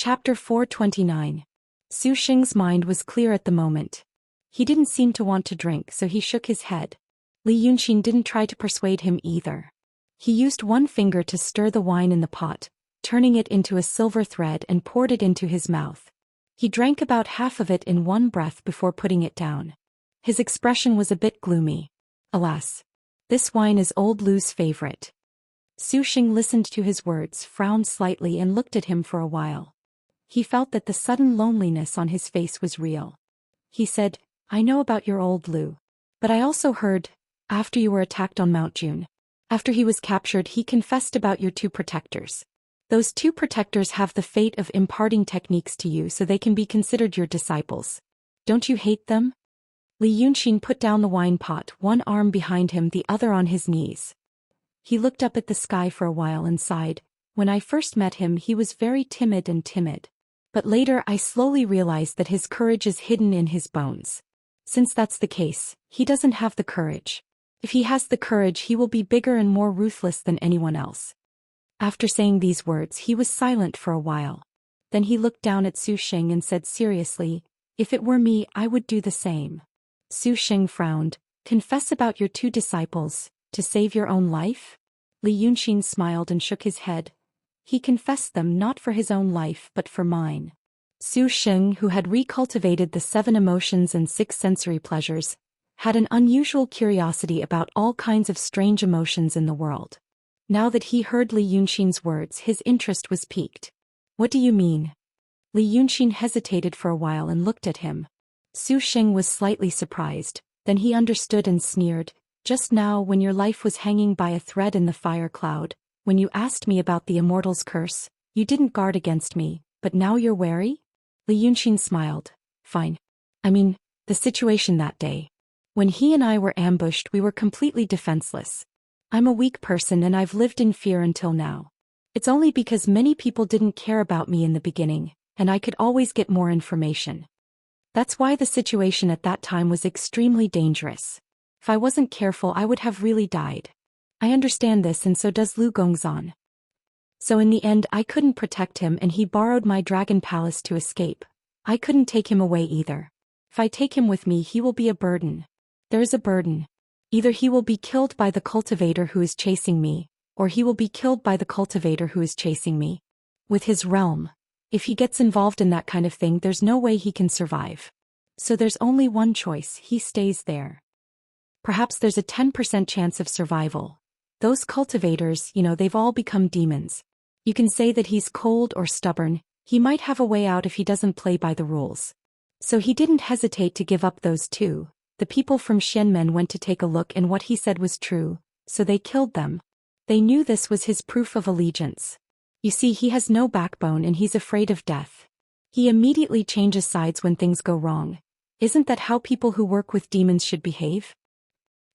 Chapter 429. Zhou Xian's mind was clear at the moment. He didn't seem to want to drink, so he shook his head. Li Yunxin didn't try to persuade him either. He used one finger to stir the wine in the pot, turning it into a silver thread and poured it into his mouth. He drank about half of it in one breath before putting it down. His expression was a bit gloomy. Alas! This wine is old Lu's favorite. Zhou Xian listened to his words, frowned slightly and looked at him for a while. He felt that the sudden loneliness on his face was real. He said, "I know about your old Lu. But I also heard, after you were attacked on Mount June, after he was captured, he confessed about your two protectors. Those two protectors have the fate of imparting techniques to you so they can be considered your disciples. Don't you hate them?" Li Yunxin put down the wine pot, one arm behind him, the other on his knees. He looked up at the sky for a while and sighed. When I first met him, he was very timid. But later I slowly realized that his courage is hidden in his bones. Since that's the case, he doesn't have the courage. If he has the courage, he will be bigger and more ruthless than anyone else. After saying these words, he was silent for a while. Then he looked down at Zhou Xian and said seriously, "If it were me, I would do the same." Zhou Xian frowned. "Confess about your two disciples, to save your own life?" Li Yunxin smiled and shook his head. He confessed them not for his own life but for mine. Zhou Xian, who had recultivated the 7 emotions and 6 sensory pleasures, had an unusual curiosity about all kinds of strange emotions in the world. Now that he heard Li Yunxin's words, his interest was piqued. "What do you mean?" Li Yunxin hesitated for a while and looked at him. Zhou Xian was slightly surprised, then he understood and sneered. "Just now, when your life was hanging by a thread in the fire cloud, when you asked me about the immortal's curse, you didn't guard against me, but now you're wary?" Li Yunxin smiled. "Fine. I mean, the situation that day. When he and I were ambushed, we were completely defenseless. I'm a weak person and I've lived in fear until now. It's only because many people didn't care about me in the beginning, and I could always get more information. That's why the situation at that time was extremely dangerous. If I wasn't careful, I would have really died. I understand this, and so does Lu Gongzan. So in the end, I couldn't protect him and he borrowed my dragon palace to escape. I couldn't take him away either. If I take him with me, he will be a burden. There is a burden. Either he will be killed by the cultivator who is chasing me, or he will be killed by the cultivator who is chasing me. With his realm, if he gets involved in that kind of thing, there's no way he can survive. So there's only one choice: he stays there. Perhaps there's a 10% chance of survival. Those cultivators, they've all become demons. You can say that he's cold or stubborn. He might have a way out if he doesn't play by the rules." So he didn't hesitate to give up those two. The people from Xianmen went to take a look, and what he said was true, so they killed them. They knew this was his proof of allegiance. You see, he has no backbone and he's afraid of death. He immediately changes sides when things go wrong. Isn't that how people who work with demons should behave?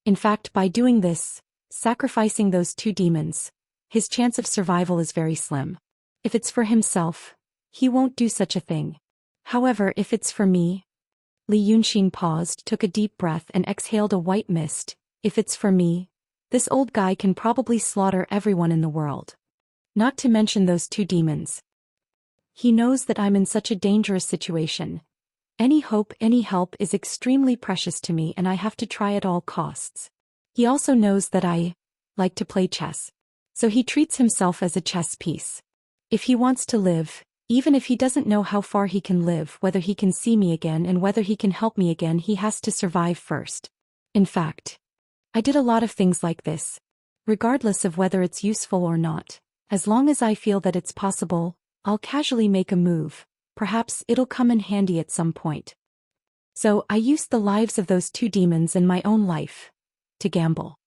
In fact, by doing this, sacrificing those 2 demons, his chance of survival is very slim. If it's for himself, he won't do such a thing. However, if it's for me— Li Yunxin paused, took a deep breath and exhaled a white mist. "If it's for me, this old guy can probably slaughter everyone in the world. Not to mention those 2 demons. He knows that I'm in such a dangerous situation. Any hope, any help is extremely precious to me, and I have to try at all costs. He also knows that I like to play chess. So he treats himself as a chess piece. If he wants to live, even if he doesn't know how far he can live, whether he can see me again and whether he can help me again, he has to survive first. In fact, I did a lot of things like this. Regardless of whether it's useful or not, as long as I feel that it's possible, I'll casually make a move. Perhaps it'll come in handy at some point. So I used the lives of those 2 demons and my own life to gamble."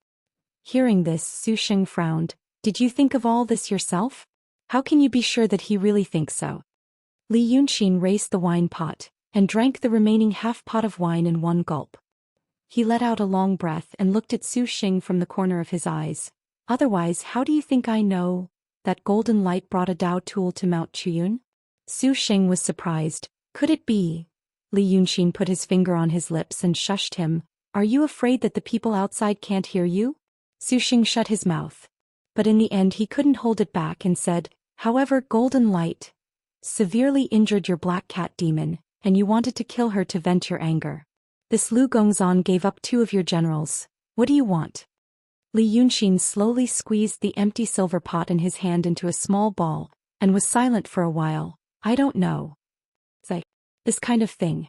Hearing this, Zhou Xian frowned. "Did you think of all this yourself? How can you be sure that he really thinks so?" Li Yunxin raised the wine pot and drank the remaining half pot of wine in one gulp. He let out a long breath and looked at Zhou Xian from the corner of his eyes. "Otherwise, how do you think I know that golden light brought a Dao tool to Mount Chuyun?" Zhou Xian was surprised. Could it be? Li Yunxin put his finger on his lips and shushed him. "Are you afraid that the people outside can't hear you?" Zhou Xian shut his mouth. But in the end he couldn't hold it back and said, "However, golden light, severely injured your black cat demon, and you wanted to kill her to vent your anger. This Lu Gongzan gave up 2 of your generals. What do you want? Li Yunxin slowly squeezed the empty silver pot in his hand into a small ball, and was silent for a while. I don't know. Say, this kind of thing.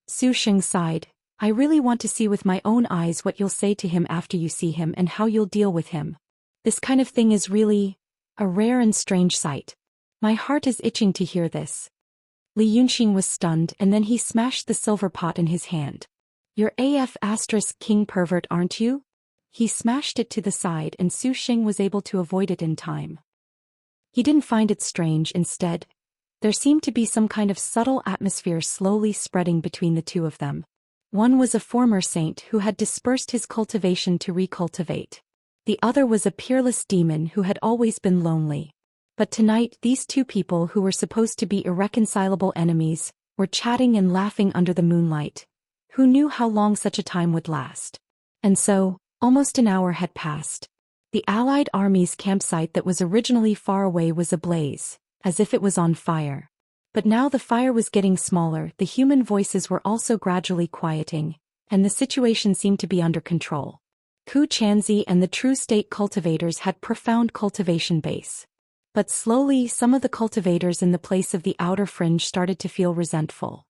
Zhou Xian sighed. I really want to see with my own eyes what you'll say to him after you see him and how you'll deal with him. This kind of thing is really a rare and strange sight. My heart is itching to hear this. Li Yunxin was stunned, and then he smashed the silver pot in his hand. You're AF * king pervert, aren't you? He smashed it to the side, and Zhou Xian was able to avoid it in time. He didn't find it strange. Instead, there seemed to be some kind of subtle atmosphere slowly spreading between the 2 of them. One was a former saint who had dispersed his cultivation to recultivate. The other was a peerless demon who had always been lonely. But tonight these 2 people who were supposed to be irreconcilable enemies were chatting and laughing under the moonlight. Who knew how long such a time would last? And so, almost an hour had passed. The Allied army's campsite that was originally far away was ablaze, as if it was on fire. But now the fire was getting smaller, the human voices were also gradually quieting, and the situation seemed to be under control. Xianxia and the true state cultivators had profound cultivation base. But slowly some of the cultivators in the place of the outer fringe started to feel resentful.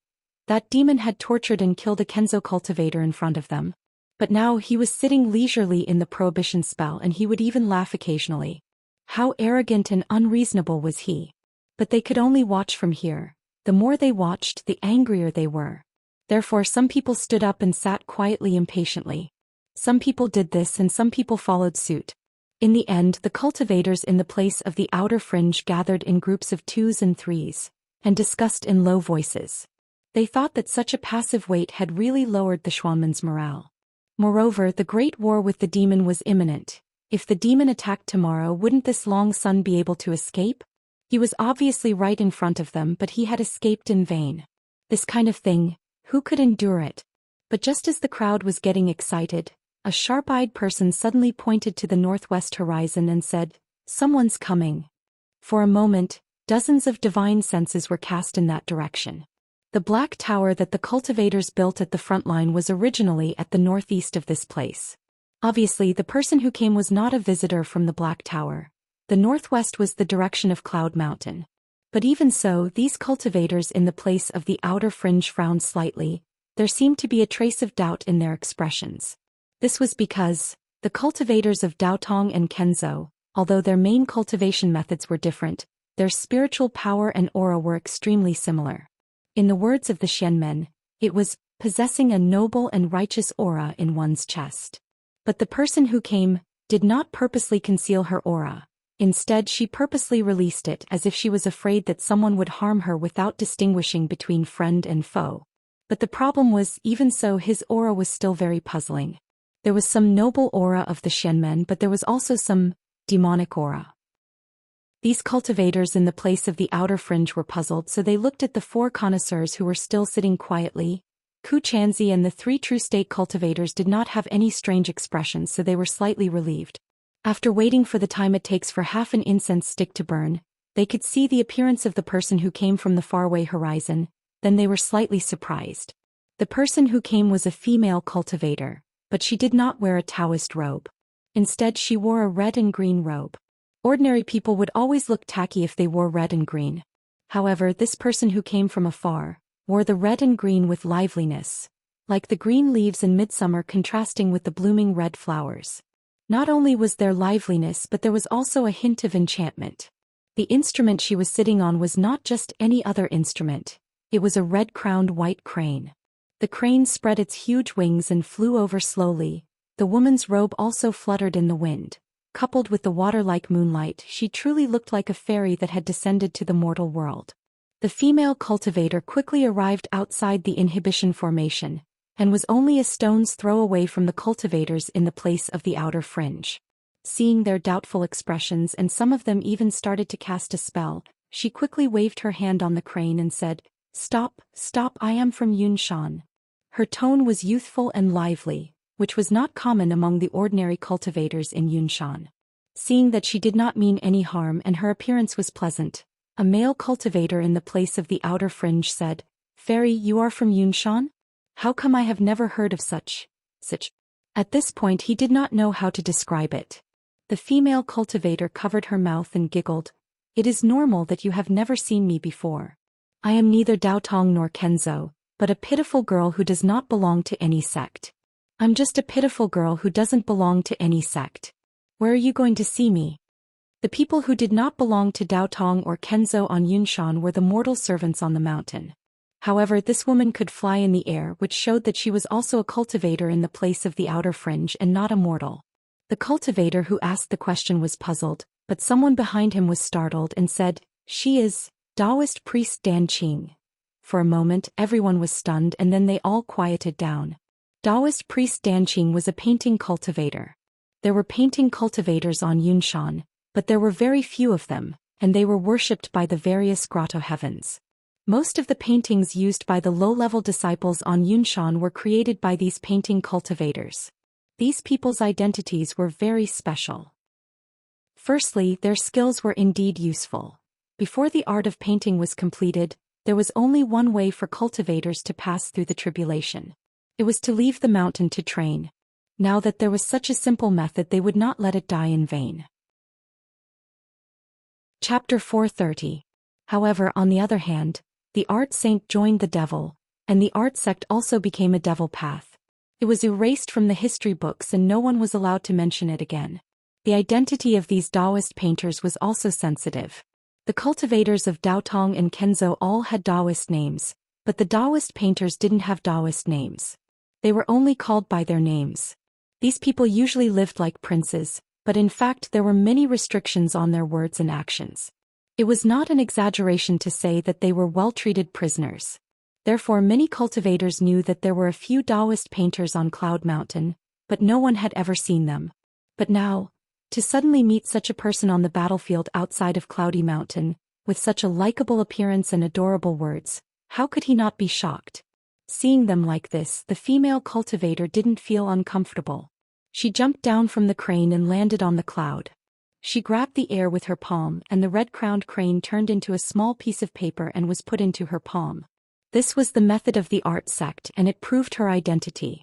That demon had tortured and killed a Kenzo cultivator in front of them. But now he was sitting leisurely in the prohibition spell, and he would even laugh occasionally. How arrogant and unreasonable was he? But they could only watch from here. The more they watched, the angrier they were. Therefore some people stood up and sat quietly impatiently. Some people did this and some people followed suit. In the end, the cultivators in the place of the outer fringe gathered in groups of 2s and 3s, and discussed in low voices. They thought that such a passive wait had really lowered the Xuanmen's morale. Moreover, the great war with the demon was imminent. If the demon attacked tomorrow, wouldn't this long sun be able to escape? He was obviously right in front of them, but he had escaped in vain. This kind of thing, who could endure it? But just as the crowd was getting excited, a sharp-eyed person suddenly pointed to the northwest horizon and said, "Someone's coming." For a moment, dozens of divine senses were cast in that direction. The black tower that the cultivators built at the front line was originally at the northeast of this place. Obviously, the person who came was not a visitor from the Black Tower. The northwest was the direction of Cloud Mountain. But even so, these cultivators in the place of the outer fringe frowned slightly. There seemed to be a trace of doubt in their expressions. This was because the cultivators of Daotong and Kenzo, although their main cultivation methods were different, their spiritual power and aura were extremely similar. In the words of the Xianmen, it was possessing a noble and righteous aura in one's chest. But the person who came did not purposely conceal her aura. Instead, she purposely released it as if she was afraid that someone would harm her without distinguishing between friend and foe. But the problem was, even so, his aura was still very puzzling. There was some noble aura of the Xianmen, but there was also some demonic aura. These cultivators in the place of the outer fringe were puzzled, so they looked at the 4 connoisseurs who were still sitting quietly. Xianxia and the 3 true state cultivators did not have any strange expressions, so they were slightly relieved. After waiting for the time it takes for half an incense stick to burn, they could see the appearance of the person who came from the faraway horizon. Then they were slightly surprised. The person who came was a female cultivator, but she did not wear a Taoist robe. Instead, she wore a red and green robe. Ordinary people would always look tacky if they wore red and green. However, this person who came from afar wore the red and green with liveliness, like the green leaves in midsummer contrasting with the blooming red flowers. Not only was there liveliness, but there was also a hint of enchantment. The instrument she was sitting on was not just any other instrument. It was a red-crowned white crane. The crane spread its huge wings and flew over slowly. The woman's robe also fluttered in the wind. Coupled with the water-like moonlight, she truly looked like a fairy that had descended to the mortal world. The female cultivator quickly arrived outside the inhibition formation, and was only a stone's throw away from the cultivators in the place of the outer fringe. Seeing their doubtful expressions, and some of them even started to cast a spell, she quickly waved her hand on the crane and said, "Stop, stop, I am from Yunshan." Her tone was youthful and lively, which was not common among the ordinary cultivators in Yunshan. Seeing that she did not mean any harm and her appearance was pleasant, A male cultivator in the place of the outer fringe said, "Fairy, you are from Yunshan? How come I have never heard of such? At this point he did not know how to describe it. The female cultivator covered her mouth and giggled. "It is normal that you have never seen me before. I am neither Daotong nor Kenzo, but a pitiful girl who does not belong to any sect. I'm just a pitiful girl who doesn't belong to any sect. Where are you going to see me?" The people who did not belong to Daotong or Kenzo on Yunshan were the mortal servants on the mountain. However, this woman could fly in the air, which showed that she was also a cultivator in the place of the outer fringe and not a mortal. The cultivator who asked the question was puzzled, but someone behind him was startled and said, "She is Taoist priest Dan Qing." For a moment, everyone was stunned and then they all quieted down. Taoist priest Dan Qing was a painting cultivator. There were painting cultivators on Yunshan, but there were very few of them, and they were worshipped by the various grotto heavens. Most of the paintings used by the low-level disciples on Yunshan were created by these painting cultivators. These people's identities were very special. Firstly, their skills were indeed useful. Before the art of painting was completed, there was only one way for cultivators to pass through the tribulation. It was to leave the mountain to train. Now that there was such a simple method, they would not let it die in vain. Chapter 430. However, on the other hand, the art saint joined the devil, and the art sect also became a devil path. It was erased from the history books and no one was allowed to mention it again. The identity of these Taoist painters was also sensitive. The cultivators of Daotong and Kenzo all had Taoist names, but the Taoist painters didn't have Taoist names. They were only called by their names. These people usually lived like princes, but in fact there were many restrictions on their words and actions. It was not an exaggeration to say that they were well-treated prisoners. Therefore many cultivators knew that there were a few Taoist painters on Cloud Mountain, but no one had ever seen them. But now, to suddenly meet such a person on the battlefield outside of Cloudy Mountain, with such a likable appearance and adorable words, how could he not be shocked? Seeing them like this, the female cultivator didn't feel uncomfortable. She jumped down from the crane and landed on the cloud. She grabbed the air with her palm and the red-crowned crane turned into a small piece of paper and was put into her palm. This was the method of the art sect and it proved her identity.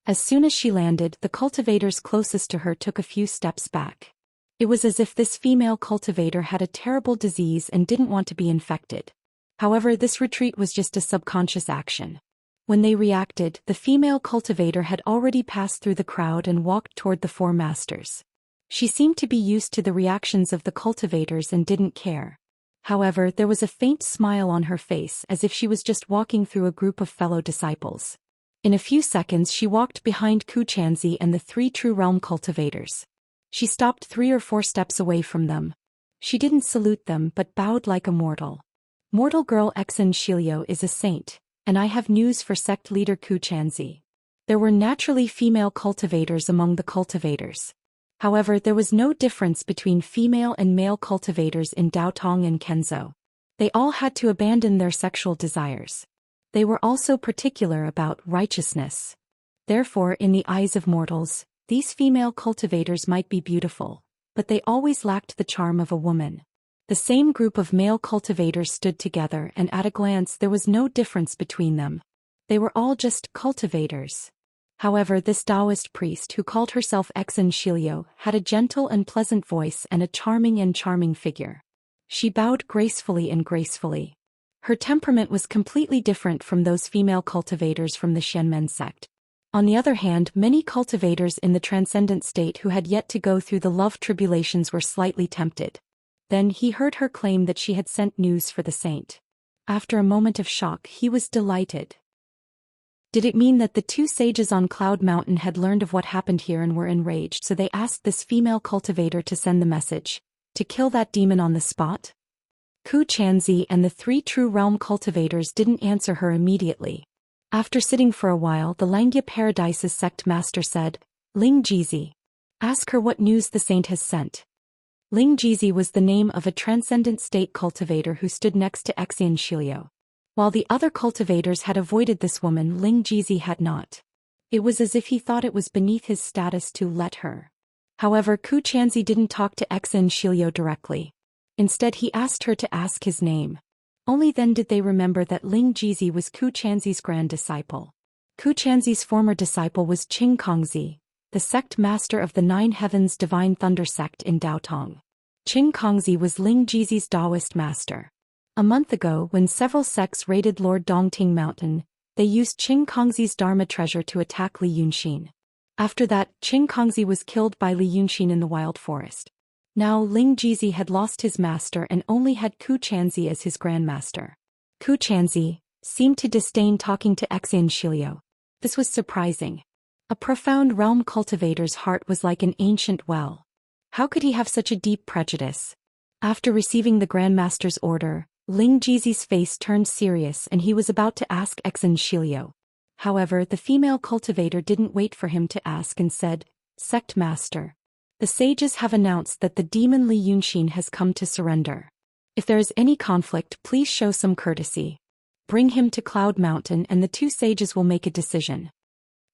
As soon as she landed, the cultivators closest to her took a few steps back. It was as if this female cultivator had a terrible disease and didn't want to be infected. However, this retreat was just a subconscious action. When they reacted, the female cultivator had already passed through the crowd and walked toward the four masters. She seemed to be used to the reactions of the cultivators and didn't care. However, there was a faint smile on her face as if she was just walking through a group of fellow disciples. In a few seconds she walked behind Xianxia and the three True Realm cultivators. She stopped 3 or 4 steps away from them. She didn't salute them but bowed like a mortal. "Mortal girl Xianxia is a saint, and I have news for sect leader Xianxia." There were naturally female cultivators among the cultivators. However, there was no difference between female and male cultivators in Daotong and Kenzo. They all had to abandon their sexual desires. They were also particular about righteousness. Therefore, in the eyes of mortals, these female cultivators might be beautiful, but they always lacked the charm of a woman. The same group of male cultivators stood together and at a glance there was no difference between them. They were all just cultivators. However, this Taoist priest who called herself Xianxia had a gentle and pleasant voice and a charming figure. She bowed gracefully. Her temperament was completely different from those female cultivators from the Xianmen sect. On the other hand, many cultivators in the transcendent state who had yet to go through the love tribulations were slightly tempted. Then he heard her claim that she had sent news for the saint. After a moment of shock, he was delighted. Did it mean that the 2 sages on Cloud Mountain had learned of what happened here and were enraged, so they asked this female cultivator to send the message, to kill that demon on the spot? Xianxia and the 3 True Realm cultivators didn't answer her immediately. After sitting for a while, the Langya Paradise's sect master said, "Ling Jizi. Ask her what news the saint has sent." Ling Jizi was the name of a transcendent state cultivator who stood next to Xianxia. While the other cultivators had avoided this woman, Ling Jizi had not. It was as if he thought it was beneath his status to let her. However, Xianxia didn't talk to Xianxia directly. Instead he asked her to ask his name. Only then did they remember that Ling Jizi was Ku Chanzi's grand disciple. Ku Chanzi's former disciple was Qing Kongzi, the sect master of the Nine Heavens Divine Thunder sect in Daotong. Qing Kongzi was Ling Jizi's Taoist master. A month ago, when several sects raided Lord Dongting Mountain, they used Qing Kongzi's Dharma treasure to attack Li Yunxin. After that, Qing Kongzi was killed by Li Yunxin in the wild forest. Now Ling Jizi had lost his master and only had Ku Chanzi as his grandmaster. Ku Chanzi seemed to disdain talking to Xianxia. This was surprising. A profound realm cultivator's heart was like an ancient well. How could he have such a deep prejudice? After receiving the grandmaster's order, Ling Jizi's face turned serious and he was about to ask Xianxia. However, the female cultivator didn't wait for him to ask and said, "Sect master. The sages have announced that the demon Li Yunxin has come to surrender. If there is any conflict, please show some courtesy. Bring him to Cloud Mountain and the two sages will make a decision."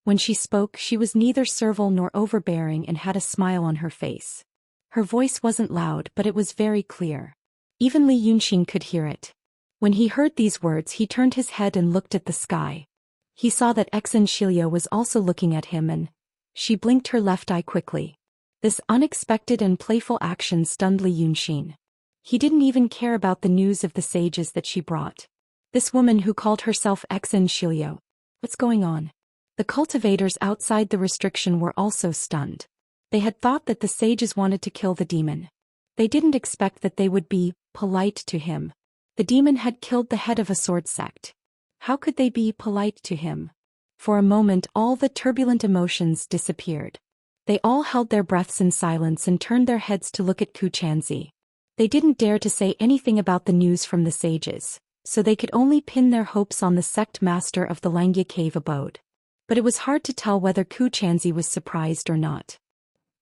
When she spoke, she was neither servile nor overbearing and had a smile on her face. Her voice wasn't loud, but it was very clear. Even Li Yunxin could hear it. When he heard these words, he turned his head and looked at the sky. He saw that Xianxia was also looking at him and she blinked her left eye quickly. This unexpected and playful action stunned Li Yunxin. He didn't even care about the news of the sages that she brought. This woman who called herself Xianxia. What's going on? The cultivators outside the restriction were also stunned. They had thought that the sages wanted to kill the demon. They didn't expect that they would be polite to him. The demon had killed the head of a sword sect. How could they be polite to him? For a moment all the turbulent emotions disappeared. They all held their breaths in silence and turned their heads to look at Ku Chanzi. They didn't dare to say anything about the news from the sages, so they could only pin their hopes on the sect master of the Langya cave abode. But it was hard to tell whether Ku Chanzi was surprised or not.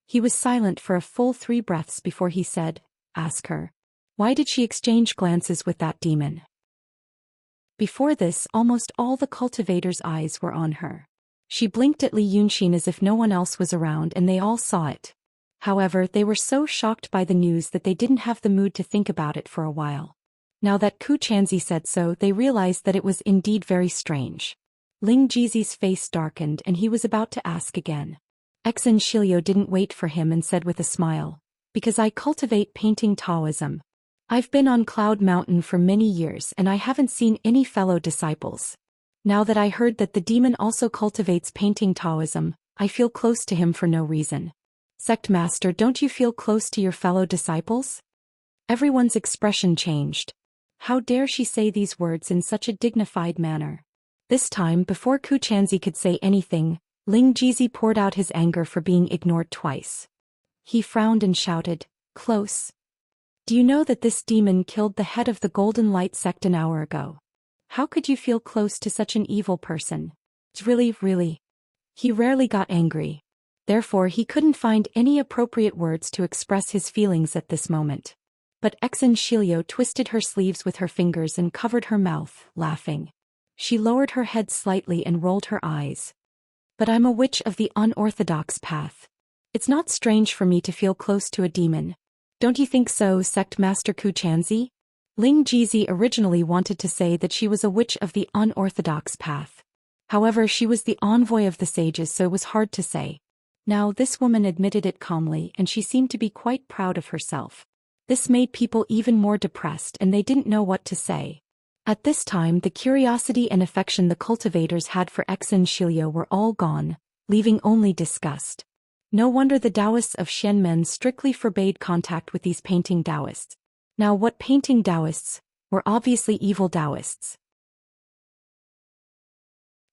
He was silent for a full 3 breaths before he said, "Ask her. Why did she exchange glances with that demon?" Before this, almost all the cultivators' eyes were on her. She blinked at Li Yunxin as if no one else was around and they all saw it. However, they were so shocked by the news that they didn't have the mood to think about it for a while. Now that Ku Chanzi said so, they realized that it was indeed very strange. Ling Jizi's face darkened and he was about to ask again. Xianxia didn't wait for him and said with a smile, "Because I cultivate painting Taoism. I've been on Cloud Mountain for many years and I haven't seen any fellow disciples. Now that I heard that the demon also cultivates painting Taoism, I feel close to him for no reason." "Sect master, don't you feel close to your fellow disciples?" Everyone's expression changed. How dare she say these words in such a dignified manner? This time, before Ku Chanzi could say anything, Ling Jizi poured out his anger for being ignored twice. He frowned and shouted, "Close? Do you know that this demon killed the head of the Golden Light sect an hour ago? How could you feel close to such an evil person?" Really. He rarely got angry. Therefore he couldn't find any appropriate words to express his feelings at this moment. But Xianxia twisted her sleeves with her fingers and covered her mouth, laughing. She lowered her head slightly and rolled her eyes. "But I'm a witch of the unorthodox path. It's not strange for me to feel close to a demon. Don't you think so, Sect Master Ku Chanzi?" Ling Jizi originally wanted to say that she was a witch of the unorthodox path. However, she was the envoy of the sages, so it was hard to say. Now this woman admitted it calmly and she seemed to be quite proud of herself. This made people even more depressed and they didn't know what to say. At this time, the curiosity and affection the cultivators had for Xianxia were all gone, leaving only disgust. No wonder the Taoists of Xianmen strictly forbade contact with these painting Taoists. Now what painting Taoists were obviously evil Taoists.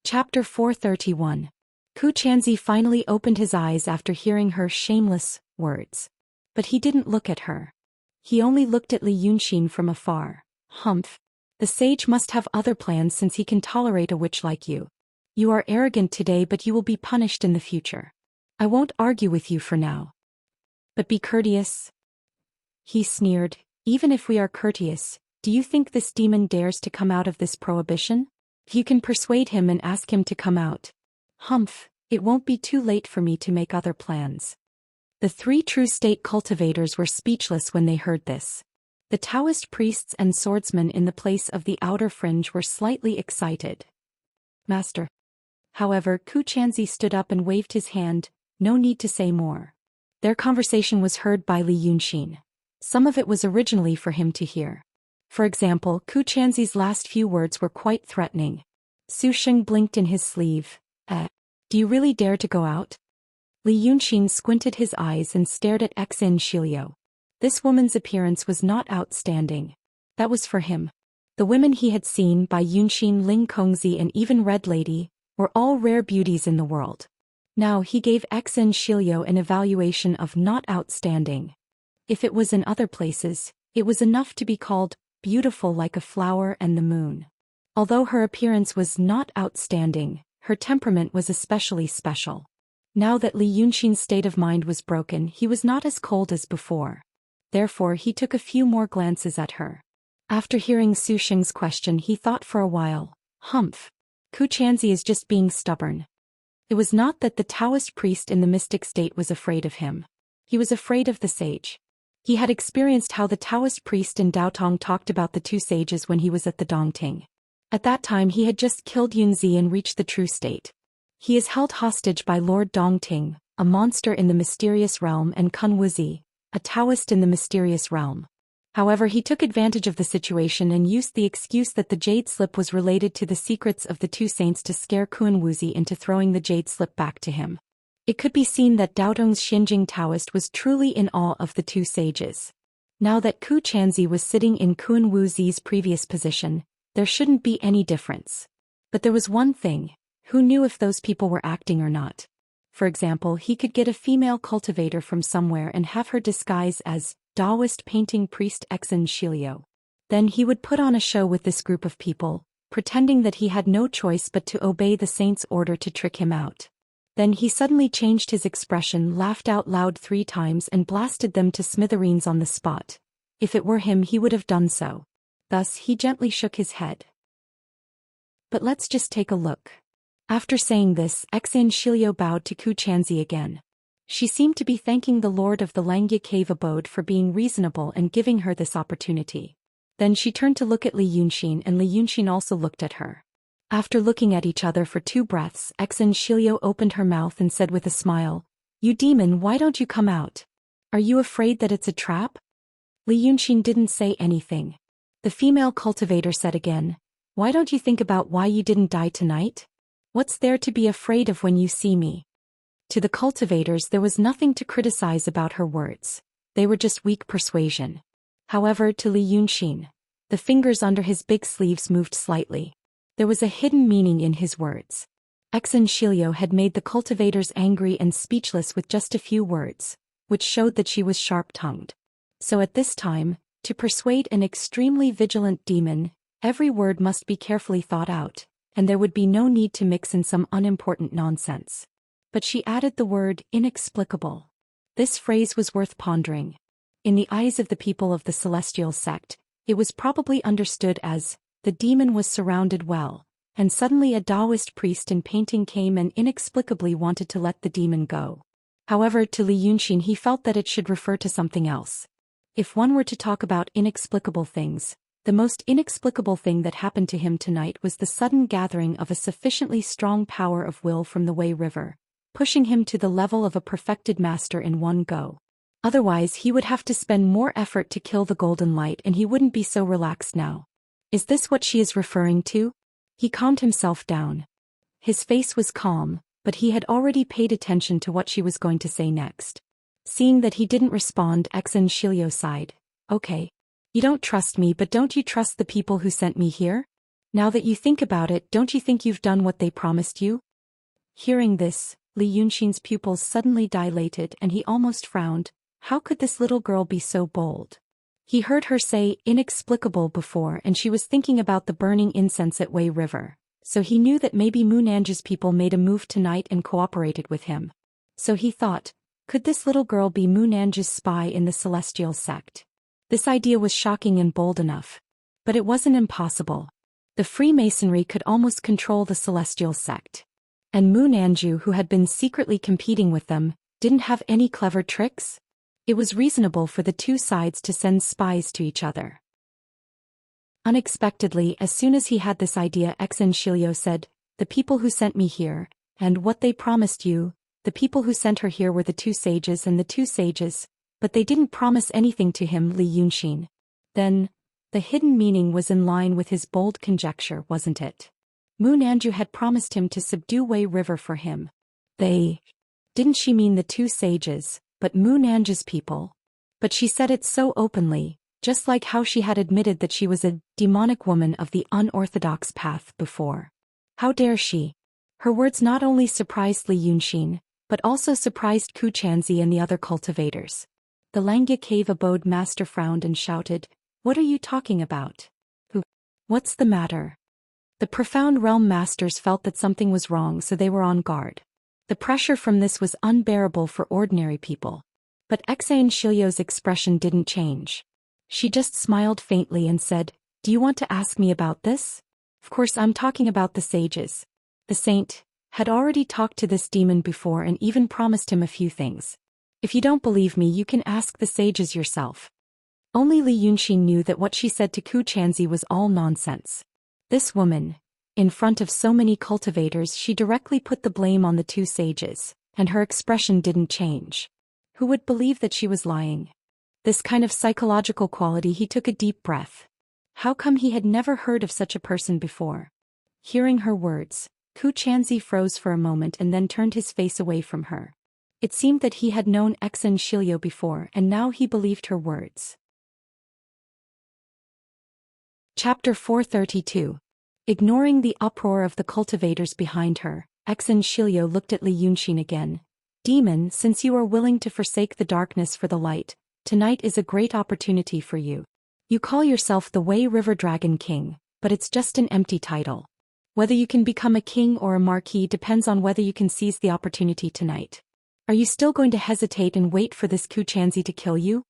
Chapter 431. Ku Chanzi finally opened his eyes after hearing her shameless words. But he didn't look at her. He only looked at Li Yunxin from afar. "Humph. The sage must have other plans since he can tolerate a witch like you. You are arrogant today, but you will be punished in the future. I won't argue with you for now. But be courteous." He sneered. "Even if we are courteous, do you think this demon dares to come out of this prohibition? If you can persuade him and ask him to come out." "Humph, it won't be too late for me to make other plans." The 3 true state cultivators were speechless when they heard this. The Taoist priests and swordsmen in the place of the outer fringe were slightly excited. Master. However, Ku Chanzi stood up and waved his hand, no need to say more. Their conversation was heard by Li Yunxin. Some of it was originally for him to hear. For example, Ku Chanzi's last few words were quite threatening. Su Sheng blinked in his sleeve. Do you really dare to go out? Li Yunxin squinted his eyes and stared at Xianxia. This woman's appearance was not outstanding. That was for him. The women he had seen by Yunxin, Ling Kongzi and even Red Lady, were all rare beauties in the world. Now he gave Xianxia an evaluation of not outstanding. If it was in other places, it was enough to be called beautiful like a flower and the moon. Although her appearance was not outstanding, her temperament was especially special. Now that Li Yunxin's state of mind was broken, he was not as cold as before. Therefore he took a few more glances at her. After hearing Su Sheng's question, he thought for a while. Humph. Ku Chanzi is just being stubborn. It was not that the Taoist priest in the mystic state was afraid of him. He was afraid of the sage. He had experienced how the Taoist priest in Daotong talked about the two sages when he was at the Dongting. At that time he had just killed Yunzi and reached the true state. He is held hostage by Lord Dongting, a monster in the mysterious realm, and Kun Wuzi, a Taoist in the mysterious realm. However, he took advantage of the situation and used the excuse that the jade slip was related to the secrets of the two saints to scare Kun Wuzi into throwing the jade slip back to him. It could be seen that Daotong's Xinjing Taoist was truly in awe of the two sages. Now that Ku Chanzi was sitting in Kun Wuzi's previous position, there shouldn't be any difference. But there was one thing: who knew if those people were acting or not? For example, he could get a female cultivator from somewhere and have her disguise as Taoist painting priest Xianxia. Then he would put on a show with this group of people, pretending that he had no choice but to obey the saint's order to trick him out. Then he suddenly changed his expression, laughed out loud 3 times and blasted them to smithereens on the spot. If it were him, he would have done so. Thus he gently shook his head. But let's just take a look. After saying this, Xianxia bowed to Ku Chanzi again. She seemed to be thanking the lord of the Langya cave abode for being reasonable and giving her this opportunity. Then she turned to look at Li Yunxin, and Li Yunxin also looked at her. After looking at each other for 2 breaths, Xianxia opened her mouth and said with a smile, "You demon, why don't you come out? Are you afraid that it's a trap?" Li Yunxin didn't say anything. The female cultivator said again, "Why don't you think about why you didn't die tonight? What's there to be afraid of when you see me?" To the cultivators there was nothing to criticize about her words. They were just weak persuasion. However, to Li Yunxin, the fingers under his big sleeves moved slightly. There was a hidden meaning in his words. Xianxia had made the cultivators angry and speechless with just a few words, which showed that she was sharp-tongued. So at this time, to persuade an extremely vigilant demon, every word must be carefully thought out, and there would be no need to mix in some unimportant nonsense. But she added the word inexplicable. This phrase was worth pondering. In the eyes of the people of the celestial sect, it was probably understood as, the demon was surrounded well, and suddenly a Taoist priest in painting came and inexplicably wanted to let the demon go. However, to Li Yunxin he felt that it should refer to something else. If one were to talk about inexplicable things, the most inexplicable thing that happened to him tonight was the sudden gathering of a sufficiently strong power of will from the Wei River, pushing him to the level of a perfected master in one go. Otherwise he would have to spend more effort to kill the golden light, and he wouldn't be so relaxed now. Is this what she is referring to? He calmed himself down. His face was calm, but he had already paid attention to what she was going to say next. Seeing that he didn't respond, Xianxia sighed. "Okay. You don't trust me, but don't you trust the people who sent me here? Now that you think about it, don't you think you've done what they promised you?" Hearing this, Li Yunxin's pupils suddenly dilated and he almost frowned. How could this little girl be so bold? He heard her say inexplicable before, and she was thinking about the burning incense at Wei River, so he knew that maybe Munanja's people made a move tonight and cooperated with him. So he thought, could this little girl be Munanja's spy in the celestial sect? This idea was shocking and bold enough. But it wasn't impossible. The Freemasonry could almost control the celestial sect. And Munanju, who had been secretly competing with them, didn't have any clever tricks? It was reasonable for the two sides to send spies to each other. Unexpectedly, as soon as he had this idea, Xianxia said, "The people who sent me here, and what they promised you, the people who sent her here were the two sages and the two sages, but they didn't promise anything to him." Li Yunxin. Then, the hidden meaning was in line with his bold conjecture, wasn't it? Mu Nanju had promised him to subdue Wei River for him. Didn't she mean the two sages, but Mu Nanju's people? But she said it so openly, just like how she had admitted that she was a demonic woman of the unorthodox path before. How dare she? Her words not only surprised Li Yunxin, but also surprised Ku Chanzi and the other cultivators. The Langya cave abode master frowned and shouted, "What are you talking about? What's the matter?" The profound realm masters felt that something was wrong, so they were on guard. The pressure from this was unbearable for ordinary people. But Xianxia's expression didn't change. She just smiled faintly and said, "Do you want to ask me about this? Of course I'm talking about the sages." The saint had already talked to this demon before and even promised him a few things. "If you don't believe me, you can ask the sages yourself." Only Li Yunxin knew that what she said to Ku Chanzi was all nonsense. This woman, in front of so many cultivators, she directly put the blame on the two sages, and her expression didn't change. Who would believe that she was lying? This kind of psychological quality. He took a deep breath. How come he had never heard of such a person before? Hearing her words, Ku Chanzi froze for a moment and then turned his face away from her. It seemed that he had known Xianxia before and now he believed her words. Chapter 432. Ignoring the uproar of the cultivators behind her, Xianxia looked at Li Yunxin again. "Demon, since you are willing to forsake the darkness for the light, tonight is a great opportunity for you. You call yourself the Wei River Dragon King, but it's just an empty title. Whether you can become a king or a marquis depends on whether you can seize the opportunity tonight. Are you still going to hesitate and wait for this Ku Chanzi to kill you?"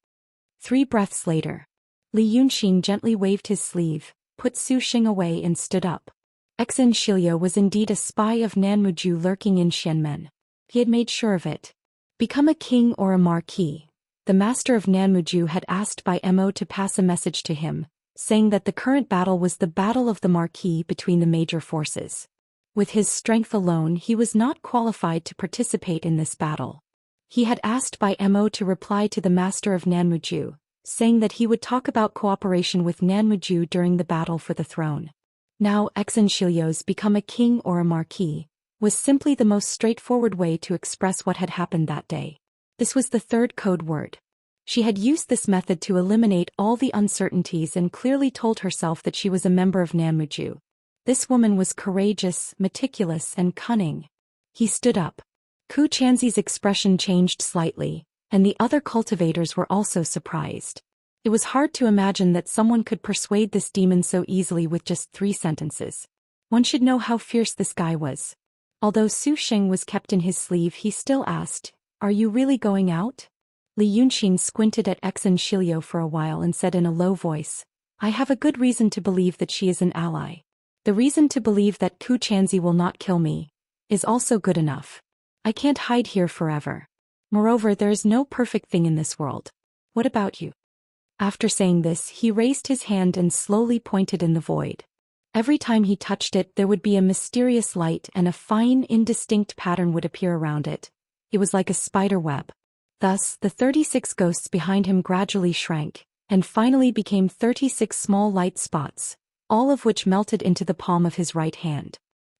3 breaths later, Li Yunxin gently waved his sleeve, put Zhou Xian away and stood up. Xianxia was indeed a spy of Nanmuju lurking in Xianmen. He had made sure of it. Become a king or a marquis. The master of Nanmuju had asked by Mo to pass a message to him, saying that the current battle was the battle of the marquis between the major forces. With his strength alone, he was not qualified to participate in this battle. He had asked by Mo to reply to the master of Nanmuju, saying that he would talk about cooperation with Nanmuju during the battle for the throne. Now Xianxia's become a king or a marquis was simply the most straightforward way to express what had happened that day. This was the third code word. She had used this method to eliminate all the uncertainties and clearly told herself that she was a member of Nanmuju. This woman was courageous, meticulous, and cunning. He stood up. Ku Chanzi's expression changed slightly, and the other cultivators were also surprised. It was hard to imagine that someone could persuade this demon so easily with just 3 sentences. One should know how fierce this guy was. Although Zhou Xian was kept in his sleeve, he still asked, "Are you really going out?" Li Yunxin squinted at Xianxia for a while and said in a low voice, "I have a good reason to believe that she is an ally. The reason to believe that Ku Chanzi will not kill me is also good enough. I can't hide here forever. Moreover, there is no perfect thing in this world. What about you?" After saying this, he raised his hand and slowly pointed in the void. Every time he touched it, there would be a mysterious light and a fine, indistinct pattern would appear around it. It was like a spider web. Thus, the 36 ghosts behind him gradually shrank, and finally became 36 small light spots, all of which melted into the palm of his right hand.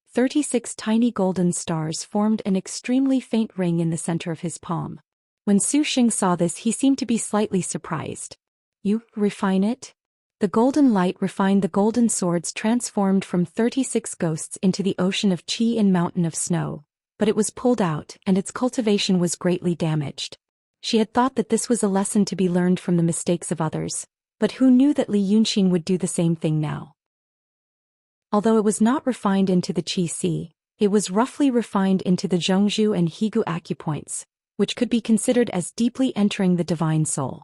36 tiny golden stars formed an extremely faint ring in the center of his palm. When Zhou Xian saw this, he seemed to be slightly surprised. "You refine it?" The golden light refined the golden swords transformed from 36 ghosts into the ocean of qi and mountain of snow, but it was pulled out and its cultivation was greatly damaged. She had thought that this was a lesson to be learned from the mistakes of others, but who knew that Li Yunxin would do the same thing now? Although it was not refined into the qi si, it was roughly refined into the zhongzhu and higu acupoints, which could be considered as deeply entering the divine soul.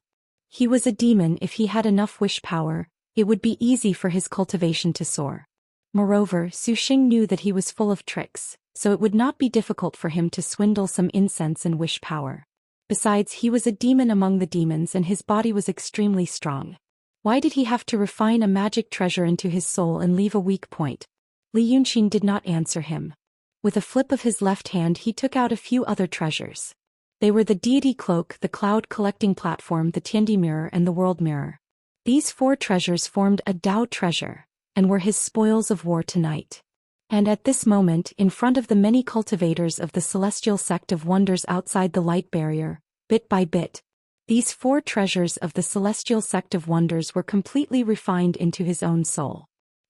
He was a demon. If he had enough wish power, it would be easy for his cultivation to soar. Moreover, Zhou Xian knew that he was full of tricks, so it would not be difficult for him to swindle some incense and wish power. Besides, he was a demon among the demons and his body was extremely strong. Why did he have to refine a magic treasure into his soul and leave a weak point? Li Yunqin did not answer him. With a flip of his left hand he took out a few other treasures. They were the deity cloak, the cloud collecting platform, the Tiandi mirror and the world mirror. These 4 treasures formed a Dao treasure, and were his spoils of war tonight. And at this moment, in front of the many cultivators of the celestial sect of wonders outside the light barrier, bit by bit, these 4 treasures of the celestial sect of wonders were completely refined into his own soul.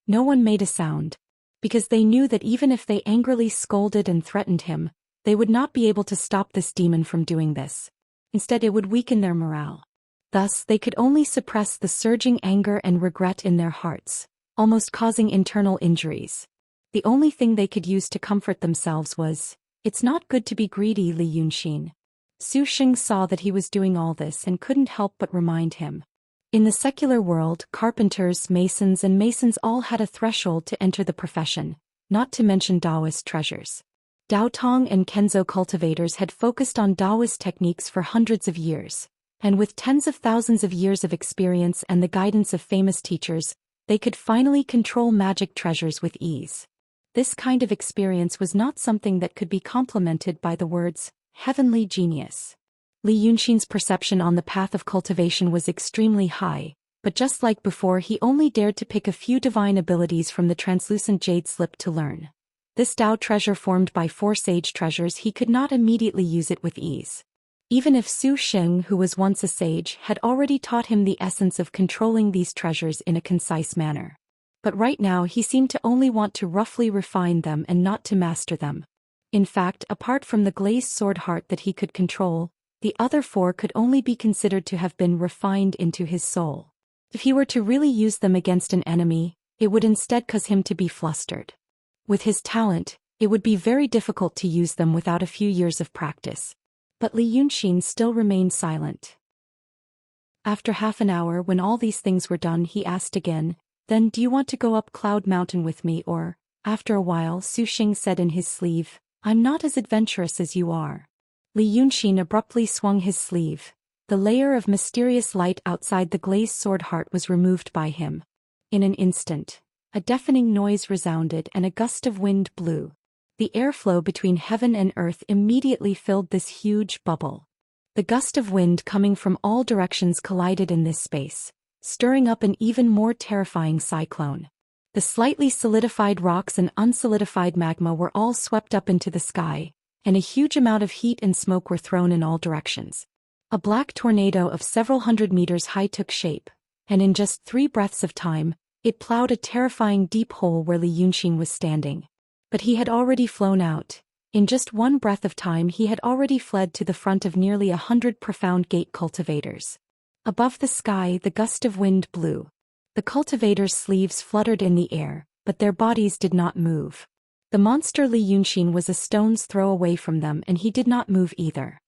No one made a sound, because they knew that even if they angrily scolded and threatened him, they would not be able to stop this demon from doing this. Instead, it would weaken their morale. Thus, they could only suppress the surging anger and regret in their hearts, almost causing internal injuries. The only thing they could use to comfort themselves was, "It's not good to be greedy, Li Yunqin." Zhou Xian saw that he was doing all this and couldn't help but remind him. In the secular world, carpenters, and masons all had a threshold to enter the profession, not to mention Taoist treasures. Daotong and Kenzo cultivators had focused on Taoist techniques for hundreds of years, and with tens of thousands of years of experience and the guidance of famous teachers, they could finally control magic treasures with ease. This kind of experience was not something that could be complemented by the words, heavenly genius. Li Yunqin's perception on the path of cultivation was extremely high, but just like before he only dared to pick a few divine abilities from the translucent jade slip to learn. This Dao treasure formed by 4 sage treasures, he could not immediately use it with ease. Even if Zhou Xian, who was once a sage, had already taught him the essence of controlling these treasures in a concise manner. But right now he seemed to only want to roughly refine them and not to master them. In fact, apart from the glazed sword heart that he could control, the other 4 could only be considered to have been refined into his soul. If he were to really use them against an enemy, it would instead cause him to be flustered. With his talent, it would be very difficult to use them without a few years of practice. But Li Yunqin still remained silent. After half an hour, when all these things were done, he asked again, "Then do you want to go up Cloud Mountain with me or?" After a while, Zhou Xian said in his sleeve, "I'm not as adventurous as you are." Li Yunqin abruptly swung his sleeve. The layer of mysterious light outside the glazed sword heart was removed by him. In an instant, a deafening noise resounded and a gust of wind blew. The airflow between heaven and earth immediately filled this huge bubble. The gust of wind coming from all directions collided in this space, stirring up an even more terrifying cyclone. The slightly solidified rocks and unsolidified magma were all swept up into the sky, and a huge amount of heat and smoke were thrown in all directions. A black tornado of several hundred meters high took shape, and in just 3 breaths of time, it plowed a terrifying deep hole where Li Yunqin was standing. But he had already flown out. In just 1 breath of time he had already fled to the front of nearly 100 profound gate cultivators. Above the sky the gust of wind blew. The cultivators' sleeves fluttered in the air, but their bodies did not move. The monster Li Yunqin was a stone's throw away from them and he did not move either.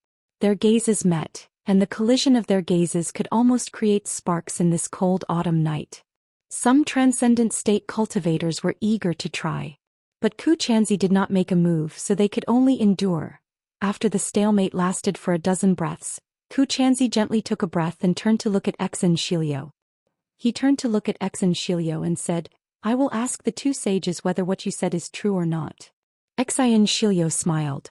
Their gazes met, and the collision of their gazes could almost create sparks in this cold autumn night. Some transcendent state cultivators were eager to try. But Xianxia did not make a move, so they could only endure. After the stalemate lasted for a dozen breaths, Xianxia gently took a breath and turned to look at Xianxia. He turned to look at Xianxia and said, "I will ask the 2 sages whether what you said is true or not." Xianxia smiled.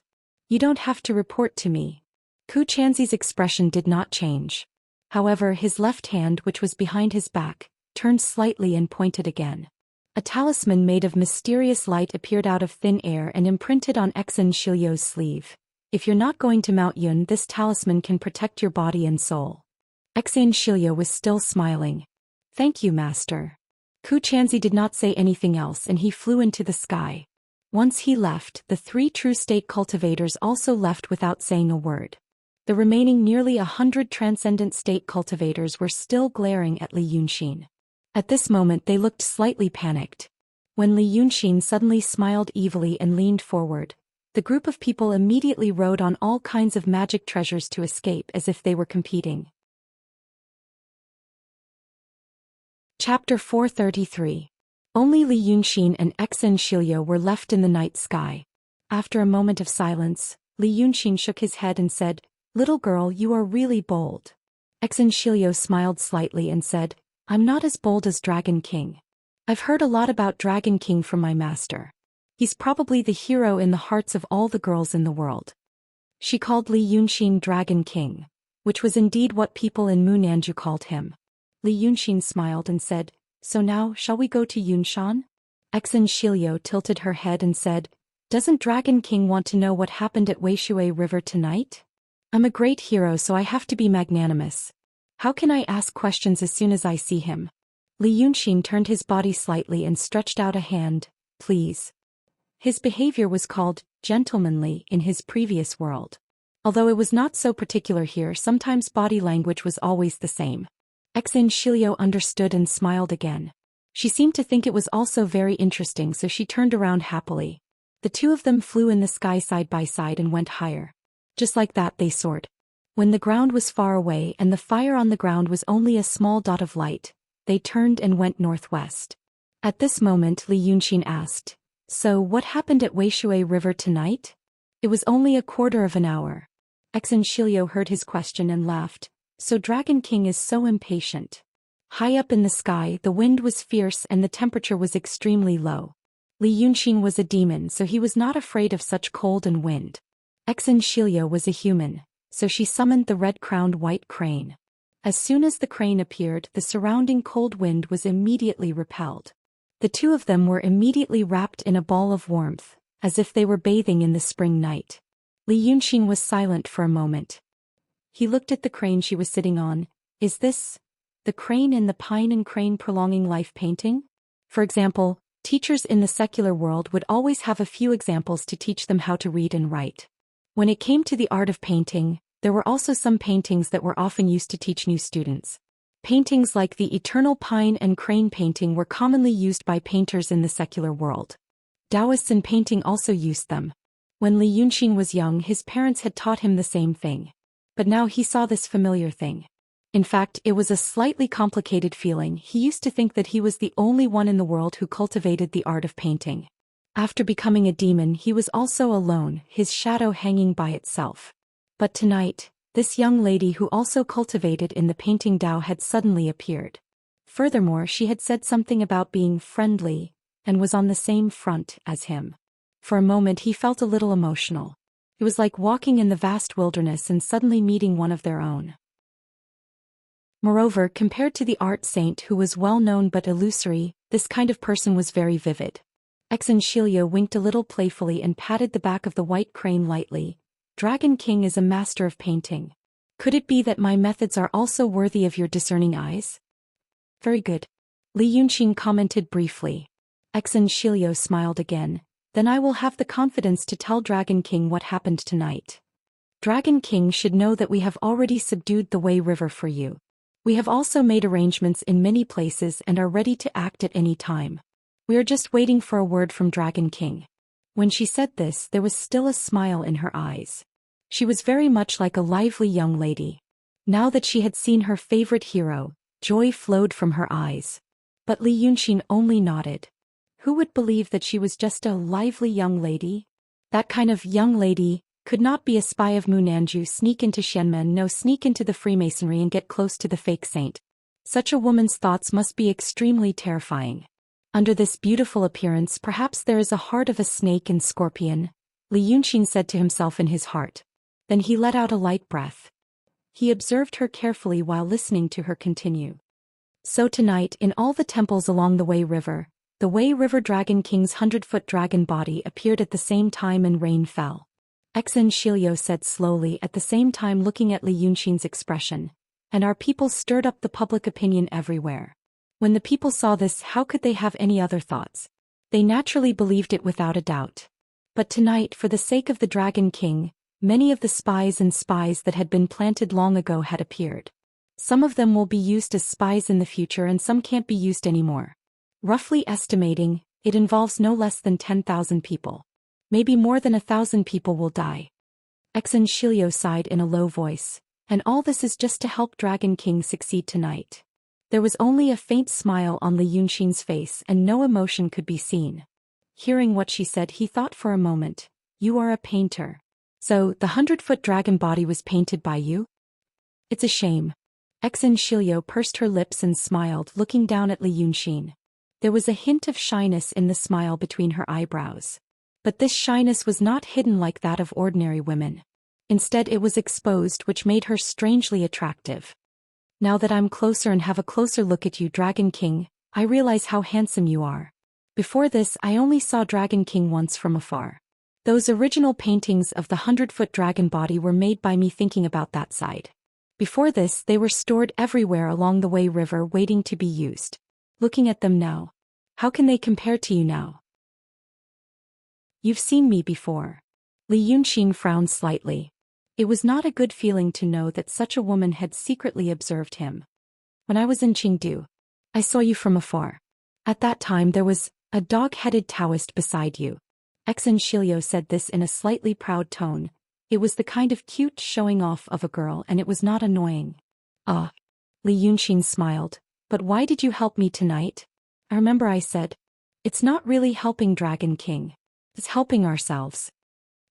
"You don't have to report to me." Xianxia's expression did not change. However, his left hand, which was behind his back, turned slightly and pointed again. A talisman made of mysterious light appeared out of thin air and imprinted on Xianxia's sleeve. "If you're not going to Mount Yun, this talisman can protect your body and soul." Xianxia was still smiling. "Thank you, master." Xianxia did not say anything else and he flew into the sky. Once he left, the 3 true state cultivators also left without saying a word. The remaining nearly 100 transcendent state cultivators were still glaring at Li Yunqin. At this moment they looked slightly panicked. When Li Yunqin suddenly smiled evilly and leaned forward, the group of people immediately rode on all kinds of magic treasures to escape as if they were competing. Chapter 433. Only Li Yunqin and Xianxia were left in the night sky. After a moment of silence, Li Yunqin shook his head and said, Little girl, you are really bold. Xianxia smiled slightly and said, I'm not as bold as Dragon King. I've heard a lot about Dragon King from my master. He's probably the hero in the hearts of all the girls in the world. She called Li Yunxin Dragon King, which was indeed what people in Munanju called him. Li Yunxin smiled and said, So now, shall we go to Yunshan? Xianxia tilted her head and said, Doesn't Dragon King want to know what happened at Weishui River tonight? I'm a great hero, so I have to be magnanimous. How can I ask questions as soon as I see him? Li Yunxin turned his body slightly and stretched out a hand. Please. His behavior was called gentlemanly in his previous world. Although it was not so particular here, sometimes body language was always the same. Xianxia understood and smiled again. She seemed to think it was also very interesting, so she turned around happily. The two of them flew in the sky side by side and went higher. Just like that they soared. When the ground was far away and the fire on the ground was only a small dot of light, they turned and went northwest. At this moment Li Yunxin asked, So what happened at Weishui River tonight? It was only a quarter of an hour. Xianxia heard his question and laughed. So Dragon King is so impatient. High up in the sky the wind was fierce and the temperature was extremely low. Li Yunxin was a demon, so he was not afraid of such cold and wind. Xianxia was a human, so she summoned the red-crowned white crane. As soon as the crane appeared, the surrounding cold wind was immediately repelled. The two of them were immediately wrapped in a ball of warmth, as if they were bathing in the spring night. Li Yunxin was silent for a moment. He looked at the crane she was sitting on. Is this the crane in the Pine and Crane Prolonging Life painting? For example, teachers in the secular world would always have a few examples to teach them how to read and write. When it came to the art of painting, there were also some paintings that were often used to teach new students. Paintings like the Eternal Pine and Crane painting were commonly used by painters in the secular world. Taoists in painting also used them. When Li Yunxin was young, his parents had taught him the same thing. But now he saw this familiar thing. In fact, it was a slightly complicated feeling. He used to think that he was the only one in the world who cultivated the art of painting. After becoming a demon, he was also alone, his shadow hanging by itself. But tonight, this young lady who also cultivated in the painting Dao had suddenly appeared. Furthermore, she had said something about being friendly, and was on the same front as him. For a moment he felt a little emotional. It was like walking in the vast wilderness and suddenly meeting one of their own. Moreover, compared to the art saint who was well known but illusory, this kind of person was very vivid. Xianxia winked a little playfully and patted the back of the white crane lightly. Dragon King is a master of painting. Could it be that my methods are also worthy of your discerning eyes? Very good. Li Yunxin commented briefly. Xianxia smiled again. Then I will have the confidence to tell Dragon King what happened tonight. Dragon King should know that we have already subdued the Wei River for you. We have also made arrangements in many places and are ready to act at any time. We are just waiting for a word from Dragon King. When she said this, there was still a smile in her eyes. She was very much like a lively young lady. Now that she had seen her favorite hero, joy flowed from her eyes. But Li Yunxin only nodded. Who would believe that she was just a lively young lady? That kind of young lady could not be a spy of Munanju, sneak into Xianmen, no, sneak into the Freemasonry and get close to the fake saint. Such a woman's thoughts must be extremely terrifying. Under this beautiful appearance, perhaps there is a heart of a snake and scorpion, Li Yunxin said to himself in his heart. Then he let out a light breath. He observed her carefully while listening to her continue. So tonight, in all the temples along the Wei River Dragon King's 100-foot dragon body appeared at the same time and rain fell. Xianxia said slowly, at the same time looking at Li Yunxin's expression. And our people stirred up the public opinion everywhere. When the people saw this, how could they have any other thoughts? They naturally believed it without a doubt. But tonight, for the sake of the Dragon King, many of the spies that had been planted long ago had appeared. Some of them will be used as spies in the future and some can't be used anymore. Roughly estimating, it involves no less than 10,000 people. Maybe more than 1,000 people will die. Xianxia sighed in a low voice. And all this is just to help Dragon King succeed tonight. There was only a faint smile on Li Yunxin's face and no emotion could be seen. Hearing what she said, he thought for a moment. You are a painter. So, the 100-foot dragon body was painted by you? It's a shame. Xianxia pursed her lips and smiled, looking down at Li Yunxin. There was a hint of shyness in the smile between her eyebrows. But this shyness was not hidden like that of ordinary women. Instead, it was exposed, which made her strangely attractive. Now that I'm closer and have a closer look at you, Dragon King, I realize how handsome you are. Before this, I only saw Dragon King once from afar. Those original paintings of the 100-foot dragon body were made by me thinking about that side. Before this, they were stored everywhere along the Wei River waiting to be used. Looking at them now, how can they compare to you now? You've seen me before. Li Yunxin frowned slightly. It was not a good feeling to know that such a woman had secretly observed him. When I was in Qingdu, I saw you from afar. At that time there was a dog-headed Taoist beside you. Xianxia said this in a slightly proud tone. It was the kind of cute showing off of a girl, and it was not annoying. Ah. Li Yunxin smiled. But why did you help me tonight? I remember I said, it's not really helping Dragon King. It's helping ourselves.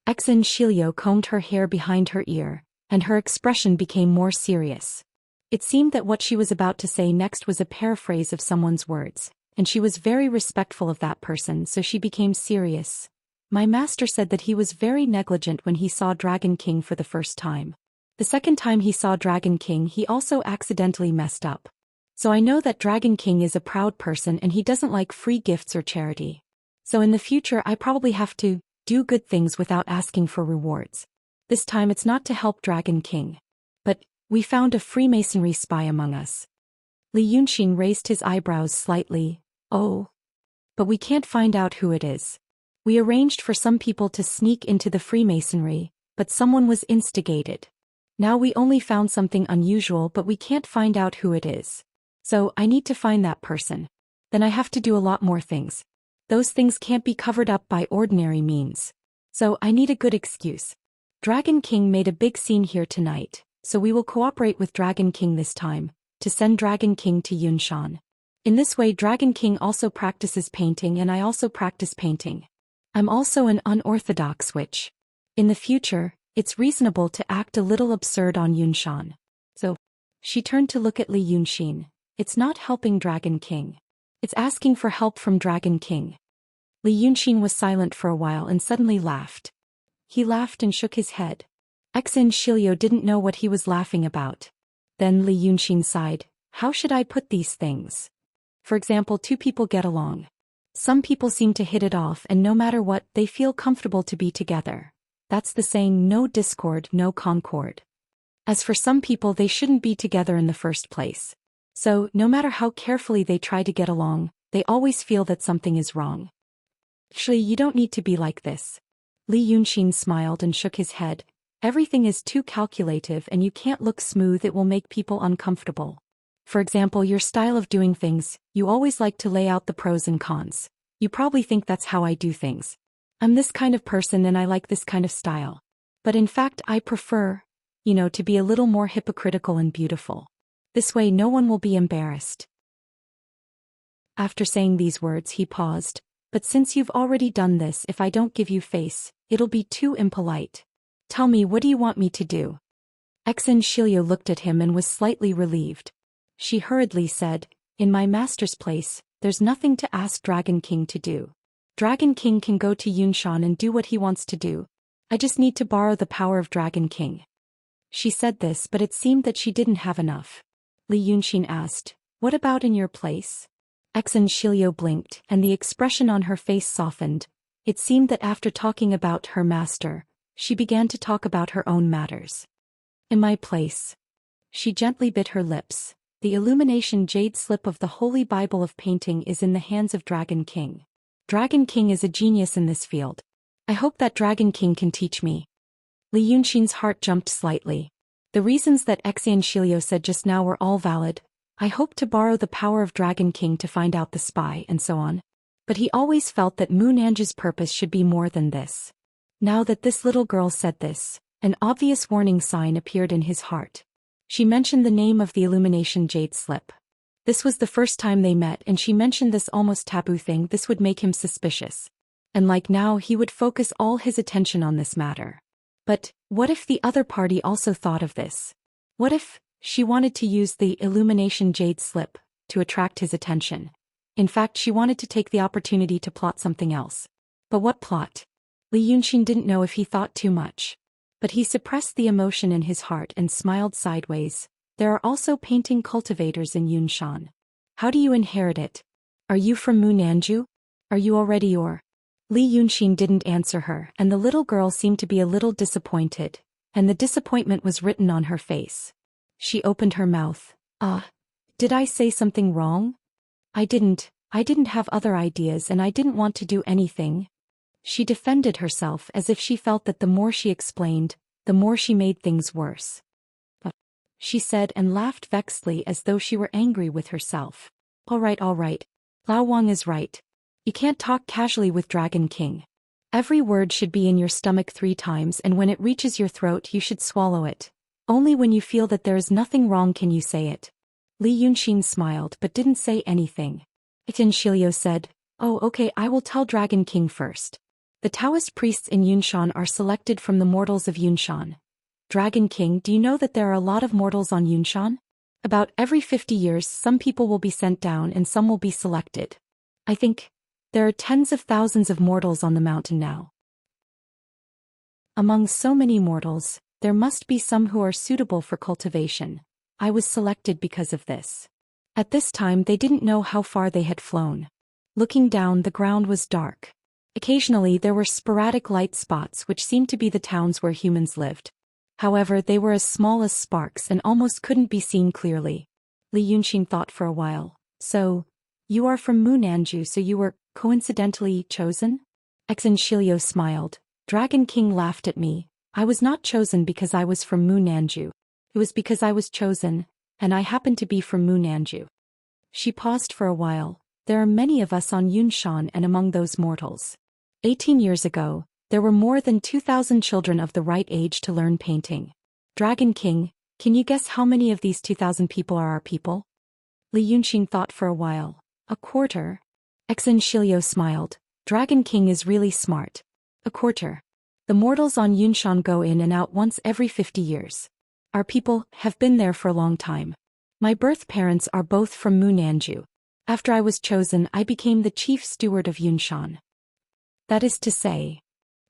Xianxia combed her hair behind her ear, and her expression became more serious. It seemed that what she was about to say next was a paraphrase of someone's words, and she was very respectful of that person, so she became serious. My master said that he was very negligent when he saw Dragon King for the first time. The second time he saw Dragon King, he also accidentally messed up. So I know that Dragon King is a proud person and he doesn't like free gifts or charity. So in the future I probably have to do good things without asking for rewards. This time it's not to help Dragon King. But we found a Freemasonry spy among us. Li Yunxin raised his eyebrows slightly. Oh. But we can't find out who it is. We arranged for some people to sneak into the Freemasonry, but someone was instigated. Now we only found something unusual, but we can't find out who it is. So I need to find that person. Then I have to do a lot more things. Those things can't be covered up by ordinary means. So I need a good excuse. Dragon King made a big scene here tonight, so we will cooperate with Dragon King this time, to send Dragon King to Yunshan. In this way Dragon King also practices painting and I also practice painting. I'm also an unorthodox witch. In the future, it's reasonable to act a little absurd on Yunshan. So, she turned to look at Li Yunxin. It's not helping Dragon King. It's asking for help from Dragon King. Li Yunxin was silent for a while and suddenly laughed. He laughed and shook his head. Xianxia didn't know what he was laughing about. Then Li Yunxin sighed. How should I put these things? For example, two people get along. Some people seem to hit it off and no matter what, they feel comfortable to be together. That's the saying, no discord, no concord. As for some people, they shouldn't be together in the first place. So, no matter how carefully they try to get along, they always feel that something is wrong. Actually, you don't need to be like this. Li Yunxin smiled and shook his head. Everything is too calculative and you can't look smooth, it will make people uncomfortable. For example, your style of doing things, you always like to lay out the pros and cons. You probably think that's how I do things. I'm this kind of person and I like this kind of style. But in fact I prefer, to be a little more hypocritical and beautiful. This way no one will be embarrassed. After saying these words he paused. But since you've already done this, if I don't give you face, it'll be too impolite. Tell me, what do you want me to do? Xianxia looked at him and was slightly relieved. She hurriedly said, in my master's place, there's nothing to ask Dragon King to do. Dragon King can go to Yunshan and do what he wants to do. I just need to borrow the power of Dragon King. She said this, but it seemed that she didn't have enough. Li Yunxin asked, what about in your place? Xianxia blinked, and the expression on her face softened. It seemed that after talking about her master, she began to talk about her own matters. In my place. She gently bit her lips. The illumination jade slip of the Holy Bible of painting is in the hands of Dragon King. Dragon King is a genius in this field. I hope that Dragon King can teach me. Li Yunxin's heart jumped slightly. The reasons that Xianxia said just now were all valid. I hope to borrow the power of Dragon King to find out the spy and so on. But he always felt that Mu Nanji's purpose should be more than this. Now that this little girl said this, an obvious warning sign appeared in his heart. She mentioned the name of the illumination jade slip. This was the first time they met and she mentioned this almost taboo thing. This would make him suspicious. And like now he would focus all his attention on this matter. But what if the other party also thought of this? What if she wanted to use the illumination jade slip to attract his attention? In fact, she wanted to take the opportunity to plot something else. But what plot? Li Yunxin didn't know if he thought too much. But he suppressed the emotion in his heart and smiled sideways. There are also painting cultivators in Yunshan. How do you inherit it? Are you from Munanju? Are you already your? Li Yunxin didn't answer her, and the little girl seemed to be a little disappointed, and the disappointment was written on her face. She opened her mouth. Did I say something wrong? I didn't have other ideas and I didn't want to do anything. She defended herself as if she felt that the more she explained, the more she made things worse. She said and laughed vexedly as though she were angry with herself. All right. Lao Wang is right. You can't talk casually with Dragon King. Every word should be in your stomach 3 times, and when it reaches your throat you should swallow it. Only when you feel that there is nothing wrong can you say it. Li Yunxin smiled but didn't say anything. Xianxia said, "Oh, okay, I will tell Dragon King first. The Taoist priests in Yunshan are selected from the mortals of Yunshan. Dragon King, do you know that there are a lot of mortals on Yunshan? About every 50 years some people will be sent down and some will be selected. I think there are tens of thousands of mortals on the mountain now. Among so many mortals, there must be some who are suitable for cultivation. I was selected because of this." At this time they didn't know how far they had flown. Looking down, the ground was dark. Occasionally there were sporadic light spots which seemed to be the towns where humans lived. However, they were as small as sparks and almost couldn't be seen clearly. Li Yunxin thought for a while. "So, you are from Munanju, so you were coincidentally chosen?" Xianxia smiled. "Dragon King laughed at me. I was not chosen because I was from Munanju. It was because I was chosen, and I happened to be from Munanju." She paused for a while. "There are many of us on Yunshan and among those mortals. 18 years ago, there were more than 2,000 children of the right age to learn painting. Dragon King, can you guess how many of these 2,000 people are our people?" Li Yunxin thought for a while. "A quarter?" Xianxia smiled. "Dragon King is really smart. A quarter. The mortals on Yunshan go in and out once every 50 years. Our people have been there for a long time. My birth parents are both from Munanju. After I was chosen, I became the chief steward of Yunshan." "That is to say,"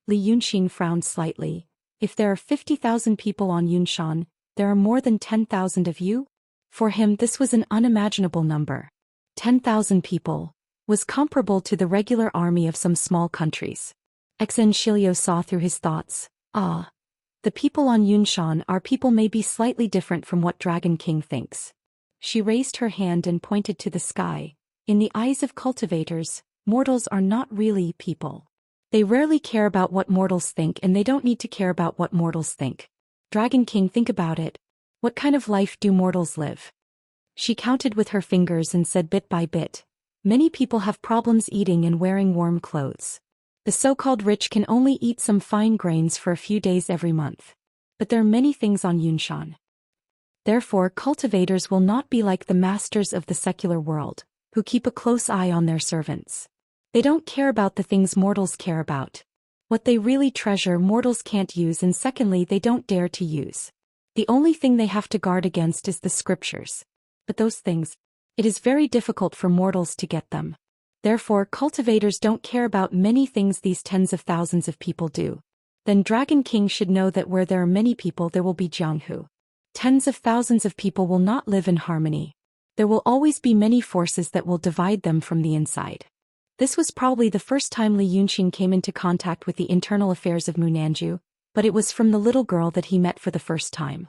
Li Yunxin frowned slightly, "if there are 50,000 people on Yunshan, there are more than 10,000 of you?" For him this was an unimaginable number. 10,000 people was comparable to the regular army of some small countries. Xianxia saw through his thoughts. The people on Yunshan, our people, may be slightly different from what Dragon King thinks. She raised her hand and pointed to the sky. In the eyes of cultivators, mortals are not really people. They rarely care about what mortals think, and they don't need to care about what mortals think. Dragon King, think about it. What kind of life do mortals live? She counted with her fingers and said bit by bit. Many people have problems eating and wearing warm clothes. The so-called rich can only eat some fine grains for a few days every month. But there are many things on Yunshan. Therefore, cultivators will not be like the masters of the secular world, who keep a close eye on their servants. They don't care about the things mortals care about. What they really treasure mortals can't use, and secondly, they don't dare to use. The only thing they have to guard against is the scriptures. But those things, it is very difficult for mortals to get them. Therefore, cultivators don't care about many things these tens of thousands of people do. Then Dragon King should know that where there are many people there will be Jianghu. Tens of thousands of people will not live in harmony. There will always be many forces that will divide them from the inside. This was probably the first time Li Yunxin came into contact with the internal affairs of Munanju, but it was from the little girl that he met for the first time.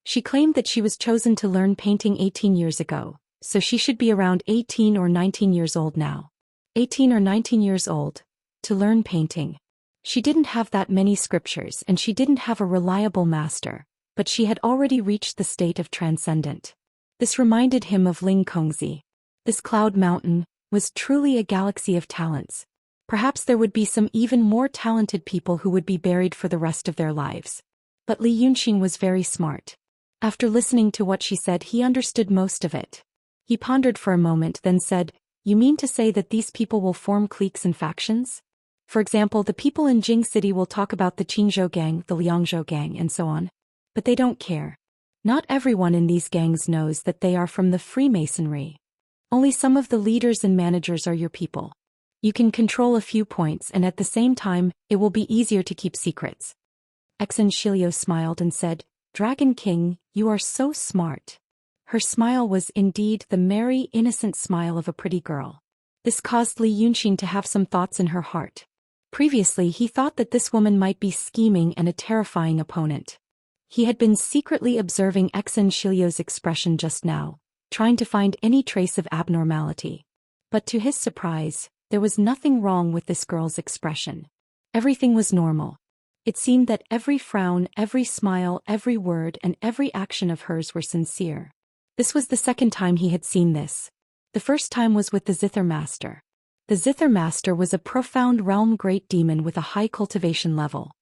She claimed that she was chosen to learn painting 18 years ago, so she should be around 18 or 19 years old now. 18 or 19 years old, to learn painting. She didn't have that many scriptures and she didn't have a reliable master, but she had already reached the state of transcendent. This reminded him of Ling Kongzi. This cloud mountain was truly a galaxy of talents. Perhaps there would be some even more talented people who would be buried for the rest of their lives. But Li Yunxin was very smart. After listening to what she said, he understood most of it. He pondered for a moment, then said, "You mean to say that these people will form cliques and factions?" For example, the people in Jing City will talk about the Qingzhou gang, the Liangzhou gang, and so on. But they don't care. Not everyone in these gangs knows that they are from the Freemasonry. Only some of the leaders and managers are your people. You can control a few points, and at the same time, it will be easier to keep secrets. Xianxia smiled and said, Dragon King, you are so smart. Her smile was indeed the merry, innocent smile of a pretty girl. This caused Li Yunxin to have some thoughts in her heart. Previously, he thought that this woman might be scheming and a terrifying opponent. He had been secretly observing Xianxia's expression just now, trying to find any trace of abnormality. But to his surprise, there was nothing wrong with this girl's expression. Everything was normal. It seemed that every frown, every smile, every word, and every action of hers were sincere. This was the second time he had seen this. The first time was with the Zither Master. The Zither Master was a profound realm great demon with a high cultivation level.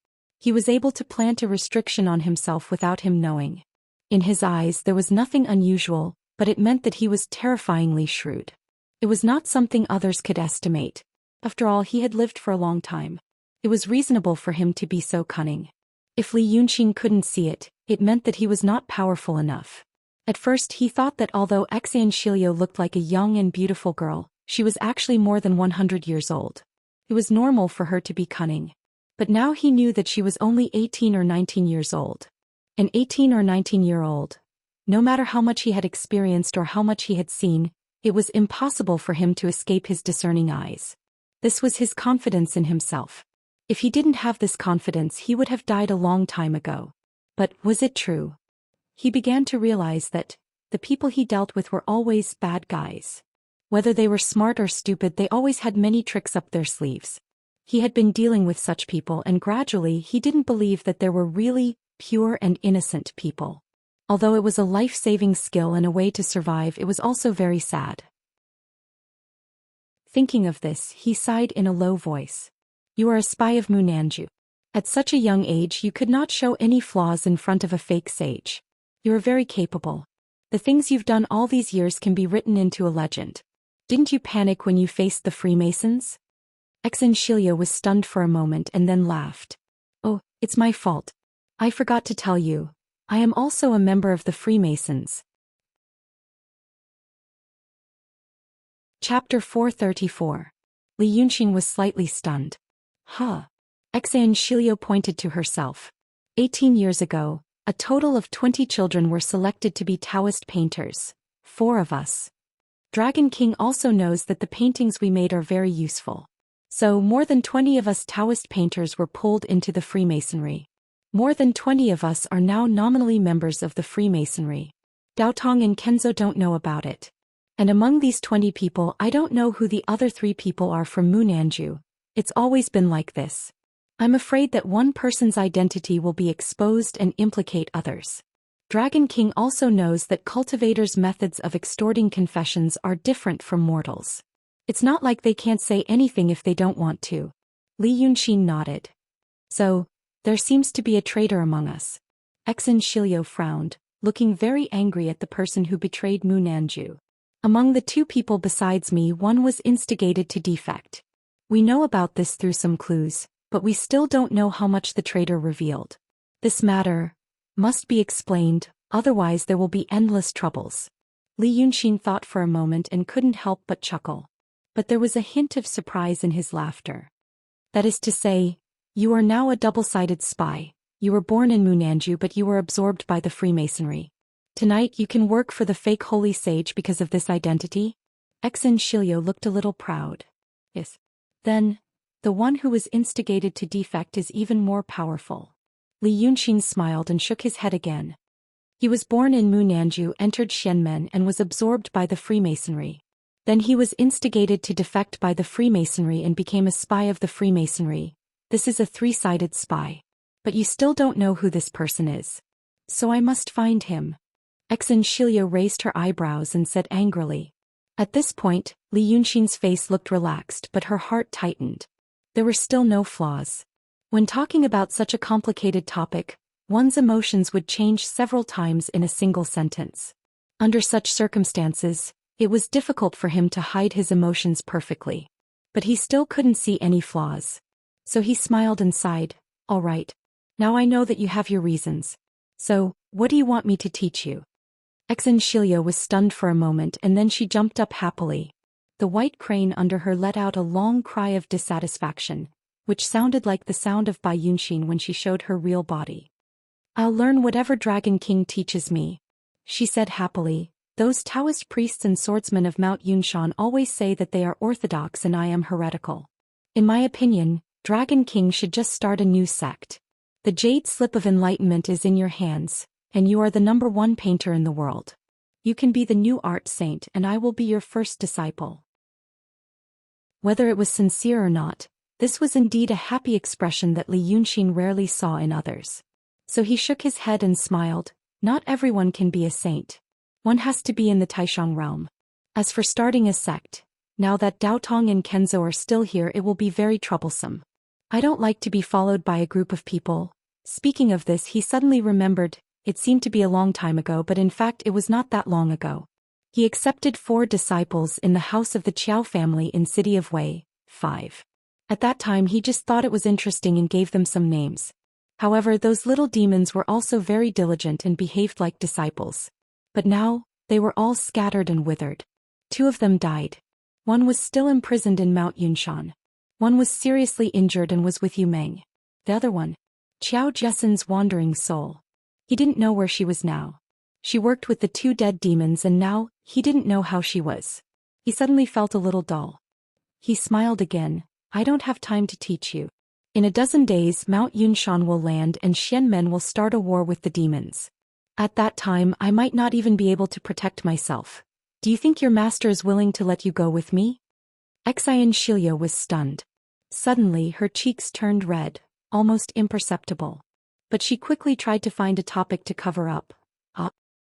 He was able to plant a restriction on himself without him knowing. In his eyes there was nothing unusual, but it meant that he was terrifyingly shrewd. It was not something others could estimate. After all, he had lived for a long time. It was reasonable for him to be so cunning. If Li Yunxin couldn't see it, it meant that he was not powerful enough. At first he thought that although Xianxia looked like a young and beautiful girl, she was actually more than 100 years old. It was normal for her to be cunning. But now he knew that she was only 18 or 19 years old. An 18 or 19-year-old. No matter how much he had experienced or how much he had seen, it was impossible for him to escape his discerning eyes. This was his confidence in himself. If he didn't have this confidence, he would have died a long time ago. But was it true? He began to realize that the people he dealt with were always bad guys. Whether they were smart or stupid, they always had many tricks up their sleeves. He had been dealing with such people, and gradually he didn't believe that there were really pure and innocent people. Although it was a life-saving skill and a way to survive, it was also very sad. Thinking of this, he sighed in a low voice. You are a spy of Munanju. At such a young age, you could not show any flaws in front of a fake sage. You are very capable. The things you've done all these years can be written into a legend. Didn't you panic when you faced the Freemasons? Xianxia was stunned for a moment and then laughed. Oh, it's my fault. I forgot to tell you. I am also a member of the Freemasons. Chapter 434. Li Yunxin was slightly stunned. Huh. Xianxia pointed to herself. 18 years ago, a total of 20 children were selected to be Taoist painters. 4 of us. Dragon King also knows that the paintings we made are very useful. So more than 20 of us Taoist painters were pulled into the Freemasonry. More than 20 of us are now nominally members of the Freemasonry. Daotong and Kenzo don't know about it. And among these 20 people, I don't know who the other 3 people are from Munanju. It's always been like this. I'm afraid that one person's identity will be exposed and implicate others. Dragon King also knows that cultivators' methods of extorting confessions are different from mortals. It's not like they can't say anything if they don't want to. Li Yunxin nodded. So, there seems to be a traitor among us. Xianxia frowned, looking very angry at the person who betrayed Munanju. Among the 2 people besides me, one was instigated to defect. We know about this through some clues, but we still don't know how much the traitor revealed. This matter must be explained, otherwise there will be endless troubles. Li Yunxin thought for a moment and couldn't help but chuckle. But there was a hint of surprise in his laughter. That is to say, you are now a double-sided spy. You were born in Munanju, but you were absorbed by the Freemasonry. Tonight you can work for the fake holy sage because of this identity? Xianxia looked a little proud. Yes. Then, the one who was instigated to defect is even more powerful. Li Yunxin smiled and shook his head again. He was born in Munanju, entered Xianmen, and was absorbed by the Freemasonry. Then he was instigated to defect by the Freemasonry and became a spy of the Freemasonry. This is a 3-sided spy. But you still don't know who this person is. So I must find him. Xianxia raised her eyebrows and said angrily. At this point, Li Yunxin's face looked relaxed, but her heart tightened. There were still no flaws. When talking about such a complicated topic, one's emotions would change several times in a single sentence. Under such circumstances, it was difficult for him to hide his emotions perfectly. But he still couldn't see any flaws. So he smiled and sighed. All right. Now I know that you have your reasons. So, what do you want me to teach you? Xianxia was stunned for a moment and then she jumped up happily. The white crane under her let out a long cry of dissatisfaction, which sounded like the sound of Bai Yunxin when she showed her real body. I'll learn whatever Dragon King teaches me, she said happily. Those Taoist priests and swordsmen of Mount Yunshan always say that they are orthodox and I am heretical. In my opinion, Dragon King should just start a new sect. The jade slip of enlightenment is in your hands, and you are the #1 painter in the world. You can be the new art saint and I will be your first disciple. Whether it was sincere or not, this was indeed a happy expression that Li Yunxin rarely saw in others. So he shook his head and smiled. Not everyone can be a saint. One has to be in the Taishang realm. As for starting a sect, now that Daotong and Kenzo are still here, it will be very troublesome. I don't like to be followed by a group of people. Speaking of this, he suddenly remembered, it seemed to be a long time ago, but in fact it was not that long ago. He accepted 4 disciples in the house of the Qiao family in city of Wei, 5. At that time he just thought it was interesting and gave them some names. However, those little demons were also very diligent and behaved like disciples. But now, they were all scattered and withered. 2 of them died. 1 was still imprisoned in Mount Yunshan. 1 was seriously injured and was with Yu Meng. The other one, Qiao Jessen's wandering soul. He didn't know where she was now. She worked with the 2 dead demons and now, he didn't know how she was. He suddenly felt a little dull. He smiled again. I don't have time to teach you. In a dozen days Mount Yunshan will land and Xianmen will start a war with the demons. At that time I might not even be able to protect myself. Do you think your master is willing to let you go with me? Xianxia was stunned. Suddenly her cheeks turned red, almost imperceptible. But she quickly tried to find a topic to cover up.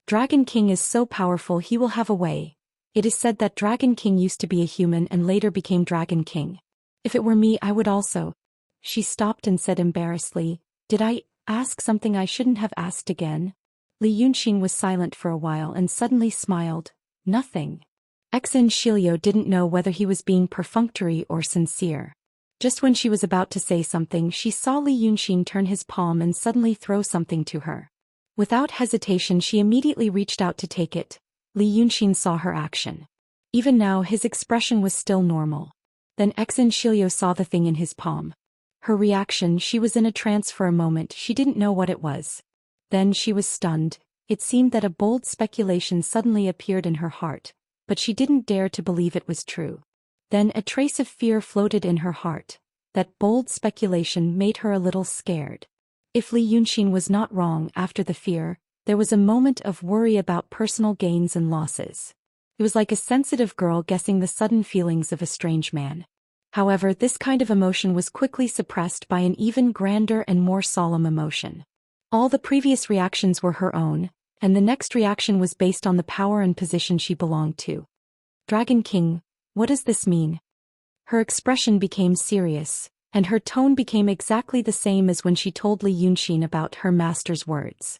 Dragon King is so powerful, he will have a way. It is said that Dragon King used to be a human and later became Dragon King. If it were me I would also. She stopped and said embarrassedly, did I ask something I shouldn't have asked again? Li Yunxin was silent for a while and suddenly smiled. Nothing. Xianxia didn't know whether he was being perfunctory or sincere. Just when she was about to say something, she saw Li Yunxin turn his palm and suddenly throw something to her. Without hesitation she immediately reached out to take it. Li Yunxin saw her action. Even now his expression was still normal. Then Xianxia saw the thing in his palm. Her reaction, she was in a trance for a moment, she didn't know what it was. Then she was stunned. It seemed that a bold speculation suddenly appeared in her heart, but she didn't dare to believe it was true. Then a trace of fear floated in her heart. That bold speculation made her a little scared. If Li Yunxin was not wrong after the fear, there was a moment of worry about personal gains and losses. It was like a sensitive girl guessing the sudden feelings of a strange man. However, this kind of emotion was quickly suppressed by an even grander and more solemn emotion. All the previous reactions were her own, and the next reaction was based on the power and position she belonged to. Dragon King, what does this mean? Her expression became serious, and her tone became exactly the same as when she told Li Yunxin about her master's words.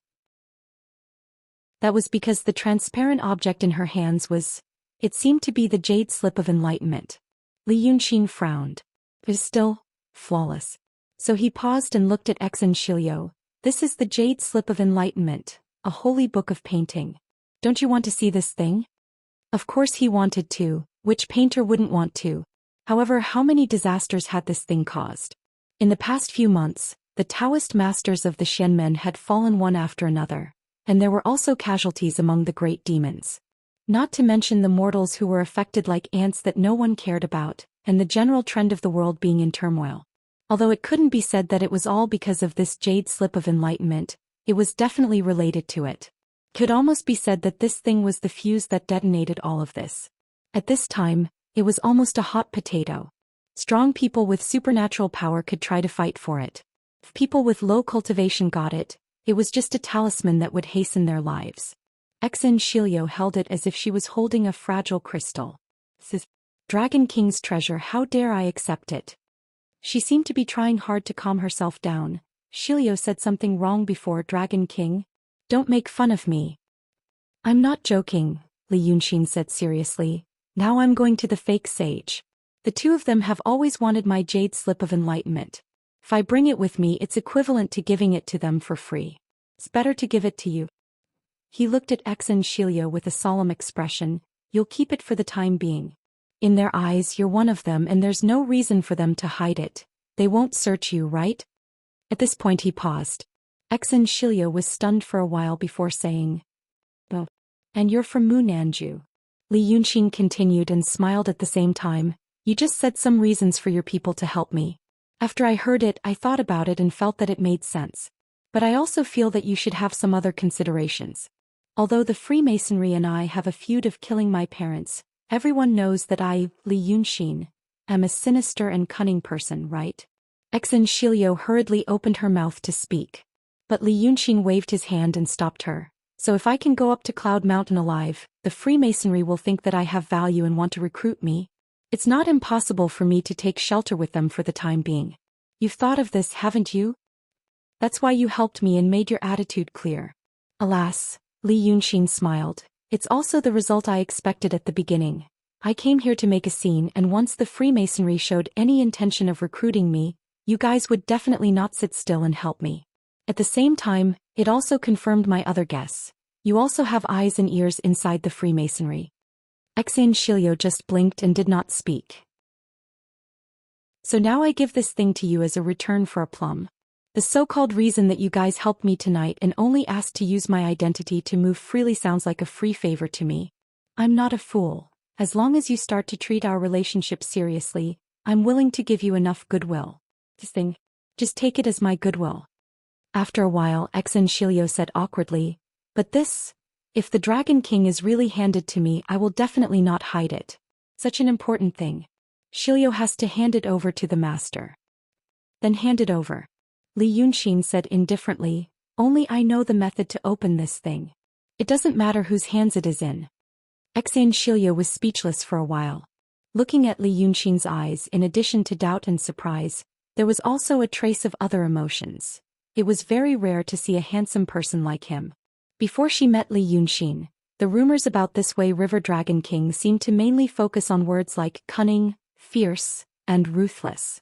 That was because the transparent object in her hands was, it seemed to be the jade slip of enlightenment. Li Yunxin frowned. It is still flawless. So he paused and looked at Xianxia. This is the jade slip of enlightenment, a holy book of painting. Don't you want to see this thing? Of course he wanted to. Which painter wouldn't want to? However, how many disasters had this thing caused? In the past few months, the Taoist masters of the Xianmen had fallen one after another, and there were also casualties among the great demons. Not to mention the mortals who were affected like ants that no one cared about, and the general trend of the world being in turmoil. Although it couldn't be said that it was all because of this jade slip of enlightenment, it was definitely related to it. Could almost be said that this thing was the fuse that detonated all of this. At this time, it was almost a hot potato. Strong people with supernatural power could try to fight for it. If people with low cultivation got it, it was just a talisman that would hasten their lives. Xianxia held it as if she was holding a fragile crystal. This Dragon King's treasure, how dare I accept it? She seemed to be trying hard to calm herself down. Xilio said something wrong before, Dragon King? Don't make fun of me. I'm not joking, Li Yunxin said seriously. Now I'm going to the fake sage. The 2 of them have always wanted my jade slip of enlightenment. If I bring it with me, it's equivalent to giving it to them for free. It's better to give it to you. He looked at Xianxia with a solemn expression. You'll keep it for the time being. In their eyes, you're one of them, and there's no reason for them to hide it. They won't search you, right? At this point he paused. Xianxia was stunned for a while before saying, "Oh, and you're from Munanju." Li Yunxin continued and smiled at the same time. You just said some reasons for your people to help me. After I heard it, I thought about it and felt that it made sense. But I also feel that you should have some other considerations. Although the Freemasonry and I have a feud of killing my parents, everyone knows that I, Li Yunxin, am a sinister and cunning person, right? Xianxia hurriedly opened her mouth to speak. But Li Yunxin waved his hand and stopped her. So if I can go up to Cloud Mountain alive, the Freemasonry will think that I have value and want to recruit me. It's not impossible for me to take shelter with them for the time being. You've thought of this, haven't you? That's why you helped me and made your attitude clear. Alas, Li Yunxin smiled. It's also the result I expected at the beginning. I came here to make a scene, and once the Freemasonry showed any intention of recruiting me, you guys would definitely not sit still and help me. At the same time, it also confirmed my other guess. You also have eyes and ears inside the Freemasonry. Xianxia just blinked and did not speak. So now I give this thing to you as a return for a plum. The so-called reason that you guys helped me tonight and only asked to use my identity to move freely sounds like a free favor to me. I'm not a fool. As long as you start to treat our relationship seriously, I'm willing to give you enough goodwill. This thing, just take it as my goodwill. After a while, Xianxia said awkwardly, but this, if the Dragon King is really handed to me, I will definitely not hide it. Such an important thing. Xilio has to hand it over to the master. Then hand it over. Li Yunxin said indifferently, only I know the method to open this thing. It doesn't matter whose hands it is in. Xianxia was speechless for a while. Looking at Li Yunxin's eyes, in addition to doubt and surprise, there was also a trace of other emotions. It was very rare to see a handsome person like him. Before she met Li Yunxin, the rumors about this Wei River Dragon King seemed to mainly focus on words like cunning, fierce, and ruthless.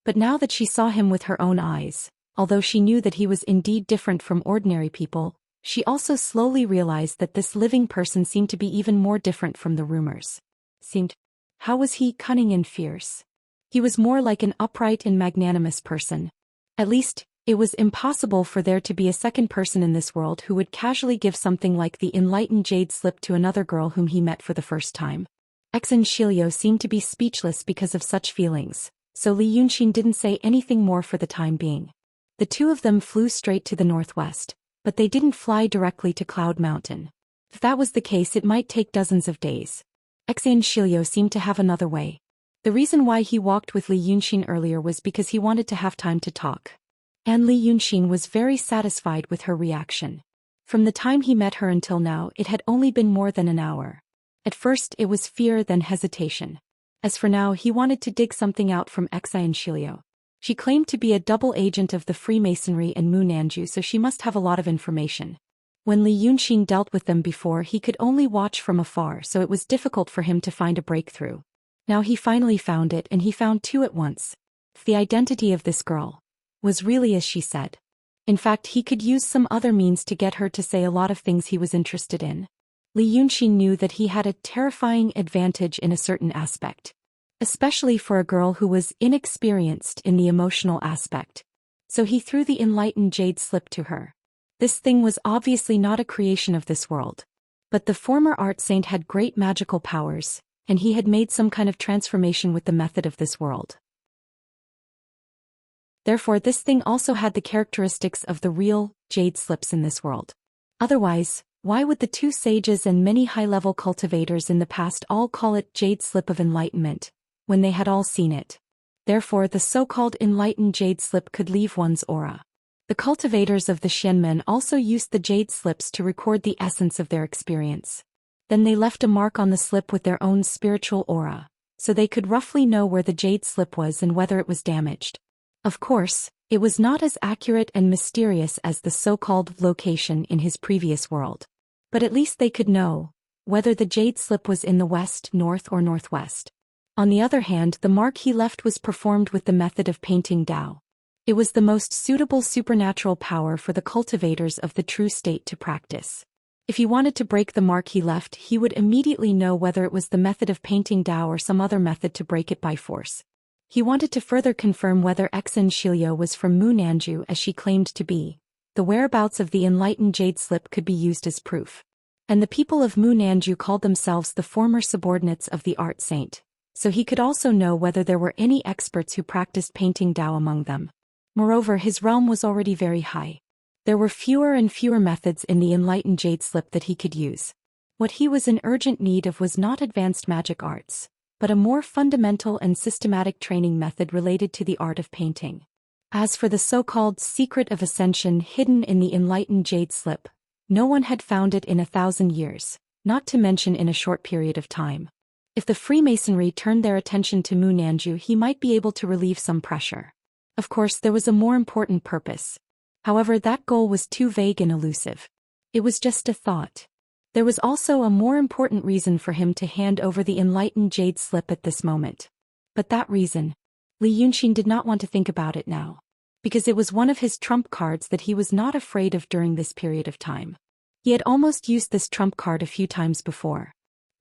But now that she saw him with her own eyes, although she knew that he was indeed different from ordinary people, she also slowly realized that this living person seemed to be even more different from the rumors. How was he cunning and fierce? He was more like an upright and magnanimous person. At least, it was impossible for there to be a second person in this world who would casually give something like the enlightened jade slip to another girl whom he met for the first time. Xianxia seemed to be speechless because of such feelings, so Li Yunxin didn't say anything more for the time being. The two of them flew straight to the northwest, but they didn't fly directly to Cloud Mountain. If that was the case, it might take dozens of days. Xianxia seemed to have another way. The reason why he walked with Li Yunxin earlier was because he wanted to have time to talk. And Li Yunxin was very satisfied with her reaction. From the time he met her until now, it had only been more than an hour. At first it was fear, then hesitation. As for now, he wanted to dig something out from Xianxia. She claimed to be a double agent of the Freemasonry and Munanju, so she must have a lot of information. When Li Yunxin dealt with them before, he could only watch from afar, so it was difficult for him to find a breakthrough. Now he finally found it, and he found two at once. The identity of this girl was really as she said. In fact, he could use some other means to get her to say a lot of things he was interested in. Li Yunxin knew that he had a terrifying advantage in a certain aspect, especially for a girl who was inexperienced in the emotional aspect. So he threw the enlightened jade slip to her. This thing was obviously not a creation of this world. But the former art saint had great magical powers, and he had made some kind of transformation with the method of this world. Therefore, this thing also had the characteristics of the real jade slips in this world. Otherwise, why would the two sages and many high-level cultivators in the past all call it jade slip of enlightenment, when they had all seen it? Therefore, the so-called enlightened jade slip could leave one's aura. The cultivators of the Xianmen also used the jade slips to record the essence of their experience. Then they left a mark on the slip with their own spiritual aura, so they could roughly know where the jade slip was and whether it was damaged. Of course, it was not as accurate and mysterious as the so-called location in his previous world. But at least they could know whether the jade slip was in the west, north, or northwest. On the other hand, the mark he left was performed with the method of painting Dao. It was the most suitable supernatural power for the cultivators of the true state to practice. If he wanted to break the mark he left, he would immediately know whether it was the method of painting Tao or some other method to break it by force. He wanted to further confirm whether Xianxia was from Mu Nanju as she claimed to be. The whereabouts of the enlightened jade slip could be used as proof. And the people of Mu Nanju called themselves the former subordinates of the art saint, so he could also know whether there were any experts who practiced painting Tao among them. Moreover, his realm was already very high. There were fewer and fewer methods in the enlightened jade slip that he could use. What he was in urgent need of was not advanced magic arts, but a more fundamental and systematic training method related to the art of painting. As for the so-called secret of ascension hidden in the enlightened jade slip, no one had found it in 1,000 years, not to mention in a short period of time. If the Freemasonry turned their attention to Mu Nanju, he might be able to relieve some pressure. Of course, there was a more important purpose. However, that goal was too vague and elusive. It was just a thought. There was also a more important reason for him to hand over the enlightened jade slip at this moment. But that reason, Li Yunxin did not want to think about it now, because it was one of his trump cards that he was not afraid of during this period of time. He had almost used this trump card a few times before.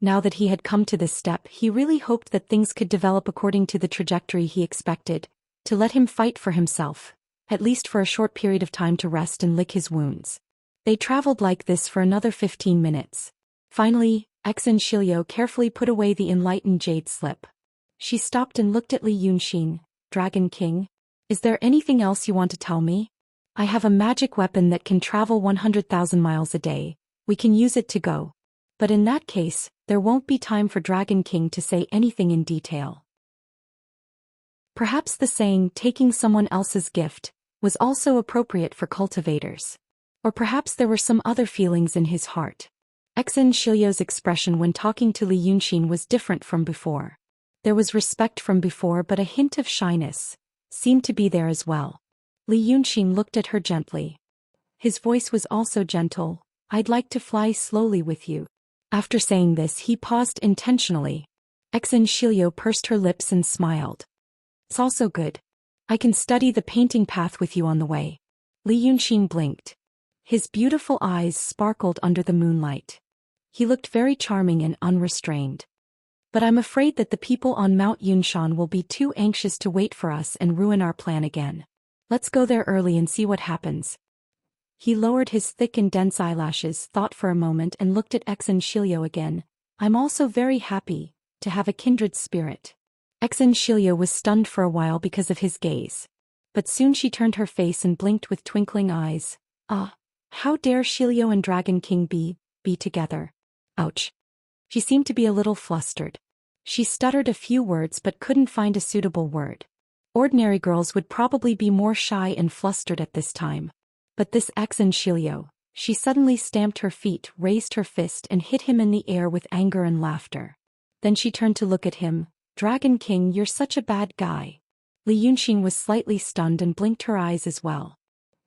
Now that he had come to this step, he really hoped that things could develop according to the trajectory he expected, to let him fight for himself, at least for a short period of time to rest and lick his wounds. They traveled like this for another 15 minutes. Finally, Xianxia carefully put away the enlightened jade slip. She stopped and looked at Li Yunxin. Dragon King, is there anything else you want to tell me? I have a magic weapon that can travel 100,000 miles a day. We can use it to go. But in that case, there won't be time for Dragon King to say anything in detail. Perhaps the saying, taking someone else's gift, was also appropriate for cultivators. Or perhaps there were some other feelings in his heart. Xianxia's expression when talking to Li Yunxin was different from before. There was respect from before, but a hint of shyness seemed to be there as well. Li Yunxin looked at her gently. His voice was also gentle. I'd like to fly slowly with you. After saying this, he paused intentionally. Xianxia pursed her lips and smiled. It's also good. I can study the painting path with you on the way. Li Yunxin blinked. His beautiful eyes sparkled under the moonlight. He looked very charming and unrestrained. But I'm afraid that the people on Mount Yunshan will be too anxious to wait for us and ruin our plan again. Let's go there early and see what happens. He lowered his thick and dense eyelashes, thought for a moment, and looked at Xianxia again. I'm also very happy to have a kindred spirit. Xianxia was stunned for a while because of his gaze. But soon she turned her face and blinked with twinkling eyes. How dare Xilio and Dragon King be together? Ouch. She seemed to be a little flustered. She stuttered a few words but couldn't find a suitable word. Ordinary girls would probably be more shy and flustered at this time. But this Xianxia, she suddenly stamped her feet, raised her fist and hit him in the air with anger and laughter. Then she turned to look at him. Dragon King, you're such a bad guy. Li Yunxin was slightly stunned and blinked her eyes as well.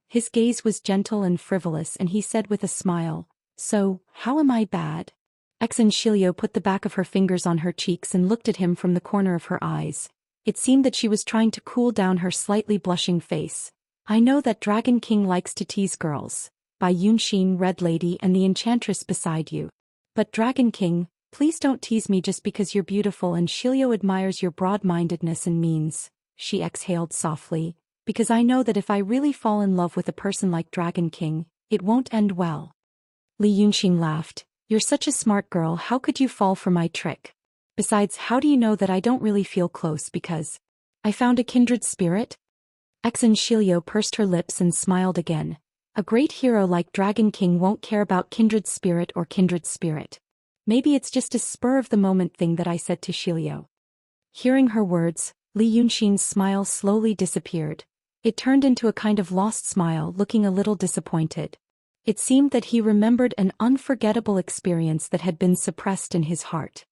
His gaze was gentle and frivolous, and he said with a smile, So, how am I bad? Xianxia put the back of her fingers on her cheeks and looked at him from the corner of her eyes. It seemed that she was trying to cool down her slightly blushing face. I know that Dragon King likes to tease girls. By Yunxin, Red Lady, and the enchantress beside you. But Dragon King, please don't tease me just because you're beautiful and Xilio admires your broad-mindedness and means. She exhaled softly. Because I know that if I really fall in love with a person like Dragon King, it won't end well. Li Yunxin laughed. You're such a smart girl, how could you fall for my trick? Besides, how do you know that I don't really feel close because I found a kindred spirit? Xianxia pursed her lips and smiled again. A great hero like Dragon King won't care about kindred spirit or kindred spirit. Maybe it's just a spur-of-the-moment thing that I said to Xilio. Hearing her words, Li Yunxin's smile slowly disappeared. It turned into a kind of lost smile, looking a little disappointed. It seemed that he remembered an unforgettable experience that had been suppressed in his heart.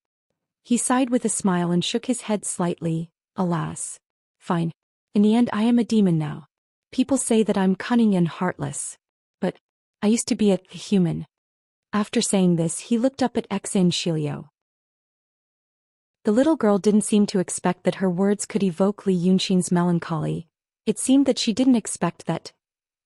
He sighed with a smile and shook his head slightly. Alas. Fine. In the end, I am a demon now. People say that I'm cunning and heartless. But I used to be a human. After saying this, he looked up at Xianxia. The little girl didn't seem to expect that her words could evoke Li Yunxin's melancholy. It seemed that she didn't expect that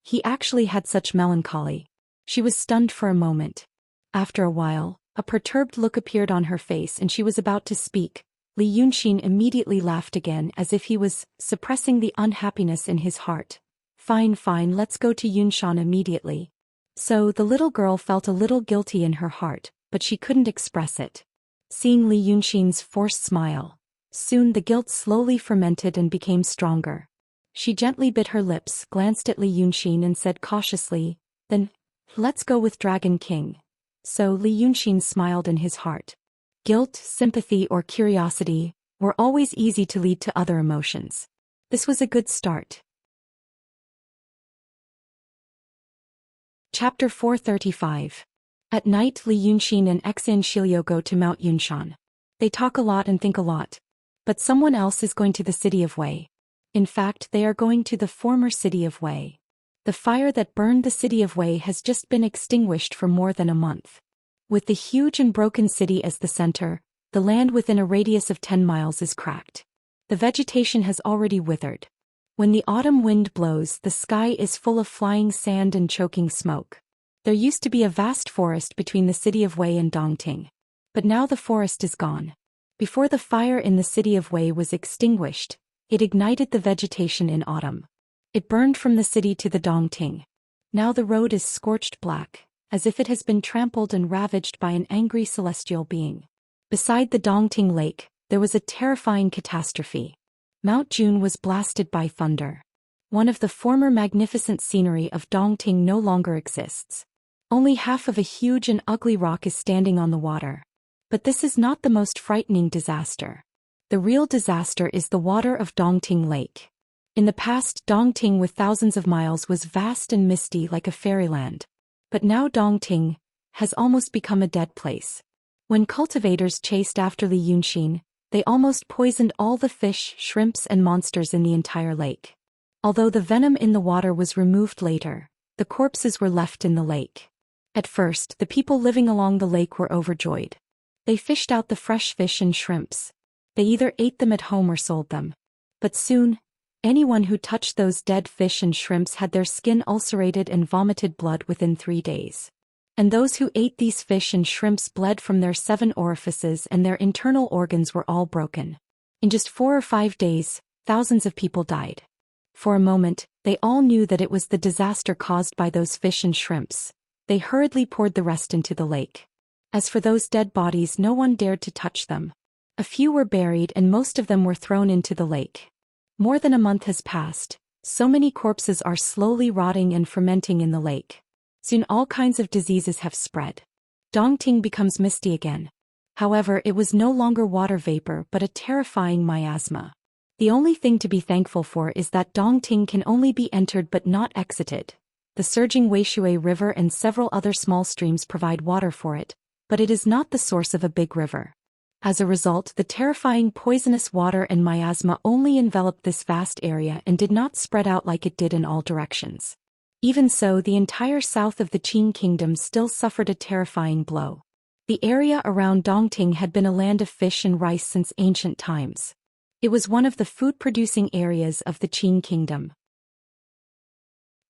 he actually had such melancholy. She was stunned for a moment. After a while, a perturbed look appeared on her face and she was about to speak. Li Yunxin immediately laughed again as if he was suppressing the unhappiness in his heart. Fine, fine, let's go to Yunshan immediately. So the little girl felt a little guilty in her heart, but she couldn't express it. Seeing Li Yunxin's forced smile, soon the guilt slowly fermented and became stronger. She gently bit her lips, glanced at Li Yunxin and said cautiously, "Then, let's go with Dragon King." So Li Yunxin smiled in his heart. Guilt, sympathy or curiosity were always easy to lead to other emotions. This was a good start. Chapter 435. At night Li Yunxin and Xianxia go to Mount Yunshan. They talk a lot and think a lot. But someone else is going to the city of Wei. In fact, they are going to the former city of Wei. The fire that burned the city of Wei has just been extinguished for more than a month. With the huge and broken city as the center, the land within a radius of 10 miles is cracked. The vegetation has already withered. When the autumn wind blows, the sky is full of flying sand and choking smoke. There used to be a vast forest between the city of Wei and Dongting. But now the forest is gone. Before the fire in the city of Wei was extinguished, it ignited the vegetation in autumn. It burned from the city to the Dongting. Now the road is scorched black, as if it has been trampled and ravaged by an angry celestial being. Beside the Dongting lake, there was a terrifying catastrophe. Mount June was blasted by thunder. One of the former magnificent scenery of Dongting no longer exists. Only half of a huge and ugly rock is standing on the water. But this is not the most frightening disaster. The real disaster is the water of Dongting Lake. In the past, Dongting with thousands of miles was vast and misty like a fairyland. But now Dongting has almost become a dead place. When cultivators chased after Li Yunxin, they almost poisoned all the fish, shrimps and monsters in the entire lake. Although the venom in the water was removed later, the corpses were left in the lake. At first, the people living along the lake were overjoyed. They fished out the fresh fish and shrimps. They either ate them at home or sold them. But soon, anyone who touched those dead fish and shrimps had their skin ulcerated and vomited blood within 3 days. And those who ate these fish and shrimps bled from their 7 orifices and their internal organs were all broken. In just 4 or 5 days, thousands of people died. For a moment, they all knew that it was the disaster caused by those fish and shrimps. They hurriedly poured the rest into the lake. As for those dead bodies, no one dared to touch them. A few were buried and most of them were thrown into the lake. More than a month has passed. So many corpses are slowly rotting and fermenting in the lake. Soon all kinds of diseases have spread. Dongting becomes misty again. However, it was no longer water vapor but a terrifying miasma. The only thing to be thankful for is that Dongting can only be entered but not exited. The surging Wuxia River and several other small streams provide water for it, but it is not the source of a big river. As a result, the terrifying poisonous water and miasma only enveloped this vast area and did not spread out like it did in all directions. Even so, the entire south of the Qin kingdom still suffered a terrifying blow. The area around Dongting had been a land of fish and rice since ancient times. It was one of the food-producing areas of the Qin kingdom.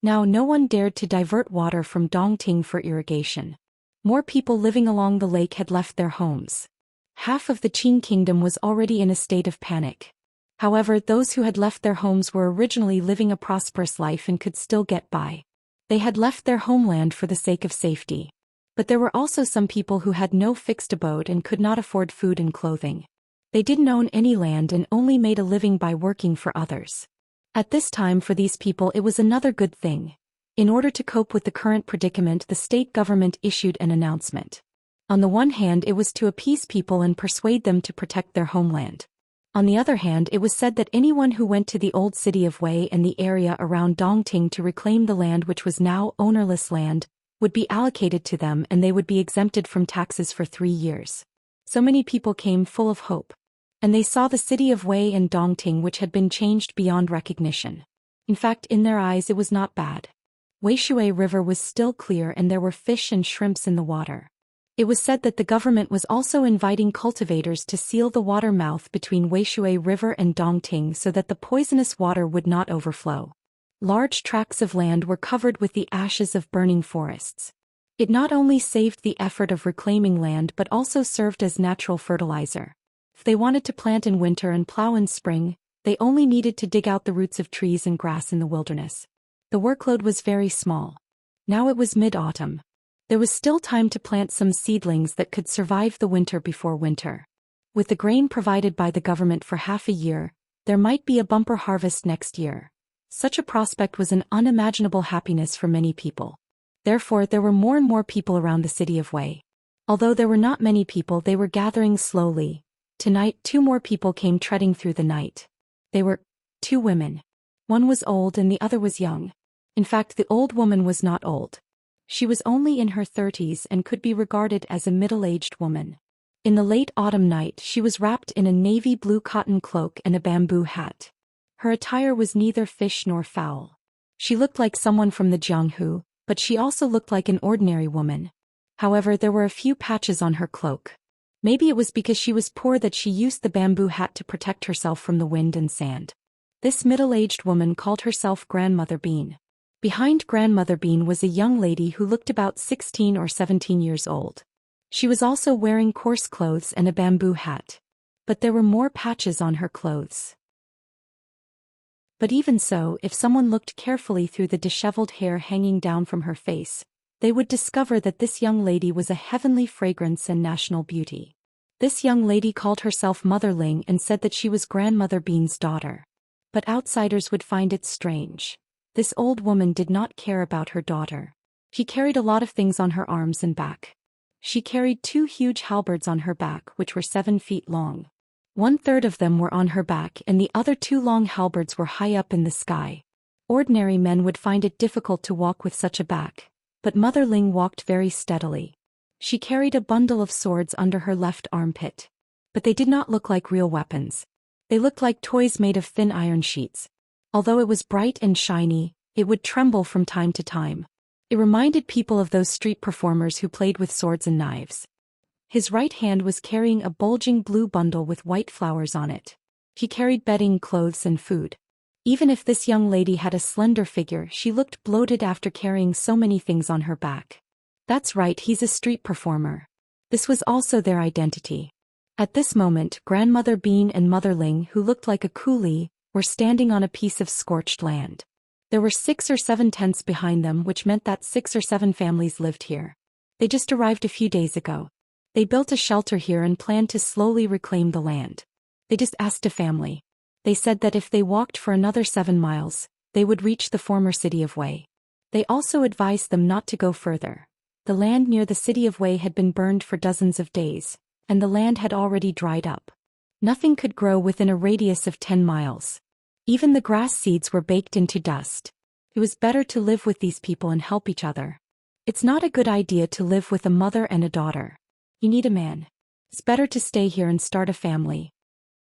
Now no one dared to divert water from Dongting for irrigation. More people living along the lake had left their homes. Half of the Qin kingdom was already in a state of panic. However, those who had left their homes were originally living a prosperous life and could still get by. They had left their homeland for the sake of safety. But there were also some people who had no fixed abode and could not afford food and clothing. They didn't own any land and only made a living by working for others. At this time for these people it was another good thing. In order to cope with the current predicament, the state government issued an announcement. On the one hand, it was to appease people and persuade them to protect their homeland. On the other hand, it was said that anyone who went to the old city of Wei and the area around Dongting to reclaim the land which was now ownerless land, would be allocated to them and they would be exempted from taxes for 3 years. So many people came full of hope. And they saw the city of Wei and Dongting which had been changed beyond recognition. In fact, in their eyes it was not bad. Wuxia River was still clear and there were fish and shrimps in the water. It was said that the government was also inviting cultivators to seal the water mouth between Weishui River and Dongting so that the poisonous water would not overflow. Large tracts of land were covered with the ashes of burning forests. It not only saved the effort of reclaiming land but also served as natural fertilizer. If they wanted to plant in winter and plow in spring, they only needed to dig out the roots of trees and grass in the wilderness. The workload was very small. Now it was mid-autumn. There was still time to plant some seedlings that could survive the winter before winter. With the grain provided by the government for half a year, there might be a bumper harvest next year. Such a prospect was an unimaginable happiness for many people. Therefore, there were more and more people around the city of Wei. Although there were not many people, they were gathering slowly. Tonight, 2 more people came treading through the night. They were 2 women. One was old and the other was young. In fact, the old woman was not old. She was only in her 30s and could be regarded as a middle-aged woman. In the late autumn night, she was wrapped in a navy blue cotton cloak and a bamboo hat. Her attire was neither fish nor fowl. She looked like someone from the Jianghu, but she also looked like an ordinary woman. However, there were a few patches on her cloak. Maybe it was because she was poor that she used the bamboo hat to protect herself from the wind and sand. This middle-aged woman called herself Grandmother Bean. Behind Grandmother Bean was a young lady who looked about 16 or 17 years old. She was also wearing coarse clothes and a bamboo hat. But there were more patches on her clothes. But even so, if someone looked carefully through the disheveled hair hanging down from her face, they would discover that this young lady was a heavenly fragrance and national beauty. This young lady called herself Mother Ling and said that she was Grandmother Bean's daughter. But outsiders would find it strange. This old woman did not care about her daughter. She carried a lot of things on her arms and back. She carried 2 huge halberds on her back which were 7 feet long. 1/3 of them were on her back and the other 2 long halberds were high up in the sky. Ordinary men would find it difficult to walk with such a back, but Mother Ling walked very steadily. She carried a bundle of swords under her left armpit. But they did not look like real weapons. They looked like toys made of thin iron sheets. Although it was bright and shiny, it would tremble from time to time. It reminded people of those street performers who played with swords and knives. His right hand was carrying a bulging blue bundle with white flowers on it. He carried bedding, clothes and food. Even if this young lady had a slender figure, she looked bloated after carrying so many things on her back. That's right, he's a street performer. This was also their identity. At this moment, Grandmother Bean and Mother Ling, who looked like a coolie, were standing on a piece of scorched land. There were 6 or 7 tents behind them, which meant that 6 or 7 families lived here. They just arrived a few days ago. They built a shelter here and planned to slowly reclaim the land. They just asked a family. They said that if they walked for another 7 miles, they would reach the former city of Wei. They also advised them not to go further. The land near the city of Wei had been burned for dozens of days, and the land had already dried up. Nothing could grow within a radius of 10 miles. Even the grass seeds were baked into dust. It was better to live with these people and help each other. It's not a good idea to live with a mother and a daughter. You need a man. It's better to stay here and start a family.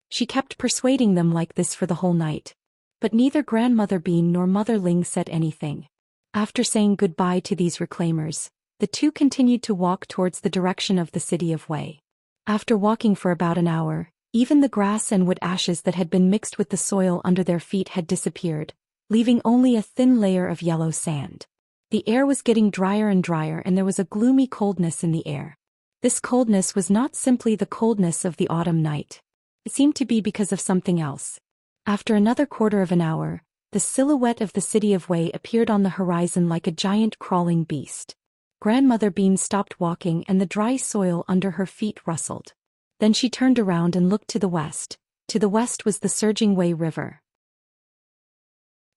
She kept persuading them like this for the whole night. But neither Grandmother Bean nor Mother Ling said anything. After saying goodbye to these reclaimers, the 2 continued to walk towards the direction of the city of Wei. After walking for about an hour, even the grass and wood ashes that had been mixed with the soil under their feet had disappeared, leaving only a thin layer of yellow sand. The air was getting drier and drier and there was a gloomy coldness in the air. This coldness was not simply the coldness of the autumn night. It seemed to be because of something else. After another quarter of an hour, the silhouette of the city of Wei appeared on the horizon like a giant crawling beast. Grandmother Bean stopped walking and the dry soil under her feet rustled. Then she turned around and looked to the west. To the west was the surging Wei River.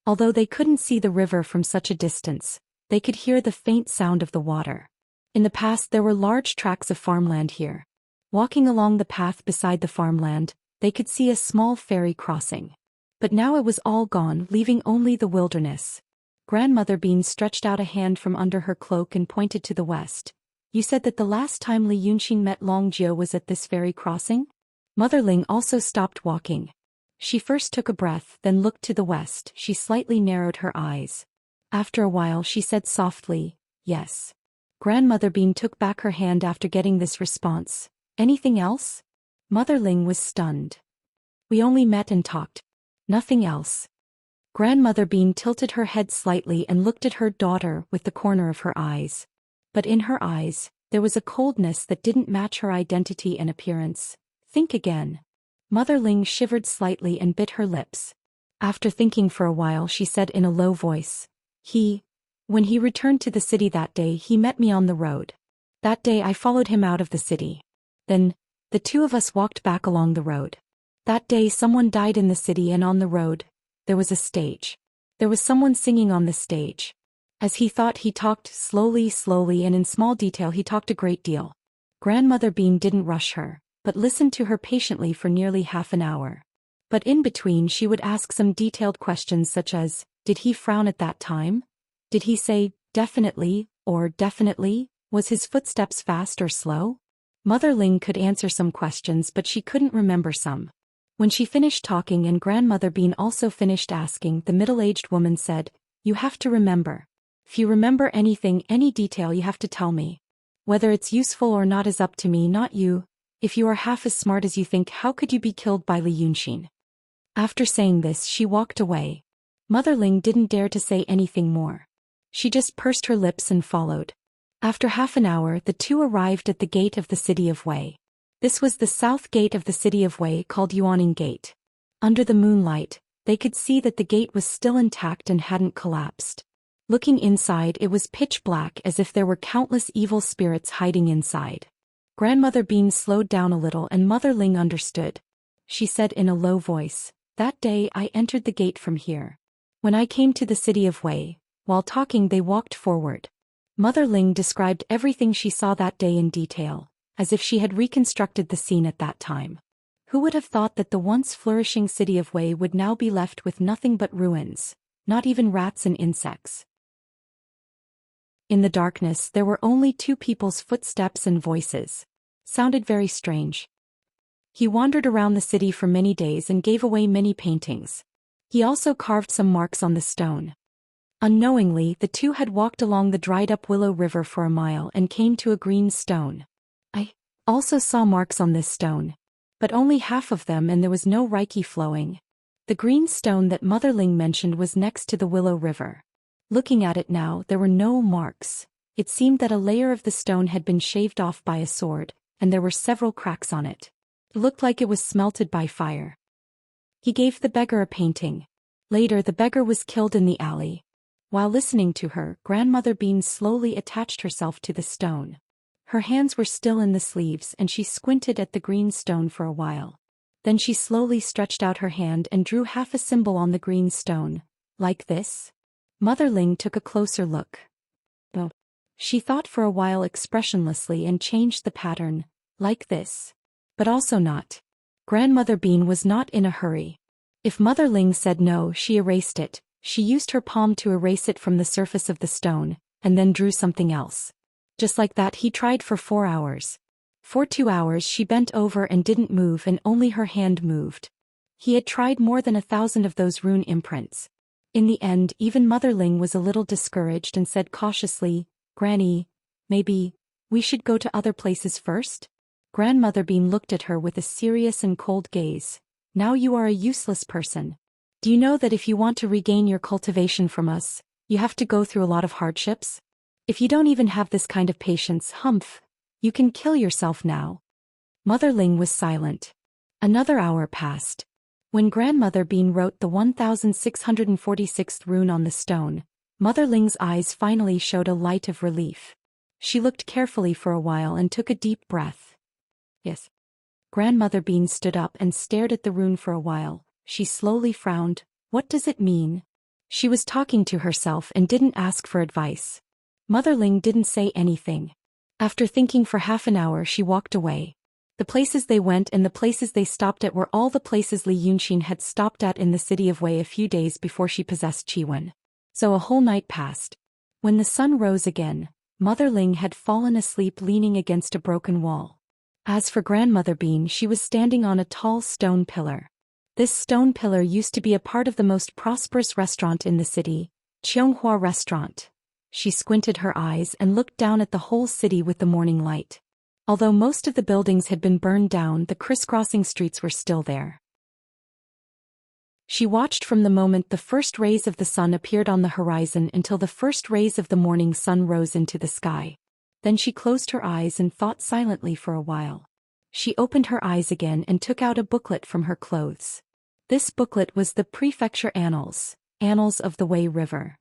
Although they couldn't see the river from such a distance, they could hear the faint sound of the water. In the past there were large tracts of farmland here. Walking along the path beside the farmland, they could see a small ferry crossing. But now it was all gone, leaving only the wilderness. Grandmother Bean stretched out a hand from under her cloak and pointed to the west. You said that the last time Li Yunxin met Long Jiu was at this ferry crossing? Mother Ling also stopped walking. She first took a breath, then looked to the west. She slightly narrowed her eyes. After a while she said softly, yes. Grandmother Bean took back her hand after getting this response. Anything else? Mother Ling was stunned. We only met and talked. Nothing else. Grandmother Bean tilted her head slightly and looked at her daughter with the corner of her eyes. But in her eyes, there was a coldness that didn't match her identity and appearance. Think again. Mother Ling shivered slightly and bit her lips. After thinking for a while, she said in a low voice, When he returned to the city that day, he met me on the road. That day I followed him out of the city. Then, the two of us walked back along the road. That day someone died in the city, and on the road, there was a stage. There was someone singing on the stage. As he thought, he talked slowly, and in small detail he talked a great deal. Grandmother Bean didn't rush her, but listened to her patiently for nearly half an hour. But in between she would ask some detailed questions such as, did he frown at that time? Did he say, definitely, or definitely? Was his footsteps fast or slow? Mother Ling could answer some questions, but she couldn't remember some. When she finished talking and Grandmother Bean also finished asking, the middle-aged woman said, You have to remember. If you remember anything, any detail, you have to tell me. Whether it's useful or not is up to me, not you. If you are half as smart as you think, how could you be killed by Li Yunxin? After saying this, she walked away. Mother Ling didn't dare to say anything more. She just pursed her lips and followed. After half an hour, the two arrived at the gate of the city of Wei. This was the south gate of the city of Wei, called Yuaning Gate. Under the moonlight, they could see that the gate was still intact and hadn't collapsed. Looking inside, it was pitch black, as if there were countless evil spirits hiding inside. Grandmother Bean slowed down a little and Mother Ling understood. She said in a low voice, That day I entered the gate from here. When I came to the city of Wei, while talking they walked forward. Mother Ling described everything she saw that day in detail, as if she had reconstructed the scene at that time. Who would have thought that the once flourishing city of Wei would now be left with nothing but ruins, not even rats and insects? In the darkness there were only two people's footsteps and voices. Sounded very strange. He wandered around the city for many days and gave away many paintings. He also carved some marks on the stone. Unknowingly, the two had walked along the dried-up Willow River for a mile and came to a green stone. I also saw marks on this stone, but only half of them, and there was no reiki flowing. The green stone that Mother Ling mentioned was next to the Willow River. Looking at it now, there were no marks. It seemed that a layer of the stone had been shaved off by a sword, and there were several cracks on it. It looked like it was smelted by fire. He gave the beggar a painting. Later, the beggar was killed in the alley. While listening to her, Grandmother Bean slowly attached herself to the stone. Her hands were still in the sleeves and she squinted at the green stone for a while. Then she slowly stretched out her hand and drew half a symbol on the green stone. Like this? Mother Ling took a closer look. Oh. She thought for a while expressionlessly and changed the pattern. Like this. But also not. Grandmother Bean was not in a hurry. If Mother Ling said no, she erased it. She used her palm to erase it from the surface of the stone, and then drew something else. Just like that he tried for 4 hours. For 2 hours she bent over and didn't move, and only her hand moved. He had tried more than 1,000 of those rune imprints. In the end, even Mother Ling was a little discouraged and said cautiously, Granny, maybe we should go to other places first? Grandmother Bean looked at her with a serious and cold gaze. Now you are a useless person. Do you know that if you want to regain your cultivation from us, you have to go through a lot of hardships? If you don't even have this kind of patience, humph, you can kill yourself now. Mother Ling was silent. Another hour passed. When Grandmother Bean wrote the 1646th rune on the stone, Mother Ling's eyes finally showed a light of relief. She looked carefully for a while and took a deep breath. Yes. Grandmother Bean stood up and stared at the rune for a while. She slowly frowned. What does it mean? She was talking to herself and didn't ask for advice. Mother Ling didn't say anything. After thinking for half an hour, she walked away. The places they went and the places they stopped at were all the places Li Yunxin had stopped at in the city of Wei a few days before she possessed Qi. So a whole night passed. When the sun rose again, Mother Ling had fallen asleep leaning against a broken wall. As for Grandmother Bean, she was standing on a tall stone pillar. This stone pillar used to be a part of the most prosperous restaurant in the city, Qianxia Restaurant. She squinted her eyes and looked down at the whole city with the morning light. Although most of the buildings had been burned down, the crisscrossing streets were still there. She watched from the moment the first rays of the sun appeared on the horizon until the first rays of the morning sun rose into the sky. Then she closed her eyes and thought silently for a while. She opened her eyes again and took out a booklet from her clothes. This booklet was the Prefecture Annals, Annals of the Wei River.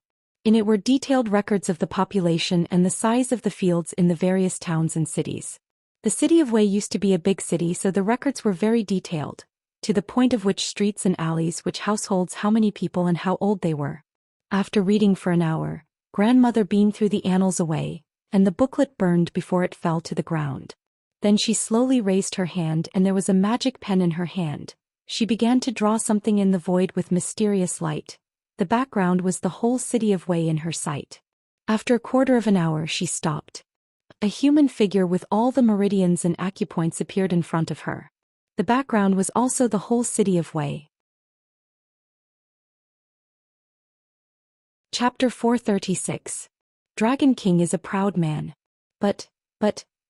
In it were detailed records of the population and the size of the fields in the various towns and cities. The city of Wei used to be a big city, so the records were very detailed, to the point of which streets and alleys, which households, how many people and how old they were. After reading for an hour, grandmother beamed through the annals away, and the booklet burned before it fell to the ground. Then she slowly raised her hand and there was a magic pen in her hand. She began to draw something in the void with mysterious light. The background was the whole city of Wei in her sight. After a quarter of an hour she stopped. A human figure with all the meridians and acupoints appeared in front of her. The background was also the whole city of Wei. Chapter 436. Dragon King is a proud man. But,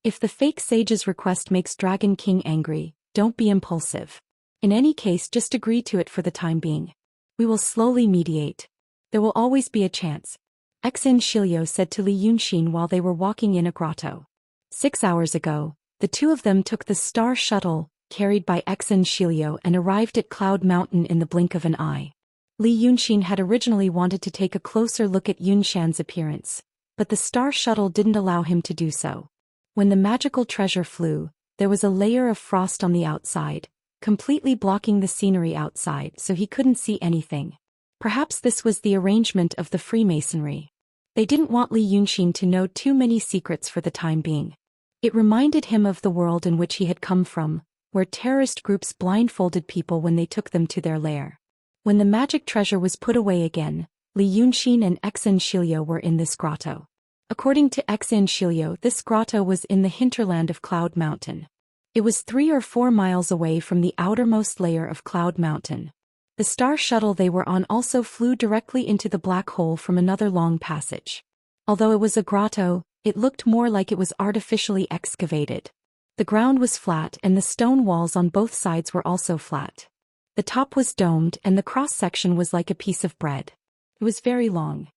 if the fake sage's request makes Dragon King angry, don't be impulsive. In any case, just agree to it for the time being. We will slowly mediate. There will always be a chance. Xianxia said to Li Yunxin while they were walking in a grotto. 6 hours ago, the two of them took the star shuttle, carried by Xianxia, and arrived at Cloud Mountain in the blink of an eye. Li Yunxin had originally wanted to take a closer look at Yunxian's appearance, but the star shuttle didn't allow him to do so. When the magical treasure flew, there was a layer of frost on the outside, completely blocking the scenery outside, so he couldn't see anything. Perhaps this was the arrangement of the Freemasonry. They didn't want Li Yunxin to know too many secrets for the time being. It reminded him of the world in which he had come from, where terrorist groups blindfolded people when they took them to their lair. When the magic treasure was put away again, Li Yunxin and Xianxia were in this grotto. According to Xianxia, this grotto was in the hinterland of Cloud Mountain. It was 3 or 4 miles away from the outermost layer of Cloud Mountain. The star shuttle they were on also flew directly into the black hole from another long passage. Although it was a grotto, it looked more like it was artificially excavated. The ground was flat and the stone walls on both sides were also flat. The top was domed and the cross-section was like a piece of bread. It was very long.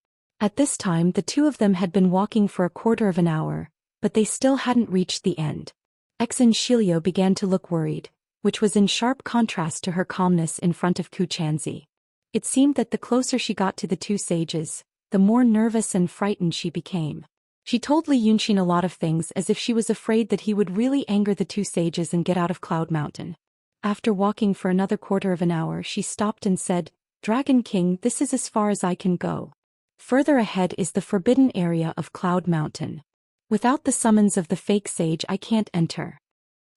At this time the two of them had been walking for a quarter of an hour, but they still hadn't reached the end. Xianxia began to look worried, which was in sharp contrast to her calmness in front of Xianxia. It seemed that the closer she got to the two sages, the more nervous and frightened she became. She told Li Yunxin a lot of things as if she was afraid that he would really anger the two sages and get out of Cloud Mountain. After walking for another quarter of an hour she stopped and said, "Dragon King, this is as far as I can go. Further ahead is the forbidden area of Cloud Mountain. Without the summons of the fake sage I can't enter."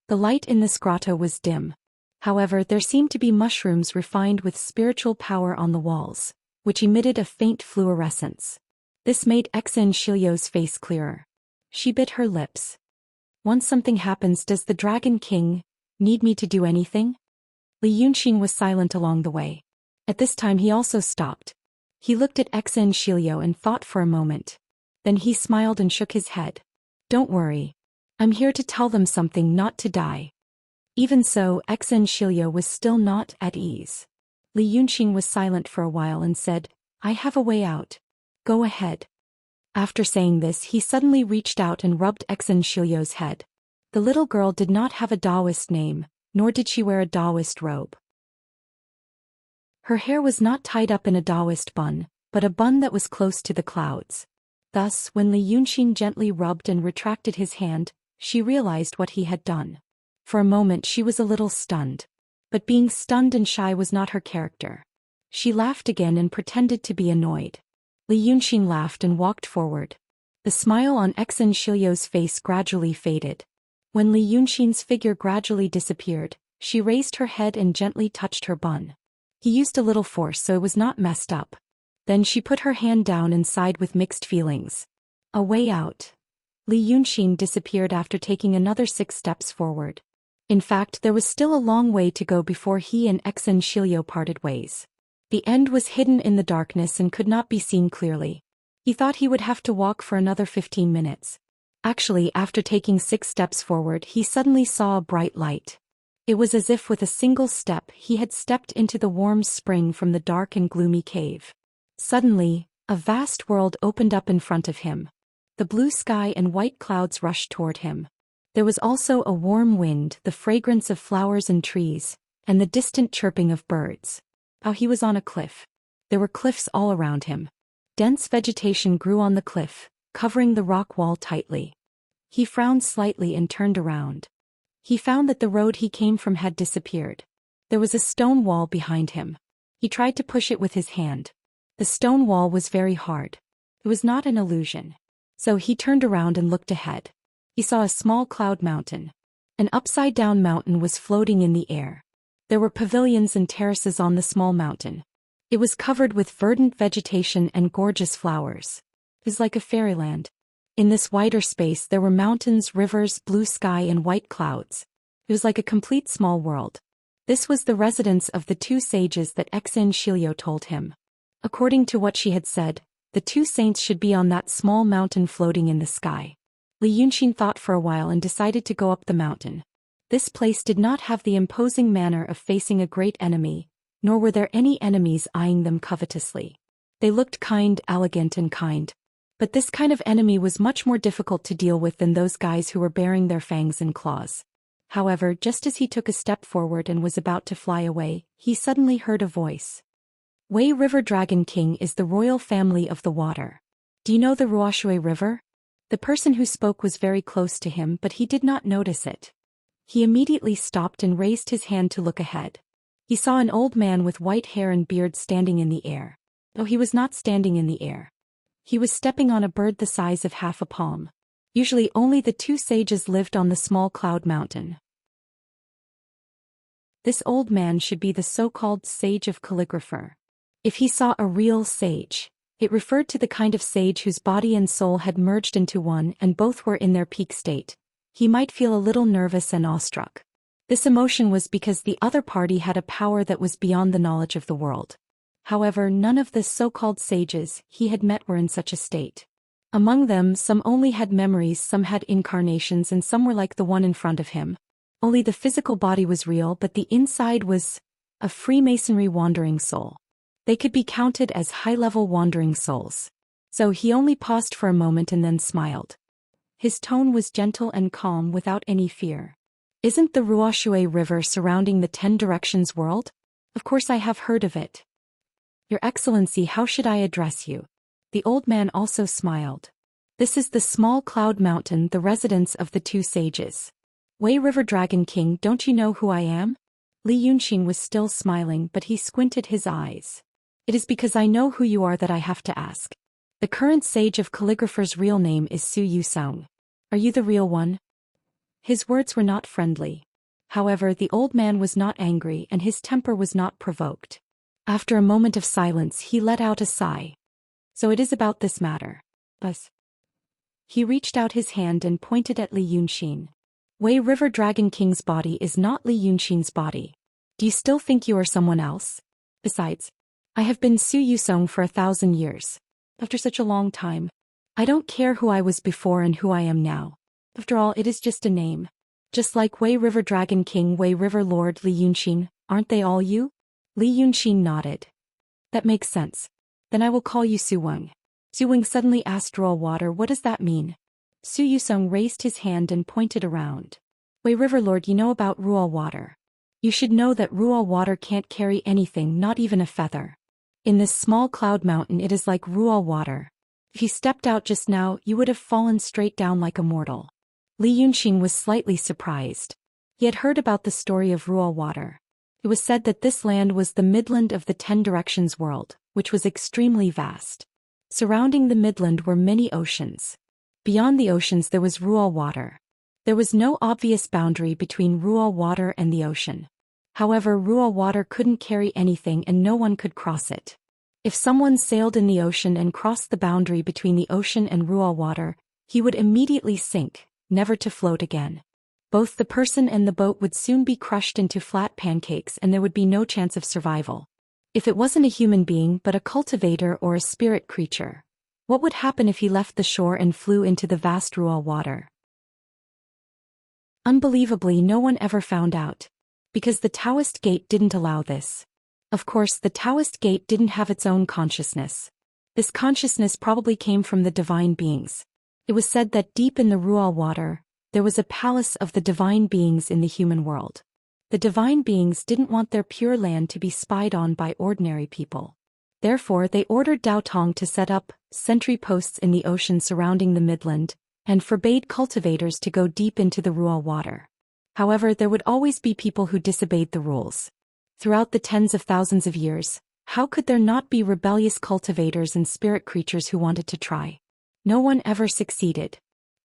The light in this grotto was dim. However, there seemed to be mushrooms refined with spiritual power on the walls, which emitted a faint fluorescence. This made Xianxia's face clearer. She bit her lips. "Once something happens, does the Dragon King need me to do anything?" Li Yunxin was silent along the way. At this time he also stopped. He looked at Xianxia and thought for a moment. Then he smiled and shook his head. "Don't worry. I'm here to tell them something, not to die." Even so, Xianxia was still not at ease. Li Yunxin was silent for a while and said, "I have a way out. Go ahead." After saying this he suddenly reached out and rubbed Xianxia's head. The little girl did not have a Taoist name, nor did she wear a Taoist robe. Her hair was not tied up in a Taoist bun, but a bun that was close to the clouds. Thus, when Li Yunxin gently rubbed and retracted his hand, she realized what he had done. For a moment she was a little stunned. But being stunned and shy was not her character. She laughed again and pretended to be annoyed. Li Yunxin laughed and walked forward. The smile on Xianxia's face gradually faded. When Li Yunxin's figure gradually disappeared, she raised her head and gently touched her bun. He used a little force so it was not messed up. Then she put her hand down and sighed with mixed feelings. A way out. Li Yunxin disappeared after taking another 6 steps forward. In fact, there was still a long way to go before he and Xianxia parted ways. The end was hidden in the darkness and could not be seen clearly. He thought he would have to walk for another 15 minutes. Actually, after taking 6 steps forward, he suddenly saw a bright light. It was as if with a single step he had stepped into the warm spring from the dark and gloomy cave. Suddenly, a vast world opened up in front of him. The blue sky and white clouds rushed toward him. There was also a warm wind, the fragrance of flowers and trees, and the distant chirping of birds. Now he was on a cliff. There were cliffs all around him. Dense vegetation grew on the cliff, covering the rock wall tightly. He frowned slightly and turned around. He found that the road he came from had disappeared. There was a stone wall behind him. He tried to push it with his hand. The stone wall was very hard. It was not an illusion. So he turned around and looked ahead. He saw a small cloud mountain. An upside-down mountain was floating in the air. There were pavilions and terraces on the small mountain. It was covered with verdant vegetation and gorgeous flowers. It was like a fairyland. In this wider space there were mountains, rivers, blue sky and white clouds. It was like a complete small world. This was the residence of the 2 sages that Xianxia told him. According to what she had said, the 2 saints should be on that small mountain floating in the sky. Xianxia thought for a while and decided to go up the mountain. This place did not have the imposing manner of facing a great enemy, nor were there any enemies eyeing them covetously. They looked kind, elegant and kind. But this kind of enemy was much more difficult to deal with than those guys who were baring their fangs and claws. However, just as he took a step forward and was about to fly away, he suddenly heard a voice. Wei River Dragon King is the royal family of the water. Do you know the Ruoshui River? The person who spoke was very close to him, but he did not notice it. He immediately stopped and raised his hand to look ahead. He saw an old man with white hair and beard standing in the air. Though he was not standing in the air. He was stepping on a bird the size of half a palm. Usually only the 2 sages lived on the small cloud mountain. This old man should be the so-called sage of calligrapher. If he saw a real sage, it referred to the kind of sage whose body and soul had merged into one and both were in their peak state. He might feel a little nervous and awestruck. This emotion was because the other party had a power that was beyond the knowledge of the world. However, none of the so-called sages he had met were in such a state. Among them, some only had memories, some had incarnations, and some were like the one in front of him. Only the physical body was real, but the inside was a Freemasonry wandering soul. They could be counted as high-level wandering souls. So he only paused for a moment and then smiled. His tone was gentle and calm without any fear. Isn't the Ruoshui River surrounding the 10 Directions world? Of course I have heard of it. Your Excellency, how should I address you? The old man also smiled. This is the small cloud mountain, the residence of the 2 sages. Wei River Dragon King, don't you know who I am? Xianxia was still smiling, but he squinted his eyes. It is because I know who you are that I have to ask. The current sage of calligrapher's real name is Zhou Xian. Are you the real one? His words were not friendly. However, the old man was not angry and his temper was not provoked. After a moment of silence, he let out a sigh. So it is about this matter. Buzz. He reached out his hand and pointed at Xianxia. Wei River Dragon King's body is not Xianxia's body. Do you still think you are someone else? Besides, I have been Zhou Xian for 1,000 years. After such a long time, I don't care who I was before and who I am now. After all, it is just a name. Just like Wei River Dragon King, Wei River Lord Xianxia, aren't they all you? Xianxia nodded. That makes sense. Then I will call you Suweng. Suweng suddenly asked Rural Water, what does that mean? Zhou Xian raised his hand and pointed around. Wei River Lord, you know about Rural Water. You should know that Rural Water can't carry anything, not even a feather. In this small cloud mountain it is like Rural Water. If you stepped out just now, you would have fallen straight down like a mortal. Xianxia was slightly surprised. He had heard about the story of Rural Water. It was said that this land was the midland of the 10 Directions world, which was extremely vast. Surrounding the midland were many oceans. Beyond the oceans there was Rural Water. There was no obvious boundary between Rural Water and the ocean. However, Rural Water couldn't carry anything and no one could cross it. If someone sailed in the ocean and crossed the boundary between the ocean and Rural Water, he would immediately sink, never to float again. Both the person and the boat would soon be crushed into flat pancakes and there would be no chance of survival. If it wasn't a human being but a cultivator or a spirit creature, What would happen if he left the shore and flew into the vast Rual water? Unbelievably, no one ever found out. Because the Taoist gate didn't allow this. Of course, the Taoist gate didn't have its own consciousness. This consciousness probably came from the divine beings. It was said that deep in the Rual water, there was a palace of the divine beings in the human world. The divine beings didn't want their pure land to be spied on by ordinary people. Therefore, they ordered Dao Tong to set up sentry posts in the ocean surrounding the midland, and forbade cultivators to go deep into the Rual water. However, there would always be people who disobeyed the rules. Throughout the tens of thousands of years, how could there not be rebellious cultivators and spirit creatures who wanted to try? No one ever succeeded.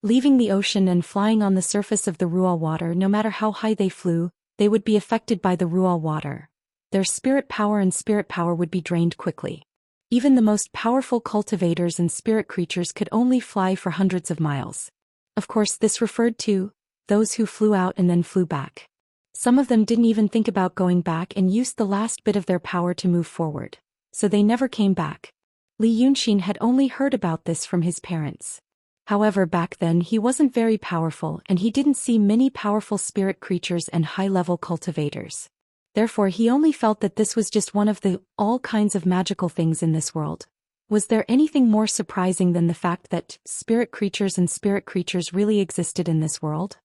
Leaving the ocean and flying on the surface of the Rual water, no matter how high they flew, they would be affected by the Rual water. Their spirit power would be drained quickly. Even the most powerful cultivators and spirit creatures could only fly for hundreds of miles. Of course, this referred to those who flew out and then flew back. Some of them didn't even think about going back and used the last bit of their power to move forward. So they never came back. Li Yunxin had only heard about this from his parents. However, back then he wasn't very powerful and he didn't see many powerful spirit creatures and high-level cultivators. Therefore, he only felt that this was just one of the all kinds of magical things in this world. Was there anything more surprising than the fact that spirit creatures really existed in this world?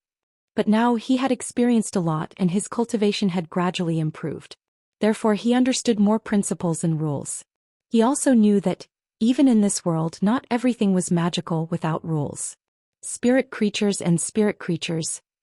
But now he had experienced a lot and his cultivation had gradually improved. Therefore, he understood more principles and rules. He also knew that, even in this world, not everything was magical without rules. Spirit creatures,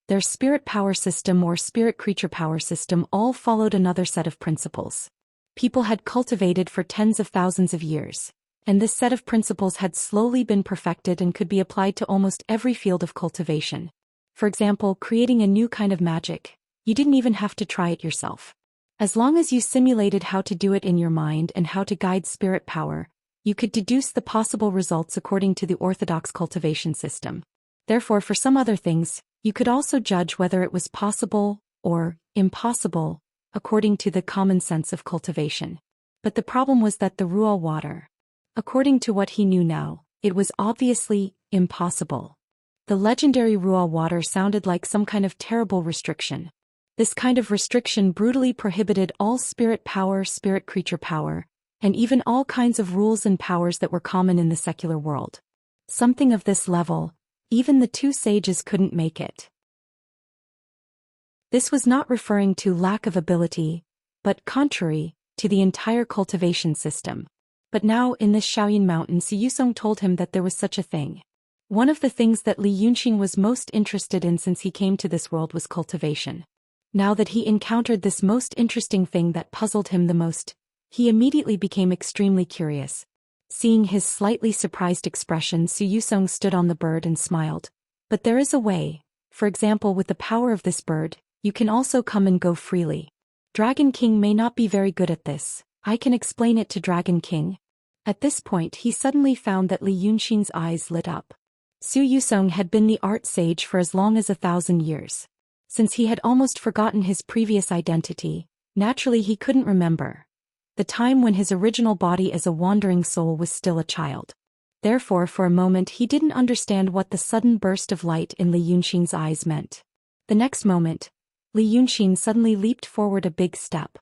their spirit power system or spirit creature power system all followed another set of principles. People had cultivated for tens of thousands of years, and this set of principles had slowly been perfected and could be applied to almost every field of cultivation. For example, creating a new kind of magic, you didn't even have to try it yourself. As long as you simulated how to do it in your mind and how to guide spirit power, you could deduce the possible results according to the orthodox cultivation system. Therefore, for some other things, you could also judge whether it was possible or impossible, according to the common sense of cultivation. But the problem was that the Rual water, according to what he knew now, it was obviously impossible. The legendary Rual water sounded like some kind of terrible restriction. This kind of restriction brutally prohibited all spirit power, spirit creature power, and even all kinds of rules and powers that were common in the secular world. Something of this level, even the two sages couldn't make it. This was not referring to lack of ability, but contrary to the entire cultivation system. But now in this Shaoyin mountain, Xu Yusong told him that there was such a thing. One of the things that Li Yunxin was most interested in since he came to this world was cultivation. Now that he encountered this most interesting thing that puzzled him the most, he immediately became extremely curious. Seeing his slightly surprised expression, Xu Yusong stood on the bird and smiled. But there is a way. For example, with the power of this bird, you can also come and go freely. Dragon King may not be very good at this. I can explain it to Dragon King. At this point, he suddenly found that Li Yunxin's eyes lit up. Xu Yusong had been the art sage for as long as 1,000 years. Since he had almost forgotten his previous identity, naturally he couldn't remember the time when his original body as a wandering soul was still a child. Therefore, for a moment he didn't understand what the sudden burst of light in Li Yunxin's eyes meant. The next moment, Li Yunxin suddenly leaped forward a big step.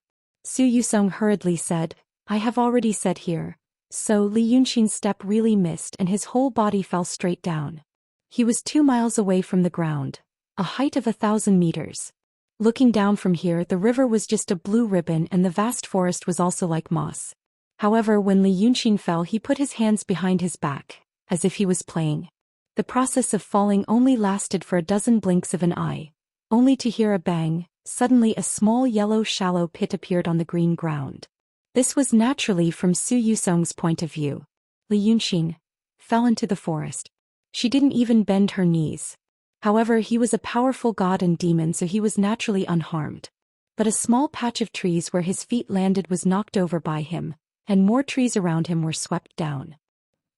Xu Yusong hurriedly said, "I have already said here." So Li Yunxin's step really missed and his whole body fell straight down. He was 2 miles away from the ground, a height of 1,000 meters. Looking down from here, the river was just a blue ribbon and the vast forest was also like moss. However, when Li Yunxin fell, he put his hands behind his back, as if he was playing. The process of falling only lasted for a dozen blinks of an eye, only to hear a bang. Suddenly a small yellow shallow pit appeared on the green ground. This was naturally from Xu Yusong's point of view. Li Yunxin fell into the forest. She didn't even bend her knees. However, he was a powerful god and demon, so he was naturally unharmed. But a small patch of trees where his feet landed was knocked over by him, and more trees around him were swept down.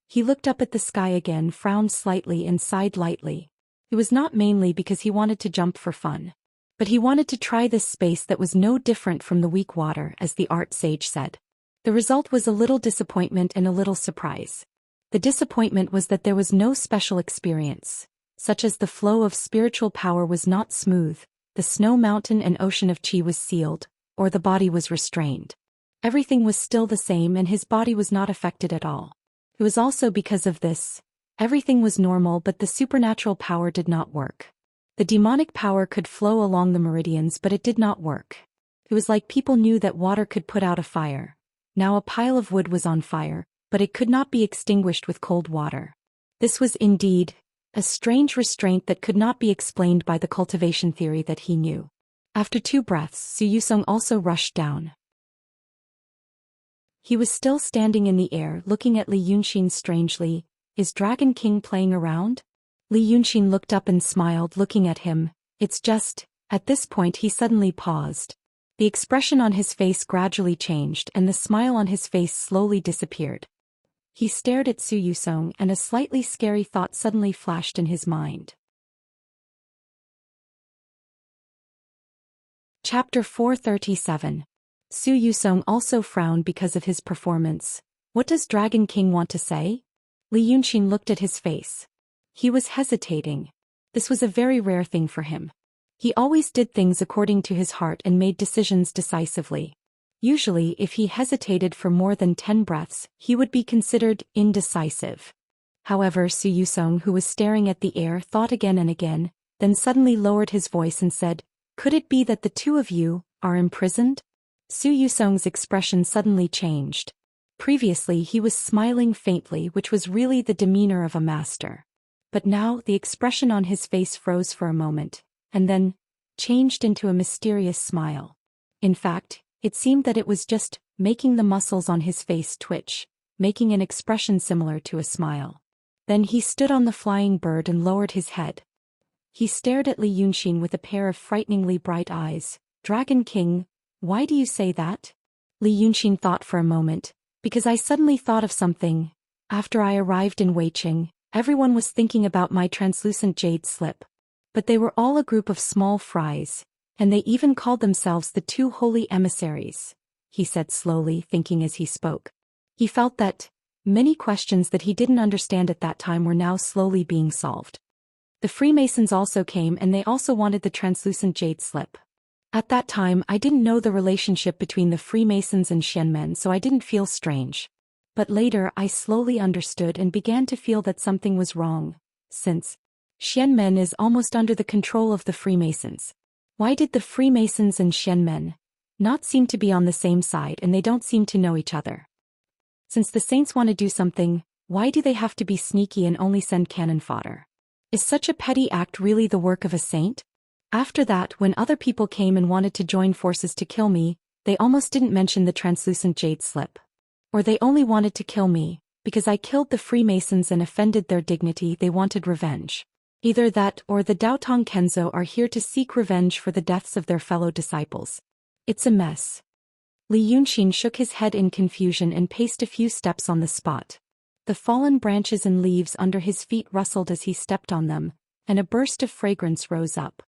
He looked up at the sky again, frowned slightly and sighed lightly. It was not mainly because he wanted to jump for fun, but he wanted to try this space that was no different from the weak water, as the art sage said. The result was a little disappointment and a little surprise. The disappointment was that there was no special experience, such as the flow of spiritual power was not smooth, the snow mountain and ocean of qi was sealed, or the body was restrained. Everything was still the same and his body was not affected at all. It was also because of this. Everything was normal but the supernatural power did not work. The demonic power could flow along the meridians but it did not work. It was like people knew that water could put out a fire. Now a pile of wood was on fire, but it could not be extinguished with cold water. This was indeed a strange restraint that could not be explained by the cultivation theory that he knew. After 2 breaths, Zhou Xian also rushed down. He was still standing in the air looking at Li Yunxin strangely. Is Dragon King playing around? Li Yunxin looked up and smiled looking at him. It's just, at this point he suddenly paused. The expression on his face gradually changed and the smile on his face slowly disappeared. He stared at Zhou Xian and a slightly scary thought suddenly flashed in his mind. Chapter 437. Zhou Xian also frowned because of his performance. What does Dragon King want to say? Li Yunxin looked at his face. He was hesitating. This was a very rare thing for him. He always did things according to his heart and made decisions decisively. Usually, if he hesitated for more than 10 breaths, he would be considered indecisive. However, Zhou Xian, who was staring at the air, thought again and again, then suddenly lowered his voice and said, "Could it be that the 2 of you are imprisoned?" Zhou Xian's expression suddenly changed. Previously he was smiling faintly, which was really the demeanor of a master. But now the expression on his face froze for a moment, and then changed into a mysterious smile. In fact, it seemed that it was just making the muscles on his face twitch, making an expression similar to a smile. Then he stood on the flying bird and lowered his head. He stared at Li Yunxin with a pair of frighteningly bright eyes. "Dragon King, why do you say that?" Li Yunxin thought for a moment. "Because I suddenly thought of something. After I arrived in Weiqing, everyone was thinking about my translucent jade slip. But they were all a group of small fries. And they even called themselves the 2 holy emissaries," he said slowly, thinking as he spoke. He felt that many questions that he didn't understand at that time were now slowly being solved. The Freemasons also came and they also wanted the translucent jade slip. At that time I didn't know the relationship between the Freemasons and Xianmen, so I didn't feel strange. But later I slowly understood and began to feel that something was wrong, since Xianmen is almost under the control of the Freemasons. Why did the Freemasons and Xianmen not seem to be on the same side and they don't seem to know each other? Since the saints want to do something, why do they have to be sneaky and only send cannon fodder? Is such a petty act really the work of a saint? After that, when other people came and wanted to join forces to kill me, they almost didn't mention the translucent jade slip. Or they only wanted to kill me because I killed the Freemasons and offended their dignity. They wanted revenge. Either that or the Daotong Kenzo are here to seek revenge for the deaths of their fellow disciples. It's a mess. Li Yunxin shook his head in confusion and paced a few steps on the spot. The fallen branches and leaves under his feet rustled as he stepped on them, and a burst of fragrance rose up.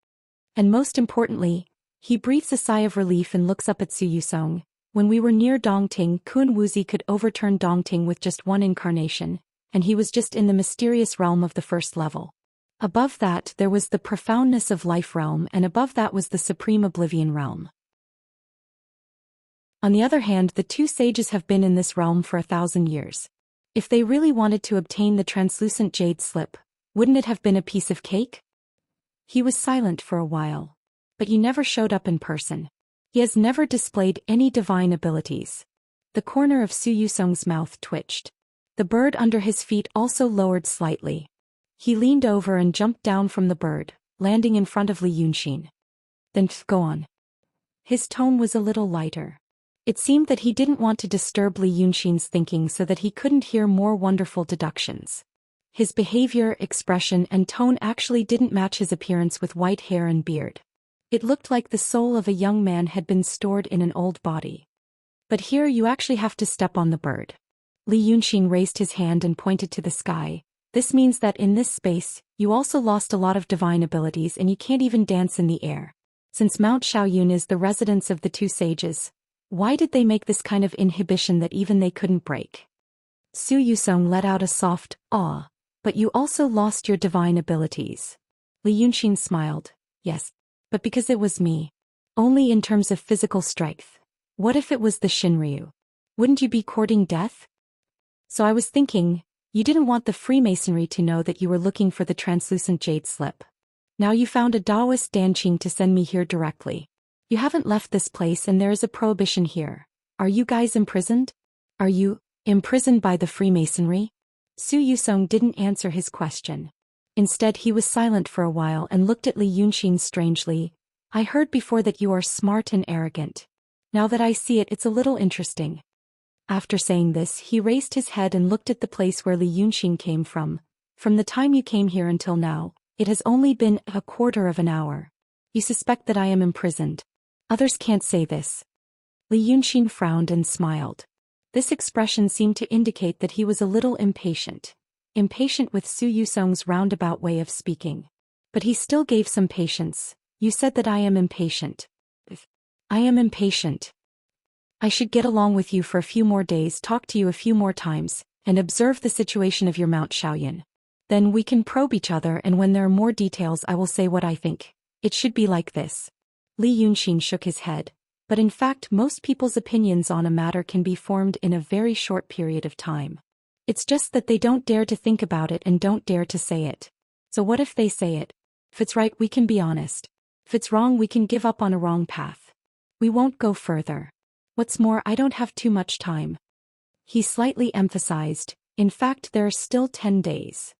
And most importantly, he breathes a sigh of relief and looks up at Zhou Xian. When we were near Dongting, Kun Wuzi could overturn Dongting with just 1 incarnation, and he was just in the mysterious realm of the 1st level. Above that there was the profoundness of life realm, and above that was the supreme oblivion realm. On the other hand, the 2 sages have been in this realm for 1,000 years. If they really wanted to obtain the translucent jade slip, wouldn't it have been a piece of cake? He was silent for a while. But he never showed up in person. He has never displayed any divine abilities. The corner of Zhou Xian's mouth twitched. The bird under his feet also lowered slightly. He leaned over and jumped down from the bird, landing in front of Li Yunxin. "Then go on." His tone was a little lighter. It seemed that he didn't want to disturb Li Yunxin's thinking so that he couldn't hear more wonderful deductions. His behavior, expression, and tone actually didn't match his appearance with white hair and beard. It looked like the soul of a young man had been stored in an old body. But here you actually have to step on the bird. Li Yunxin raised his hand and pointed to the sky. "This means that in this space, you also lost a lot of divine abilities and you can't even dance in the air. Since Mount Shaoyun is the residence of the 2 sages, why did they make this kind of inhibition that even they couldn't break?" Su Yusong let out a soft, "Ah, but you also lost your divine abilities." Li Yunxin smiled. "Yes. But because it was me. Only in terms of physical strength. What if it was the Shinryu? Wouldn't you be courting death? So I was thinking, you didn't want the Freemasonry to know that you were looking for the translucent jade slip. Now you found a Taoist Danqing to send me here directly. You haven't left this place and there is a prohibition here. Are you guys imprisoned? Are you imprisoned by the Freemasonry?" Su Yusong didn't answer his question. Instead he was silent for a while and looked at Li Yunxin strangely. "I heard before that you are smart and arrogant. Now that I see it, it's a little interesting." After saying this, he raised his head and looked at the place where Li Yunxin came from. "From the time you came here until now, it has only been a quarter of an hour. You suspect that I am imprisoned. Others can't say this." Li Yunxin frowned and smiled. This expression seemed to indicate that he was a little impatient. Impatient with Su Yusong's roundabout way of speaking. But he still gave some patience. "You said that I am impatient." "I am impatient. I should get along with you for a few more days, talk to you a few more times, and observe the situation of your Mount Shaoyan. Then we can probe each other, and when there are more details I will say what I think. It should be like this." Li Yunxin shook his head. But in fact most people's opinions on a matter can be formed in a very short period of time. It's just that they don't dare to think about it and don't dare to say it. So what if they say it? If it's right, we can be honest. If it's wrong, we can give up on a wrong path. We won't go further. What's more, I don't have too much time. He slightly emphasized, in fact there are still 10 days.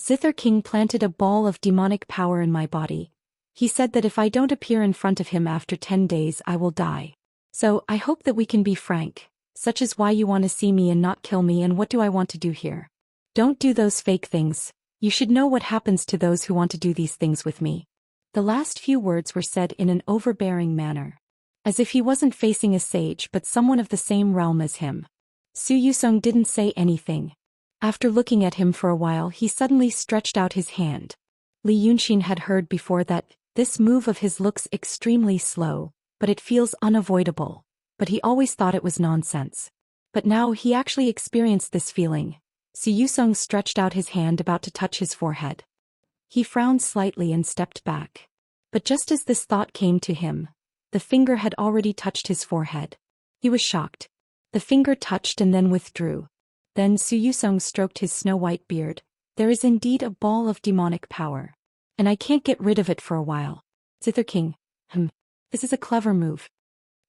Zither King planted a ball of demonic power in my body. He said that if I don't appear in front of him after 10 days I will die. So, I hope that we can be frank. Such is why you want to see me and not kill me, and what do I want to do here? Don't do those fake things. You should know what happens to those who want to do these things with me. The last few words were said in an overbearing manner. As if he wasn't facing a sage but someone of the same realm as him. Su Yusong didn't say anything. After looking at him for a while he suddenly stretched out his hand. Li Yunxin had heard before that this move of his looks extremely slow, but it feels unavoidable. But he always thought it was nonsense. But now he actually experienced this feeling. Su Yusong stretched out his hand about to touch his forehead. He frowned slightly and stepped back. But just as this thought came to him, the finger had already touched his forehead. He was shocked. The finger touched and then withdrew. Then Su Yusong stroked his snow-white beard. "There is indeed a ball of demonic power. And I can't get rid of it for a while. Zither King, this is a clever move.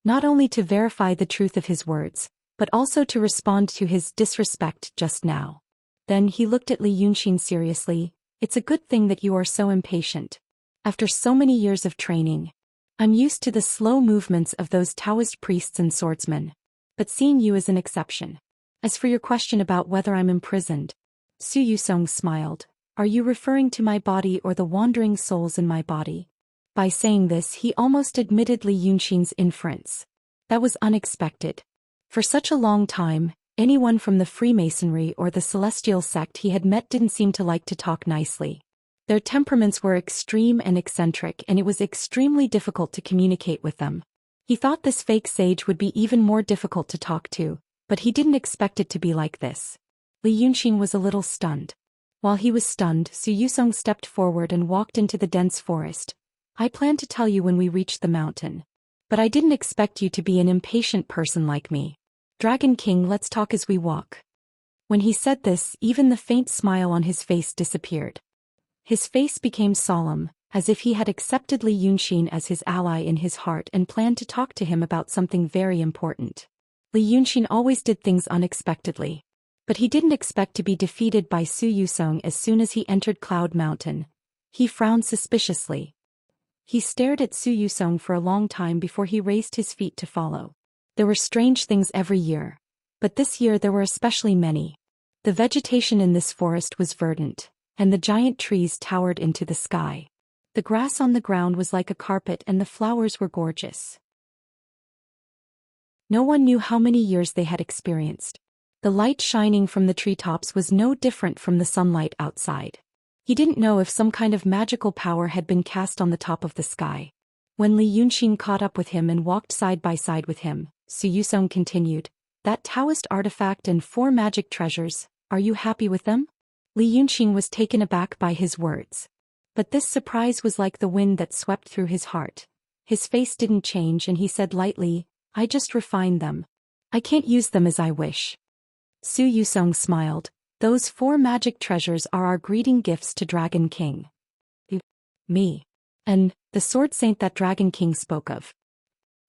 Not only to verify the truth of his words, but also to respond to his disrespect just now." Then he looked at Li Yunxin seriously. "It's a good thing that you are so impatient. After so many years of training, I'm used to the slow movements of those Taoist priests and swordsmen. But seeing you is an exception. As for your question about whether I'm imprisoned," Su Yusong smiled. "Are you referring to my body or the wandering souls in my body?" By saying this he almost admitted Li Yunxin's inference. That was unexpected. For such a long time, anyone from the Freemasonry or the Celestial sect he had met didn't seem to like to talk nicely. Their temperaments were extreme and eccentric, and it was extremely difficult to communicate with them. He thought this fake sage would be even more difficult to talk to, but he didn't expect it to be like this. Li Yunxin was a little stunned. While he was stunned, Su Yusong stepped forward and walked into the dense forest. "I plan to tell you when we reach the mountain. But I didn't expect you to be an impatient person like me. Dragon King, let's talk as we walk." When he said this, even the faint smile on his face disappeared. His face became solemn, as if he had accepted Li Yunxin as his ally in his heart and planned to talk to him about something very important. Li Yunxin always did things unexpectedly. But he didn't expect to be defeated by Su Yusong as soon as he entered Cloud Mountain. He frowned suspiciously. He stared at Su Yusong for a long time before he raised his feet to follow. There were strange things every year. But this year there were especially many. The vegetation in this forest was verdant, and the giant trees towered into the sky. The grass on the ground was like a carpet and the flowers were gorgeous. No one knew how many years they had experienced. The light shining from the treetops was no different from the sunlight outside. He didn't know if some kind of magical power had been cast on the top of the sky. When Li Yunxin caught up with him and walked side by side with him, Su Yusong continued, That Taoist artifact and 4 magic treasures, are you happy with them? Li Yunqing was taken aback by his words. But this surprise was like the wind that swept through his heart. His face didn't change and he said lightly, I just refined them. I can't use them as I wish. Su Yusong smiled. Those 4 magic treasures are our greeting gifts to Dragon King. Me. And the sword saint that Dragon King spoke of.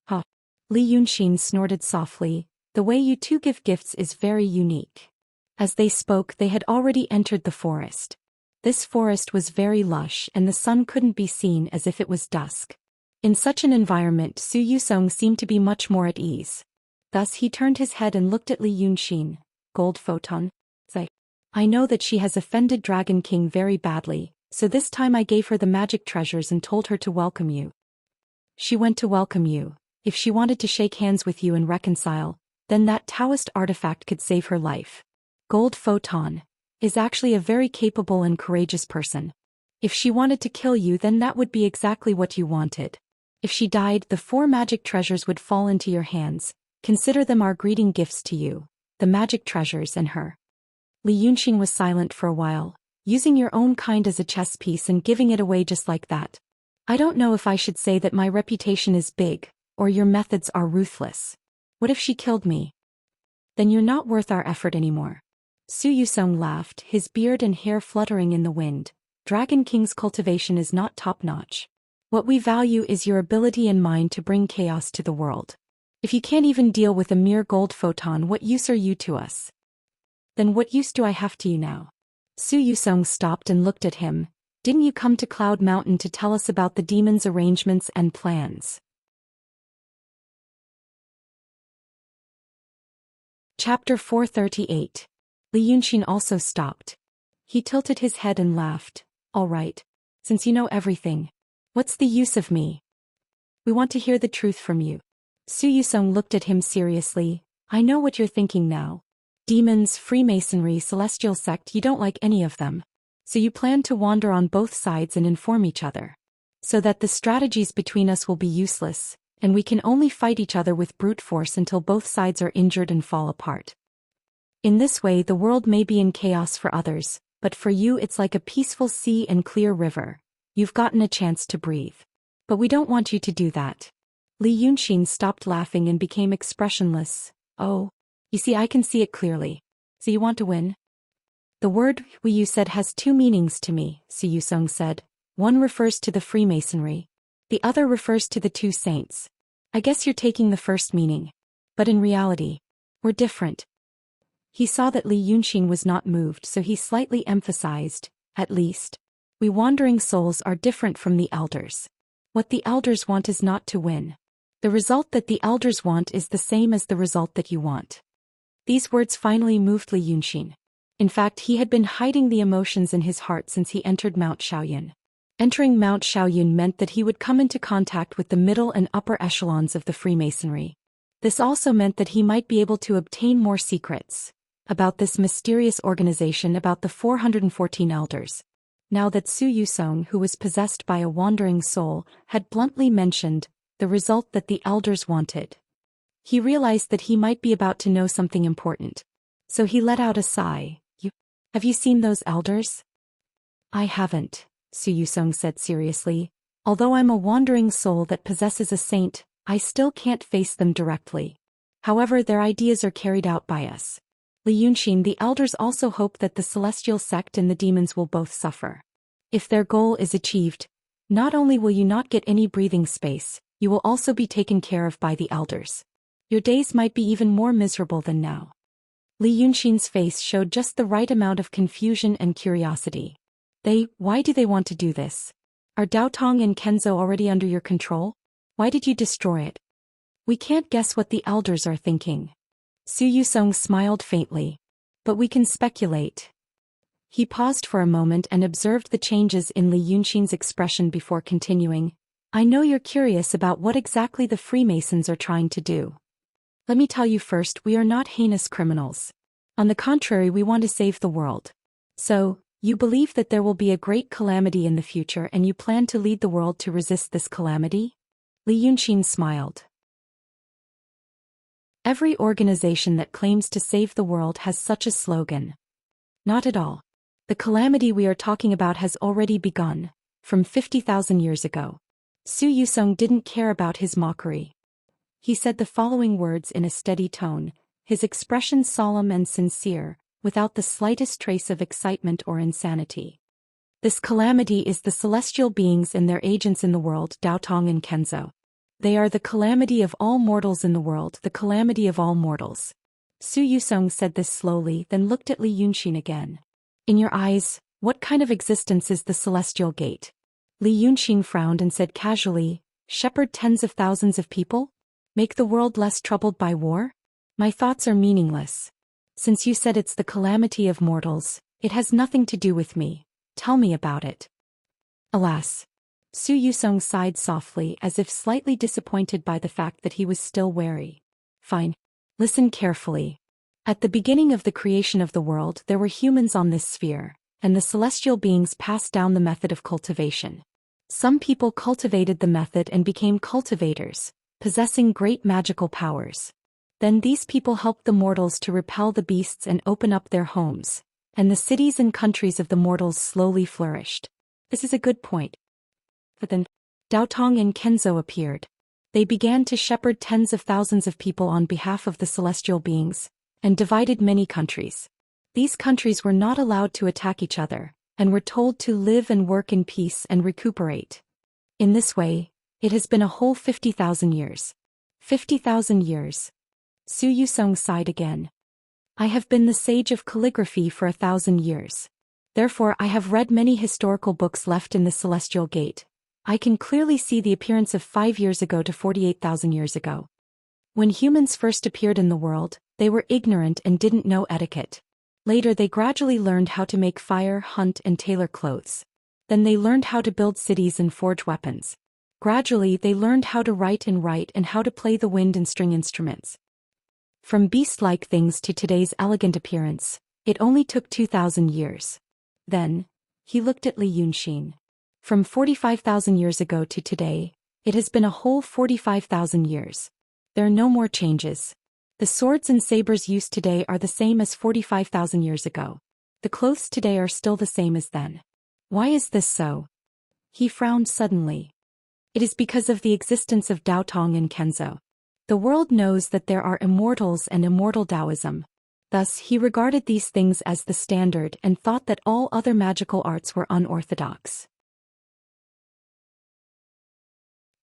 Ha. Li Yunqing snorted softly. The way you two give gifts is very unique. As they spoke, they had already entered the forest. This forest was very lush and the sun couldn't be seen as if it was dusk. In such an environment, Su Yusong seemed to be much more at ease. Thus he turned his head and looked at Li Yunqing. Gold photon. I know that she has offended Dragon King very badly, so this time I gave her the magic treasures and told her to welcome you. She went to welcome you. If she wanted to shake hands with you and reconcile, then that Taoist artifact could save her life. Gold photon is actually a very capable and courageous person. If she wanted to kill you, then that would be exactly what you wanted. If she died, the 4 magic treasures would fall into your hands. Consider them our greeting gifts to you, the magic treasures and her. Li Yunqing was silent for a while, using your own kind as a chess piece and giving it away just like that. I don't know if I should say that my reputation is big, or your methods are ruthless. What if she killed me? Then you're not worth our effort anymore. Su Yusong laughed, his beard and hair fluttering in the wind. Dragon King's cultivation is not top-notch. What we value is your ability and mind to bring chaos to the world. If you can't even deal with a mere gold photon, what use are you to us? Then what use do I have to you now? Su Yusong stopped and looked at him. Didn't you come to Cloud Mountain to tell us about the demon's arrangements and plans? Chapter 438. Li Yunqing also stopped. He tilted his head and laughed. All right. Since you know everything, what's the use of me? We want to hear the truth from you. Su Yusong looked at him seriously. I know what you're thinking now. Demons, Freemasonry, Celestial Sect, you don't like any of them. So you plan to wander on both sides and inform each other. So that the strategies between us will be useless, and we can only fight each other with brute force until both sides are injured and fall apart. In this way the world may be in chaos for others, but for you it's like a peaceful sea and clear river. You've gotten a chance to breathe. But we don't want you to do that. Li Yunqing stopped laughing and became expressionless. Oh. You see, I can see it clearly. So you want to win? The word you said has 2 meanings to me, Su Yusong said. One refers to the Freemasonry. The other refers to the 2 saints. I guess you're taking the first meaning. But in reality, we're different. He saw that Li Yunqing was not moved, so he slightly emphasized, at least. We wandering souls are different from the elders. What the elders want is not to win. The result that the elders want is the same as the result that you want. These words finally moved Li Yunqing. In fact, he had been hiding the emotions in his heart since he entered Mount Shaoyun. Entering Mount Shaoyun meant that he would come into contact with the middle and upper echelons of the Freemasonry. This also meant that he might be able to obtain more secrets about this mysterious organization, about the 414 elders. Now that Su Yusong, who was possessed by a wandering soul, had bluntly mentioned the result that the elders wanted, he realized that he might be about to know something important. So he let out a sigh. Have you seen those elders? I haven't, Su Yusong said seriously. Although I'm a wandering soul that possesses a saint, I still can't face them directly. However, their ideas are carried out by us. Li Yunqing, the elders also hope that the Celestial Sect and the demons will both suffer. If their goal is achieved, not only will you not get any breathing space, you will also be taken care of by the elders. Your days might be even more miserable than now. Li Yunqing's face showed just the right amount of confusion and curiosity. Why do they want to do this? Are Daotong and Kenzo already under your control? Why did you destroy it? We can't guess what the elders are thinking. Su Yusong smiled faintly. But we can speculate. He paused for a moment and observed the changes in Li Yunqing's expression before continuing. I know you're curious about what exactly the Freemasons are trying to do. Let me tell you first, we are not heinous criminals. On the contrary, we want to save the world. So, you believe that there will be a great calamity in the future and you plan to lead the world to resist this calamity? Li Yunqing smiled. Every organization that claims to save the world has such a slogan. Not at all. The calamity we are talking about has already begun, from 50,000 years ago. Su Yusong didn't care about his mockery. He said the following words in a steady tone, his expression solemn and sincere, without the slightest trace of excitement or insanity. This calamity is the celestial beings and their agents in the world, Daotong and Kenzo. They are the calamity of all mortals in the world, the calamity of all mortals. Su Yusong said this slowly, then looked at Li Yunxin again. In your eyes, what kind of existence is the celestial gate? Li Yunxin frowned and said casually, shepherd tens of thousands of people? Make the world less troubled by war? My thoughts are meaningless. Since you said it's the calamity of mortals, it has nothing to do with me. Tell me about it. Alas. Su Yusong sighed softly as if slightly disappointed by the fact that he was still wary. Fine. Listen carefully. At the beginning of the creation of the world there were humans on this sphere, and the celestial beings passed down the method of cultivation. Some people cultivated the method and became cultivators, possessing great magical powers. Then these people helped the mortals to repel the beasts and open up their homes, and the cities and countries of the mortals slowly flourished. This is a good point. But then, Daotong and Kenzo appeared. They began to shepherd tens of thousands of people on behalf of the celestial beings, and divided many countries. These countries were not allowed to attack each other, and were told to live and work in peace and recuperate. In this way, it has been a whole 50,000 years. 50,000 years. Su Yusong sighed again. I have been the sage of calligraphy for 1,000 years. Therefore I have read many historical books left in the celestial gate. I can clearly see the appearance of 5 years ago to 48,000 years ago. When humans first appeared in the world, they were ignorant and didn't know etiquette. Later they gradually learned how to make fire, hunt and tailor clothes. Then they learned how to build cities and forge weapons. Gradually they learned how to write and how to play the wind and string instruments. From beast-like things to today's elegant appearance, it only took 2,000 years. Then, he looked at Li Yunxin. From 45,000 years ago to today, it has been a whole 45,000 years. There are no more changes. The swords and sabers used today are the same as 45,000 years ago. The clothes today are still the same as then. Why is this so? He frowned suddenly. It is because of the existence of Daotong and Kenzo. The world knows that there are immortals and immortal Taoism. Thus he regarded these things as the standard and thought that all other magical arts were unorthodox.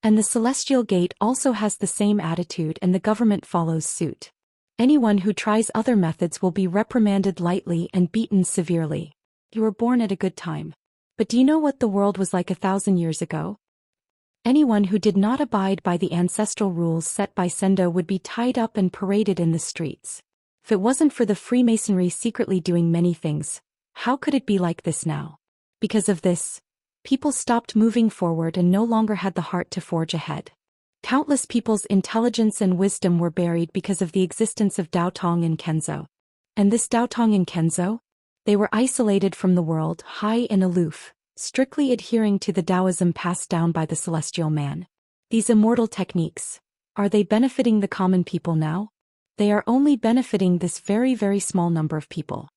And the Celestial Gate also has the same attitude and the government follows suit. Anyone who tries other methods will be reprimanded lightly and beaten severely. You were born at a good time. But do you know what the world was like 1,000 years ago? Anyone who did not abide by the ancestral rules set by Sendo would be tied up and paraded in the streets. If it wasn't for the Freemasonry secretly doing many things, how could it be like this now? Because of this, people stopped moving forward and no longer had the heart to forge ahead. Countless people's intelligence and wisdom were buried because of the existence of Daotong and Kenzo. And this Daotong and Kenzo? They were isolated from the world, high and aloof, strictly adhering to the Taoism passed down by the celestial man. These immortal techniques, are they benefiting the common people now? They are only benefiting this very, very small number of people.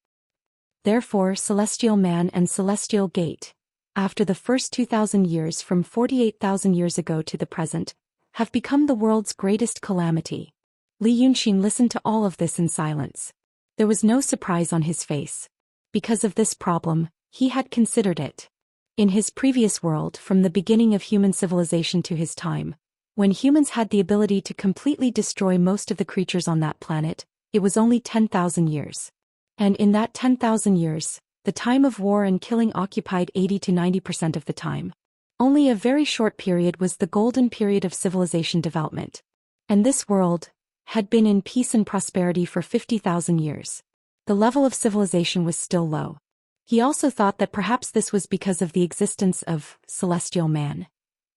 Therefore, celestial man and celestial gate, after the first 2,000 years from 48,000 years ago to the present, have become the world's greatest calamity. Li Yunxin listened to all of this in silence. There was no surprise on his face. Because of this problem, he had considered it. In his previous world, from the beginning of human civilization to his time, when humans had the ability to completely destroy most of the creatures on that planet, it was only 10,000 years. And in that 10,000 years, the time of war and killing occupied 80 to 90% of the time. Only a very short period was the golden period of civilization development. And this world had been in peace and prosperity for 50,000 years. The level of civilization was still low. He also thought that perhaps this was because of the existence of celestial man.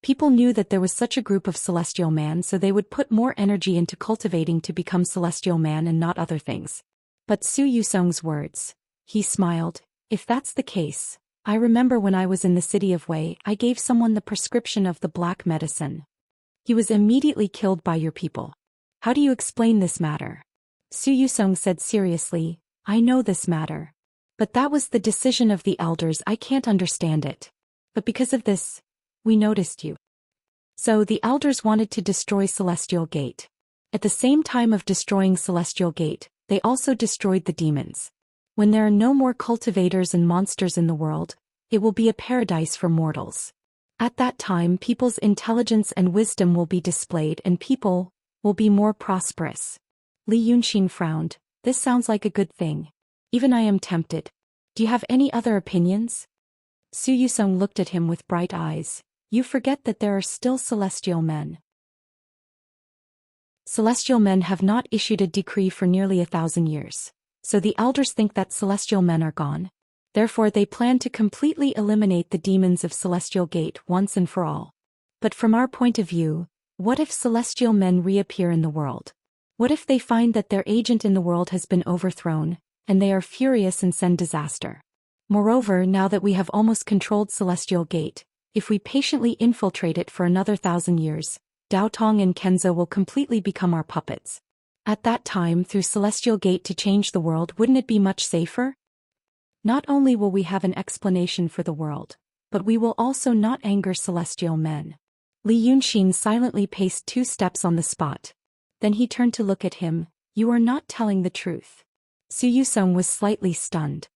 People knew that there was such a group of celestial man, so they would put more energy into cultivating to become celestial man and not other things. But Su Yusong's words. He smiled. If that's the case, I remember when I was in the city of Wei, I gave someone the prescription of the black medicine. He was immediately killed by your people. How do you explain this matter? Su Yusong said seriously, I know this matter. But that was the decision of the elders. I can't understand it. But because of this, we noticed you. So the elders wanted to destroy Celestial Gate. At the same time of destroying Celestial Gate, they also destroyed the demons. When there are no more cultivators and monsters in the world, it will be a paradise for mortals. At that time, people's intelligence and wisdom will be displayed and people will be more prosperous. Li Yunxin frowned. This sounds like a good thing. Even I am tempted. Do you have any other opinions? Su Yusong looked at him with bright eyes. You forget that there are still celestial men. Celestial men have not issued a decree for nearly 1,000 years. So the elders think that celestial men are gone. Therefore they plan to completely eliminate the demons of Celestial Gate once and for all. But from our point of view, what if celestial men reappear in the world? What if they find that their agent in the world has been overthrown, and they are furious and send disaster? Moreover, now that we have almost controlled Celestial Gate, if we patiently infiltrate it for another 1,000 years, Dao Tong and Kenzo will completely become our puppets. At that time, through Celestial Gate to change the world, wouldn't it be much safer? Not only will we have an explanation for the world, but we will also not anger celestial men. Li Yunxin silently paced 2 steps on the spot. Then he turned to look at him. You are not telling the truth. Su Yusong was slightly stunned.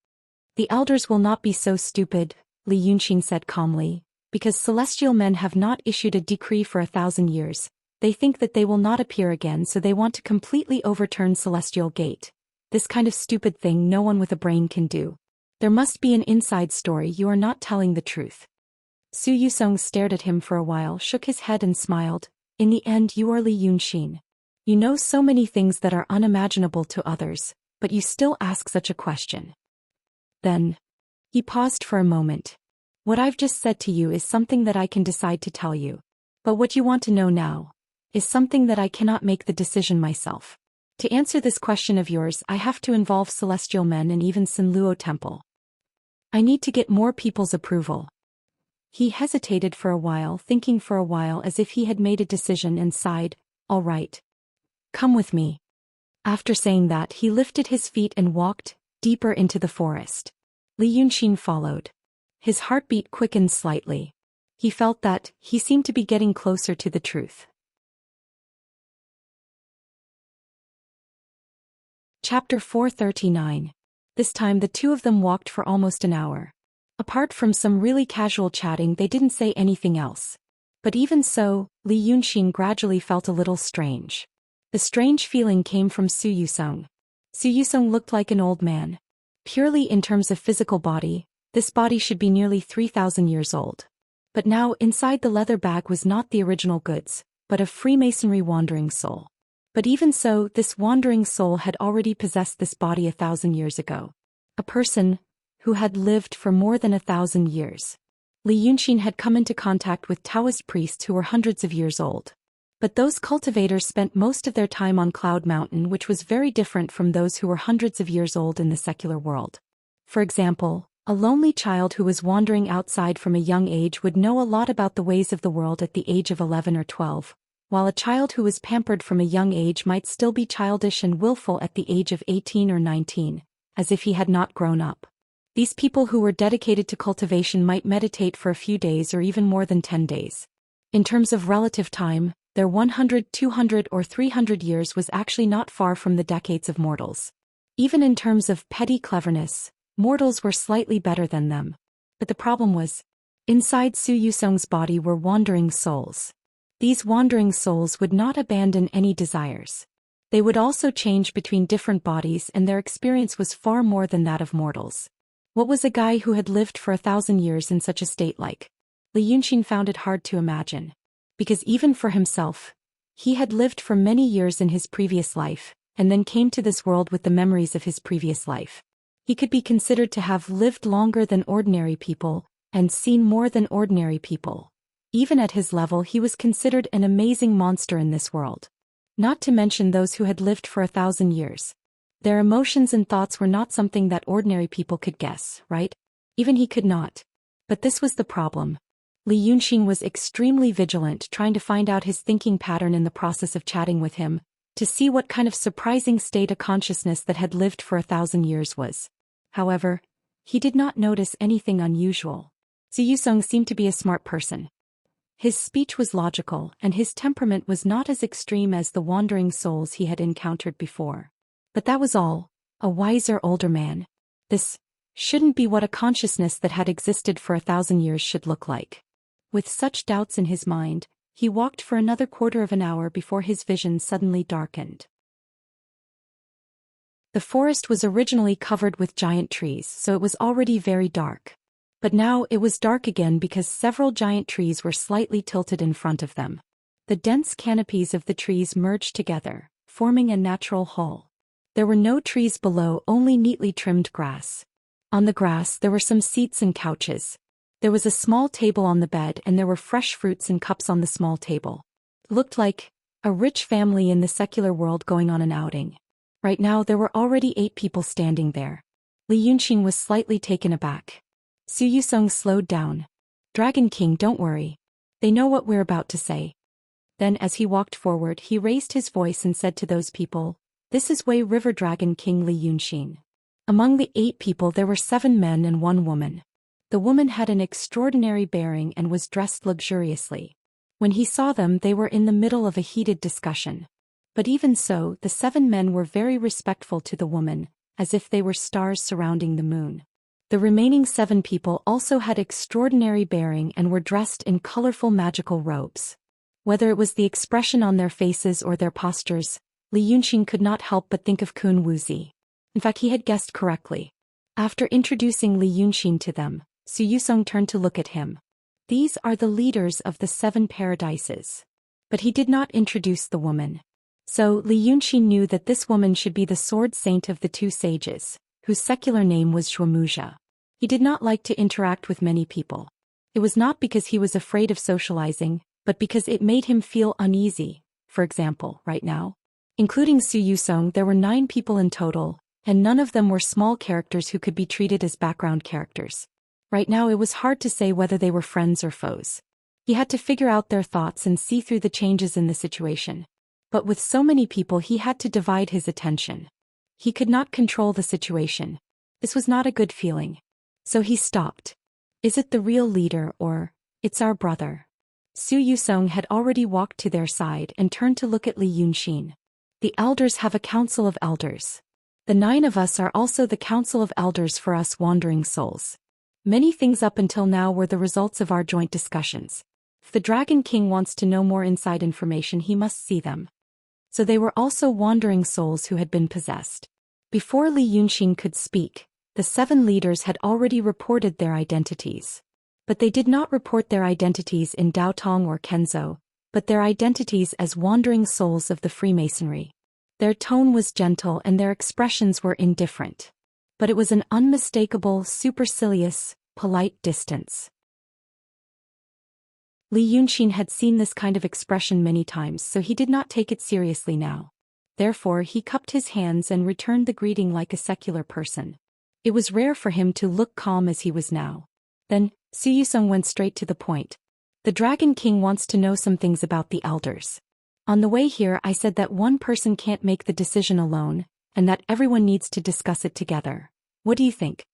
The elders will not be so stupid, Li Yunxin said calmly, because celestial men have not issued a decree for 1,000 years. They think that they will not appear again, so they want to completely overturn Celestial Gate. This kind of stupid thing no one with a brain can do. There must be an inside story. You are not telling the truth. Su Yusong stared at him for a while, shook his head and smiled. In the end, you are Li Yunxin. You know so many things that are unimaginable to others, but you still ask such a question. Then, he paused for a moment. What I've just said to you is something that I can decide to tell you. But what you want to know now is something that I cannot make the decision myself. To answer this question of yours, I have to involve celestial men and even Sinluo Temple. I need to get more people's approval. He hesitated for a while, thinking for a while as if he had made a decision and sighed, all right. Come with me. After saying that, he lifted his feet and walked deeper into the forest. Li Yunxin followed. His heartbeat quickened slightly. He felt that he seemed to be getting closer to the truth. Chapter 439. This time the two of them walked for almost an hour. Apart from some really casual chatting, they didn't say anything else. But even so, Li Yunxin gradually felt a little strange. The strange feeling came from Su Yusong. Su Yusong looked like an old man. Purely in terms of physical body, this body should be nearly 3,000 years old. But now inside the leather bag was not the original goods, but a Freemasonry wandering soul. But even so, this wandering soul had already possessed this body 1,000 years ago. A person who had lived for more than 1,000 years. Li Yunxin had come into contact with Taoist priests who were hundreds of years old. But those cultivators spent most of their time on Cloud Mountain, which was very different from those who were hundreds of years old in the secular world. For example, a lonely child who was wandering outside from a young age would know a lot about the ways of the world at the age of 11 or 12. While a child who was pampered from a young age might still be childish and willful at the age of 18 or 19, as if he had not grown up. These people who were dedicated to cultivation might meditate for a few days or even more than 10 days. In terms of relative time, their 100, 200 or 300 years was actually not far from the decades of mortals. Even in terms of petty cleverness, mortals were slightly better than them. But the problem was, inside Su Yusong's body were wandering souls. These wandering souls would not abandon any desires. They would also change between different bodies, and their experience was far more than that of mortals. What was a guy who had lived for 1,000 years in such a state like? Li Yunxin found it hard to imagine. Because even for himself, he had lived for many years in his previous life, and then came to this world with the memories of his previous life. He could be considered to have lived longer than ordinary people, and seen more than ordinary people. Even at his level, he was considered an amazing monster in this world. Not to mention those who had lived for 1,000 years. Their emotions and thoughts were not something that ordinary people could guess, right? Even he could not. But this was the problem. Li Yunxin was extremely vigilant, trying to find out his thinking pattern in the process of chatting with him, to see what kind of surprising state of consciousness that had lived for 1,000 years was. However, he did not notice anything unusual. Zhou Xian seemed to be a smart person. His speech was logical, and his temperament was not as extreme as the wandering souls he had encountered before. But that was all. A wiser older man. This shouldn't be what a consciousness that had existed for 1,000 years should look like. With such doubts in his mind, he walked for another quarter of an hour before his vision suddenly darkened. The forest was originally covered with giant trees, so it was already very dark. But now it was dark again because several giant trees were slightly tilted in front of them. The dense canopies of the trees merged together, forming a natural hull. There were no trees below, only neatly trimmed grass. On the grass there were some seats and couches. There was a small table on the bed, and there were fresh fruits and cups on the small table. It looked like a rich family in the secular world going on an outing. Right now there were already 8 people standing there. Li Yunqing was slightly taken aback. Zhou Xian slowed down. "Dragon King, don't worry. They know what we're about to say." Then as he walked forward, he raised his voice and said to those people, "This is Wei River Dragon King Li Yunqing." Among the 8 people there were 7 men and 1 woman. The woman had an extraordinary bearing and was dressed luxuriously. When he saw them, they were in the middle of a heated discussion. But even so, the 7 men were very respectful to the woman, as if they were stars surrounding the moon. The remaining 7 people also had extraordinary bearing and were dressed in colorful magical robes. Whether it was the expression on their faces or their postures, Li Yunqing could not help but think of Kun Wuzi. In fact, he had guessed correctly. After introducing Li Yunqing to them, Zhou Xian turned to look at him. "These are the leaders of the 7 paradises." But he did not introduce the woman. So Li Yunqing knew that this woman should be the sword saint of the 2 sages, whose secular name was Zhuomuzha. He did not like to interact with many people. It was not because he was afraid of socializing, but because it made him feel uneasy. For example, right now, including Zhou Xian, there were 9 people in total, and none of them were small characters who could be treated as background characters. Right now it was hard to say whether they were friends or foes. He had to figure out their thoughts and see through the changes in the situation. But with so many people, he had to divide his attention. He could not control the situation. This was not a good feeling. So he stopped. "Is it the real leader, or it's our brother?" Zhou Xian had already walked to their side and turned to look at Li Yunqing. "The elders have a council of elders. The 9 of us are also the council of elders for us wandering souls. Many things up until now were the results of our joint discussions. If the Dragon King wants to know more inside information, he must see them." So they were also wandering souls who had been possessed. Before Li Yunqing could speak, the 7 leaders had already reported their identities. But they did not report their identities in Daotong or Kenzo, but their identities as wandering souls of the Freemasonry. Their tone was gentle and their expressions were indifferent. But it was an unmistakable, supercilious, polite distance. Li Yunqing had seen this kind of expression many times, so he did not take it seriously now. Therefore he cupped his hands and returned the greeting like a secular person. It was rare for him to look calm as he was now. Then, Zhou Xian went straight to the point. "The Dragon King wants to know some things about the elders. On the way here I said that one person can't make the decision alone, and that everyone needs to discuss it together. What do you think?"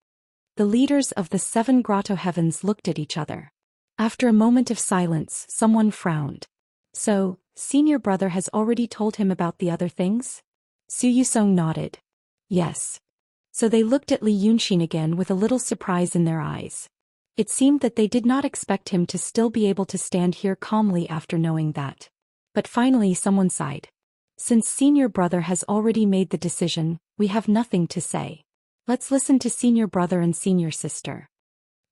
The leaders of the 7 grotto heavens looked at each other. After a moment of silence, someone frowned. "So, senior brother has already told him about the other things?" Zhou Xian nodded. "Yes." So they looked at Li Yunqing again with a little surprise in their eyes. It seemed that they did not expect him to still be able to stand here calmly after knowing that. But finally someone sighed. "Since senior brother has already made the decision, we have nothing to say. Let's listen to senior brother and senior sister."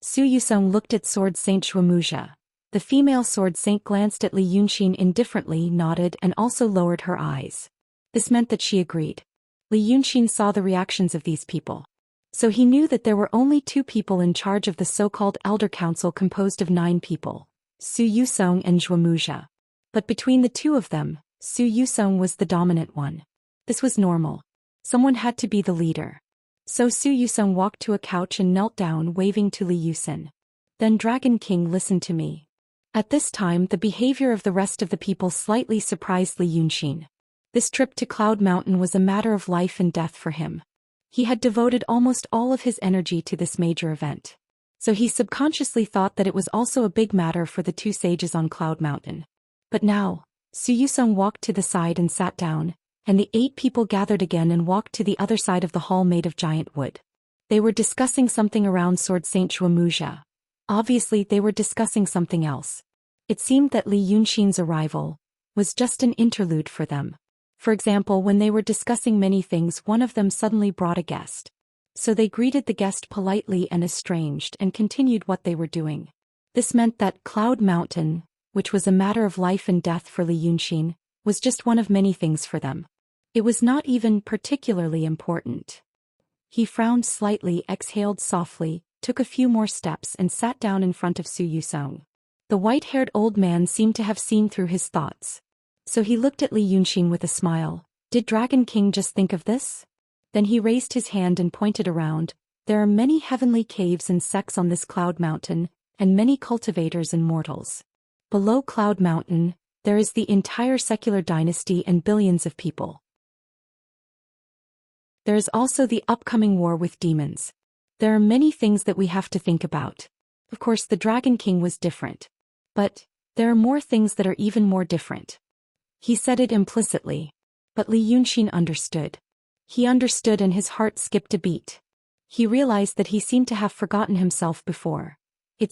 Zhou Xian looked at Sword Saint Zhuomuzha. The female Sword Saint glanced at Li Yunqing indifferently, nodded, and also lowered her eyes. This meant that she agreed. Li Yunqing saw the reactions of these people. So he knew that there were only 2 people in charge of the so-called Elder Council composed of 9 people, Zhou Xian and Zhuomuzha. But between the 2 of them, Zhou Xian was the dominant one. This was normal. Someone had to be the leader. So Zhou Xian walked to a couch and knelt down, waving to Li Yunqing. "Then Dragon King, listen to me." At this time the behavior of the rest of the people slightly surprised Li Yunqing. This trip to Cloud Mountain was a matter of life and death for him. He had devoted almost all of his energy to this major event. So he subconsciously thought that it was also a big matter for the two sages on Cloud Mountain. But now, Zhou Xian walked to the side and sat down, and the 8 people gathered again and walked to the other side of the hall made of giant wood. They were discussing something around Sword Saint Wuxia. Obviously they were discussing something else. It seemed that Li Yunxin's arrival was just an interlude for them. For example, when they were discussing many things, one of them suddenly brought a guest. So they greeted the guest politely and estranged and continued what they were doing. This meant that Cloud Mountain, which was a matter of life and death for Li Yunxin, was just one of many things for them. It was not even particularly important. He frowned slightly, exhaled softly, took a few more steps and sat down in front of Zhou Xian. The white-haired old man seemed to have seen through his thoughts. So he looked at Li Yunxin with a smile. Did Dragon King just think of this? Then he raised his hand and pointed around. There are many heavenly caves and sects on this Cloud Mountain, and many cultivators and mortals. Below Cloud Mountain, there is the entire secular dynasty and billions of people. There is also the upcoming war with demons. There are many things that we have to think about. Of course, the Dragon King was different. But there are more things that are even more different. He said it implicitly. But Li Yunxin understood. He understood and his heart skipped a beat. He realized that he seemed to have forgotten himself before. It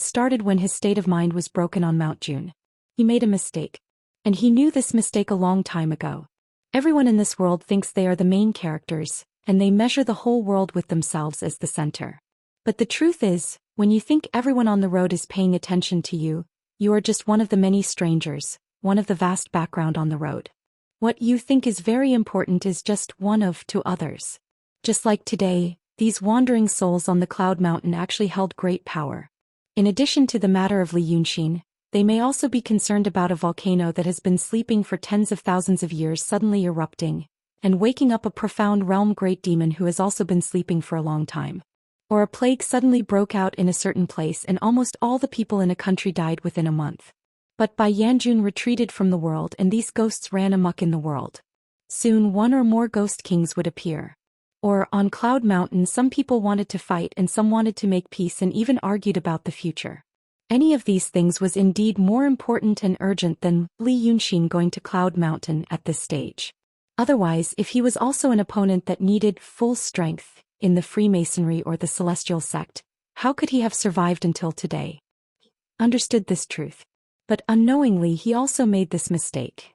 started when his state of mind was broken on Mount June. He made a mistake. And he knew this mistake a long time ago. Everyone in this world thinks they are the main characters, and they measure the whole world with themselves as the center. But the truth is, when you think everyone on the road is paying attention to you, you are just one of the many strangers, one of the vast background on the road. What you think is very important is just one of to others. Just like today, these wandering souls on the Cloud Mountain actually held great power. In addition to the matter of Li Yunxin, they may also be concerned about a volcano that has been sleeping for tens of thousands of years suddenly erupting, and waking up a profound realm great demon who has also been sleeping for a long time. Or a plague suddenly broke out in a certain place and almost all the people in a country died within a month. But Bai Yanjun retreated from the world and these ghosts ran amok in the world. Soon one or more ghost kings would appear. Or, on Cloud Mountain some people wanted to fight and some wanted to make peace and even argued about the future. Any of these things was indeed more important and urgent than Li Yunxin going to Cloud Mountain at this stage. Otherwise, if he was also an opponent that needed full strength in the Freemasonry or the Celestial sect, how could he have survived until today? He understood this truth. But unknowingly he also made this mistake.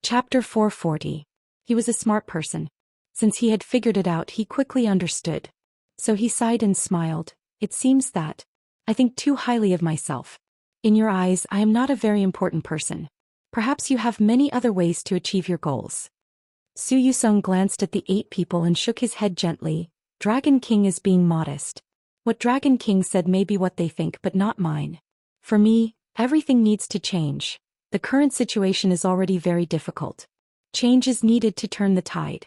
Chapter 440. He was a smart person. Since he had figured it out, he quickly understood. So he sighed and smiled. It seems that I think too highly of myself. In your eyes, I am not a very important person. Perhaps you have many other ways to achieve your goals. Zhou Xian glanced at the 8 people and shook his head gently. Dragon King is being modest. What Dragon King said may be what they think, but not mine. For me, everything needs to change. The current situation is already very difficult. Change is needed to turn the tide.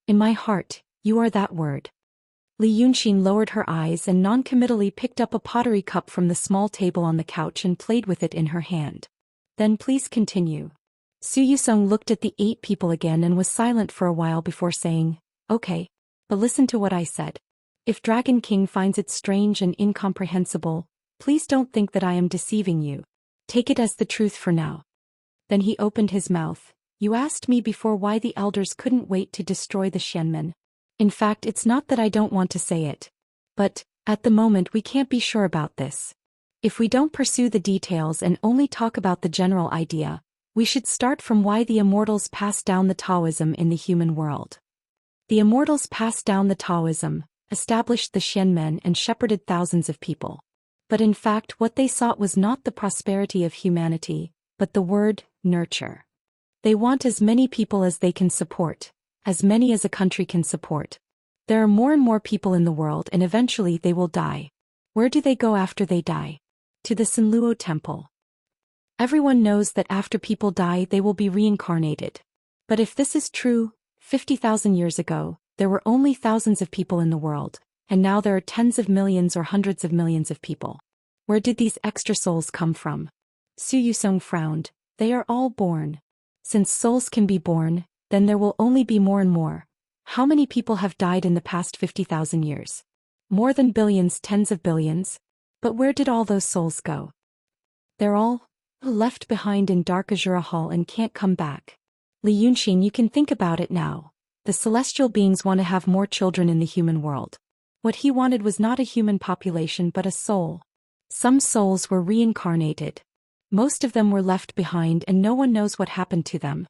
In my heart, you are that word. Li Yunxin lowered her eyes and non-committally picked up a pottery cup from the small table on the couch and played with it in her hand. Then please continue. Zhou Xian looked at the 8 people again and was silent for a while before saying, okay, but listen to what I said. If Dragon King finds it strange and incomprehensible, please don't think that I am deceiving you. Take it as the truth for now. Then he opened his mouth. You asked me before why the elders couldn't wait to destroy the Xianmen. In fact, it's not that I don't want to say it. But, at the moment we can't be sure about this. If we don't pursue the details and only talk about the general idea, we should start from why the immortals passed down the Taoism in the human world. The immortals passed down the Taoism, established the Xianmen and shepherded thousands of people. But in fact what they sought was not the prosperity of humanity, but the word, nurture. They want as many people as they can support, as many as a country can support. There are more and more people in the world and eventually they will die. Where do they go after they die? To the Sanluo temple. Everyone knows that after people die they will be reincarnated. But if this is true, 50,000 years ago, there were only thousands of people in the world, and now there are tens of millions or hundreds of millions of people. Where did these extra souls come from? Su Yusong frowned. They are all born. Since souls can be born, then there will only be more and more. How many people have died in the past 50,000 years? More than billions, tens of billions. But where did all those souls go? They're all left behind in Dark Azura Hall and can't come back. Li Yunxin, you can think about it now. The celestial beings want to have more children in the human world. What he wanted was not a human population but a soul. Some souls were reincarnated. Most of them were left behind and no one knows what happened to them.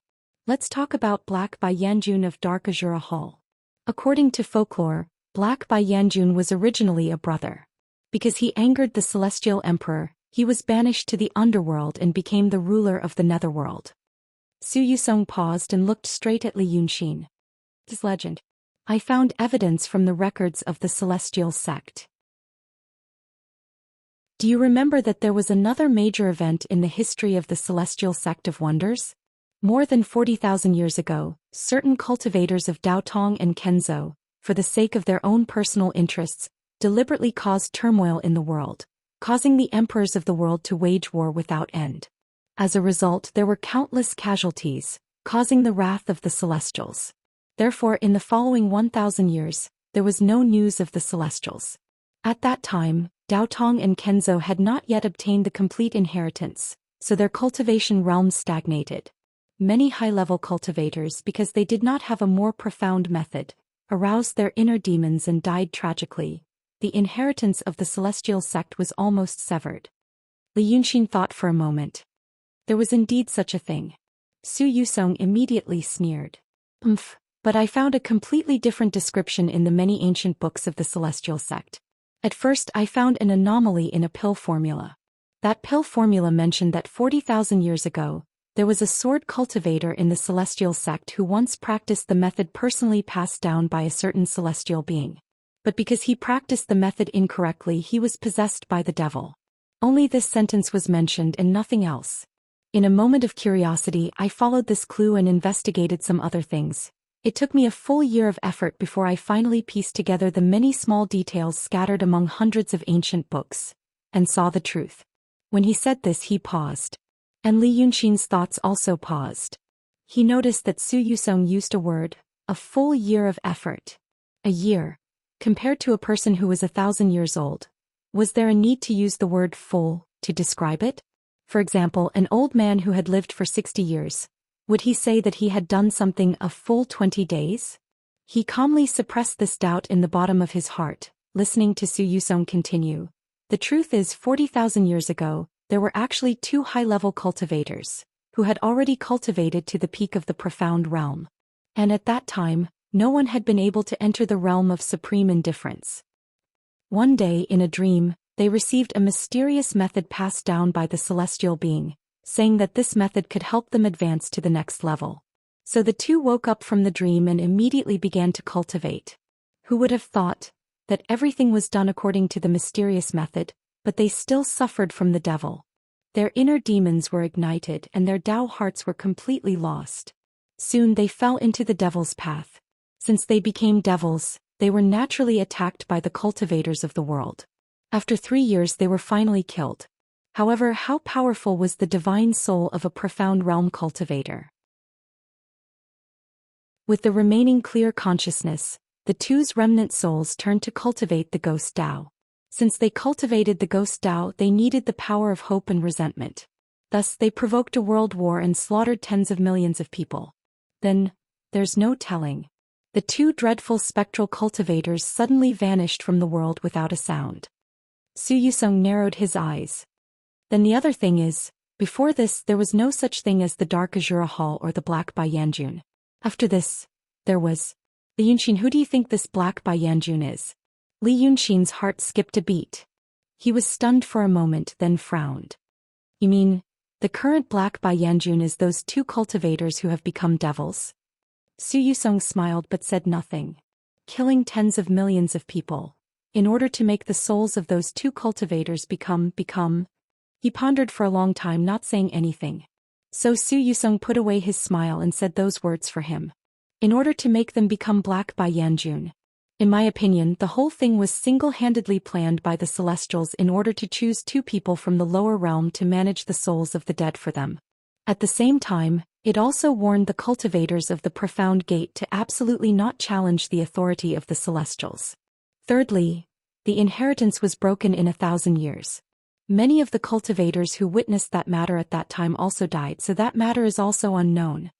Let's talk about Black Bai Yanjun of Dark Azura Hall. According to folklore, Black Bai Yanjun was originally a brother. Because he angered the celestial emperor, he was banished to the underworld and became the ruler of the netherworld. Su Yusong paused and looked straight at Li Yunxin. This legend. I found evidence from the records of the celestial sect. Do you remember that there was another major event in the history of the celestial sect of wonders? More than 40,000 years ago, certain cultivators of Daotong and Kenzo, for the sake of their own personal interests, deliberately caused turmoil in the world, causing the emperors of the world to wage war without end. As a result, there were countless casualties, causing the wrath of the celestials. Therefore, in the following 1,000 years, there was no news of the celestials. At that time, Daotong and Kenzo had not yet obtained the complete inheritance, so their cultivation realms stagnated. Many high-level cultivators, because they did not have a more profound method, aroused their inner demons and died tragically. The inheritance of the celestial sect was almost severed. Li Yunxin thought for a moment. There was indeed such a thing. Su Yusong immediately sneered. But I found a completely different description in the many ancient books of the celestial sect. At first I found an anomaly in a pill formula. That pill formula mentioned that 40,000 years ago, there was a sword cultivator in the celestial sect who once practiced the method personally passed down by a certain celestial being. But because he practiced the method incorrectly, he was possessed by the devil. Only this sentence was mentioned and nothing else. In a moment of curiosity, I followed this clue and investigated some other things. It took me a full year of effort before I finally pieced together the many small details scattered among hundreds of ancient books, and saw the truth. When he said this, he paused. And Li Yunxin's thoughts also paused. He noticed that Su Yusong used a word, a full year of effort. A year. Compared to a person who was 1,000 years old. Was there a need to use the word full to describe it? For example, an old man who had lived for 60 years. Would he say that he had done something a full 20 days? He calmly suppressed this doubt in the bottom of his heart, listening to Su Yusong continue. The truth is, 40,000 years ago, there were actually 2 high-level cultivators, who had already cultivated to the peak of the profound realm. And at that time, no one had been able to enter the realm of supreme indifference. One day, in a dream, they received a mysterious method passed down by the celestial being, saying that this method could help them advance to the next level. So the 2 woke up from the dream and immediately began to cultivate. Who would have thought that everything was done according to the mysterious method, but they still suffered from the devil. Their inner demons were ignited and their Tao hearts were completely lost. Soon they fell into the devil's path. Since they became devils, they were naturally attacked by the cultivators of the world. After 3 years they were finally killed. However, how powerful was the divine soul of a profound realm cultivator? With the remaining clear consciousness, the 2's remnant souls turned to cultivate the ghost Tao. Since they cultivated the ghost Tao, they needed the power of hope and resentment. Thus, they provoked a world war and slaughtered tens of millions of people. Then, there's no telling. The 2 dreadful spectral cultivators suddenly vanished from the world without a sound. Su Yusong narrowed his eyes. Then the other thing is, before this there was no such thing as the Dark Azura Hall or the Black Bai Yanjun. After this, there was. Li Yunxin, who do you think this Black Bai Yanjun is? Li Yunxin's heart skipped a beat. He was stunned for a moment, then frowned. You mean, the current Black Bai Yanjun is those 2 cultivators who have become devils? Su Yusong smiled but said nothing. Killing tens of millions of people, in order to make the souls of those 2 cultivators become. He pondered for a long time, not saying anything. So Su Yusong put away his smile and said those words for him. In order to make them become Black Bai Yanjun. In my opinion, the whole thing was single-handedly planned by the Celestials in order to choose two people from the lower realm to manage the souls of the dead for them. At the same time, it also warned the cultivators of the Profound Gate to absolutely not challenge the authority of the Celestials. Thirdly, the inheritance was broken in 1,000 years. Many of the cultivators who witnessed that matter at that time also died, so that matter is also unknown.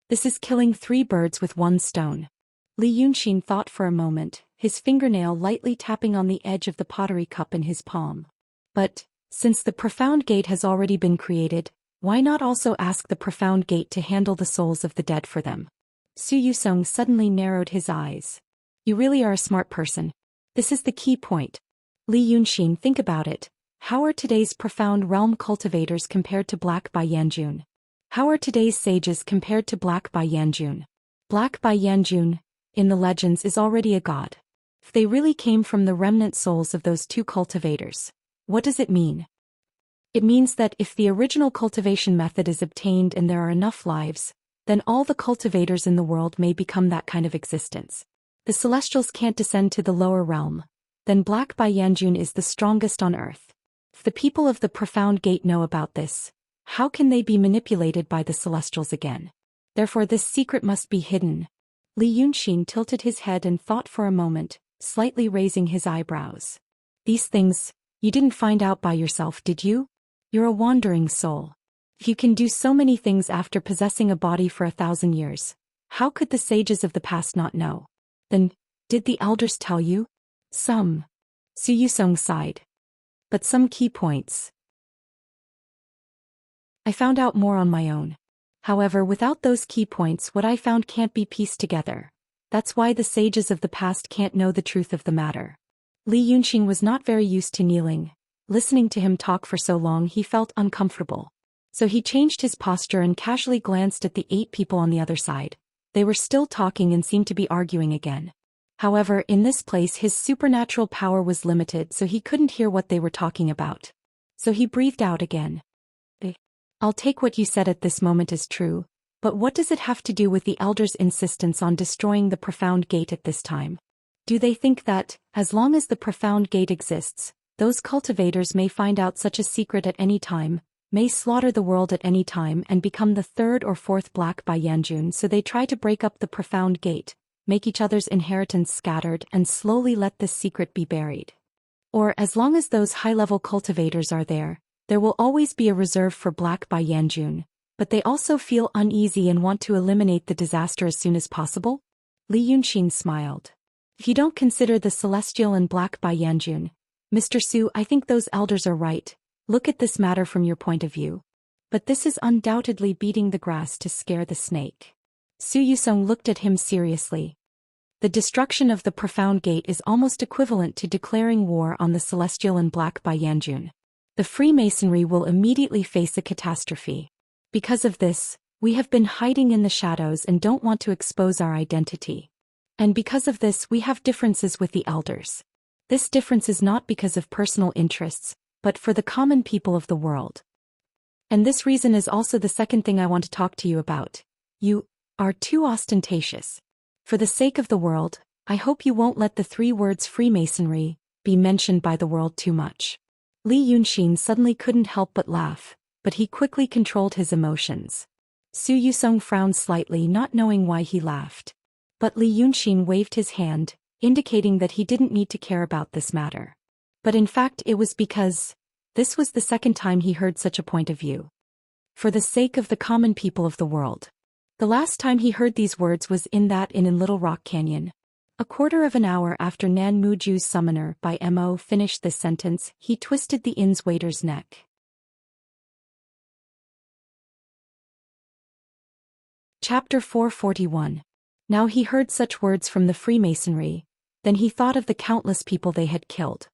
This is killing 3 birds with 1 stone. Li Yunxin thought for a moment, his fingernail lightly tapping on the edge of the pottery cup in his palm. But, since the Profound Gate has already been created, why not also ask the Profound Gate to handle the souls of the dead for them? Su Yusong suddenly narrowed his eyes. You really are a smart person. This is the key point. Li Yunxin, think about it. How are today's Profound Realm cultivators compared to Black Bai Yanjun? How are today's sages compared to Black Bai Yanjun? Black Bai Yanjun, in the legends, is already a god. If they really came from the remnant souls of those 2 cultivators, what does it mean? It means that if the original cultivation method is obtained and there are enough lives, then all the cultivators in the world may become that kind of existence. The Celestials can't descend to the lower realm. Then Black Bai Yanjun is the strongest on earth. If the people of the Profound Gate know about this, how can they be manipulated by the Celestials again? Therefore this secret must be hidden. Li Yunxin tilted his head and thought for a moment, slightly raising his eyebrows. These things, you didn't find out by yourself, did you? You're a wandering soul. If you can do so many things after possessing a body for 1,000 years, how could the sages of the past not know? Then, did the elders tell you? Some. Su Yusong sighed. But some key points. I found out more on my own. However, without those key points, what I found can't be pieced together. That's why the sages of the past can't know the truth of the matter. Li Yunxin was not very used to kneeling. Listening to him talk for so long, he felt uncomfortable. So he changed his posture and casually glanced at the 8 people on the other side. They were still talking and seemed to be arguing again. However, in this place his supernatural power was limited, so he couldn't hear what they were talking about. So he breathed out again. I'll take what you said at this moment as true, but what does it have to do with the elders' insistence on destroying the Profound Gate at this time? Do they think that, as long as the Profound Gate exists, those cultivators may find out such a secret at any time, may slaughter the world at any time and become the 3rd or 4th Black Bai Yanjun, so they try to break up the Profound Gate, make each other's inheritance scattered and slowly let this secret be buried? Or as long as those high-level cultivators are there will always be a reserve for Black Bai Yanjun, but they also feel uneasy and want to eliminate the disaster as soon as possible? Li Yunxin smiled. If you don't consider the Celestial and Black Bai Yanjun, Mr. Su, I think those elders are right. Look at this matter from your point of view. But this is undoubtedly beating the grass to scare the snake. Su Yusong looked at him seriously. The destruction of the Profound Gate is almost equivalent to declaring war on the Celestial and Black Bai Yanjun. The Freemasonry will immediately face a catastrophe. Because of this, we have been hiding in the shadows and don't want to expose our identity. And because of this, we have differences with the elders. This difference is not because of personal interests, but for the common people of the world. And this reason is also the second thing I want to talk to you about. You are too ostentatious. For the sake of the world, I hope you won't let the 3 words Freemasonry be mentioned by the world too much. Li Yunxin suddenly couldn't help but laugh, but he quickly controlled his emotions. Su Yusong frowned slightly, not knowing why he laughed. But Li Yunxin waved his hand, indicating that he didn't need to care about this matter. But in fact it was because this was the second time he heard such a point of view. For the sake of the common people of the world. The last time he heard these words was in that inn in Little Rock Canyon. A quarter of an hour after Nan Muju's Summoner by Mo finished this sentence, he twisted the inn's waiter's neck. Chapter 441. Now he heard such words from the Freemasonry, then he thought of the countless people they had killed.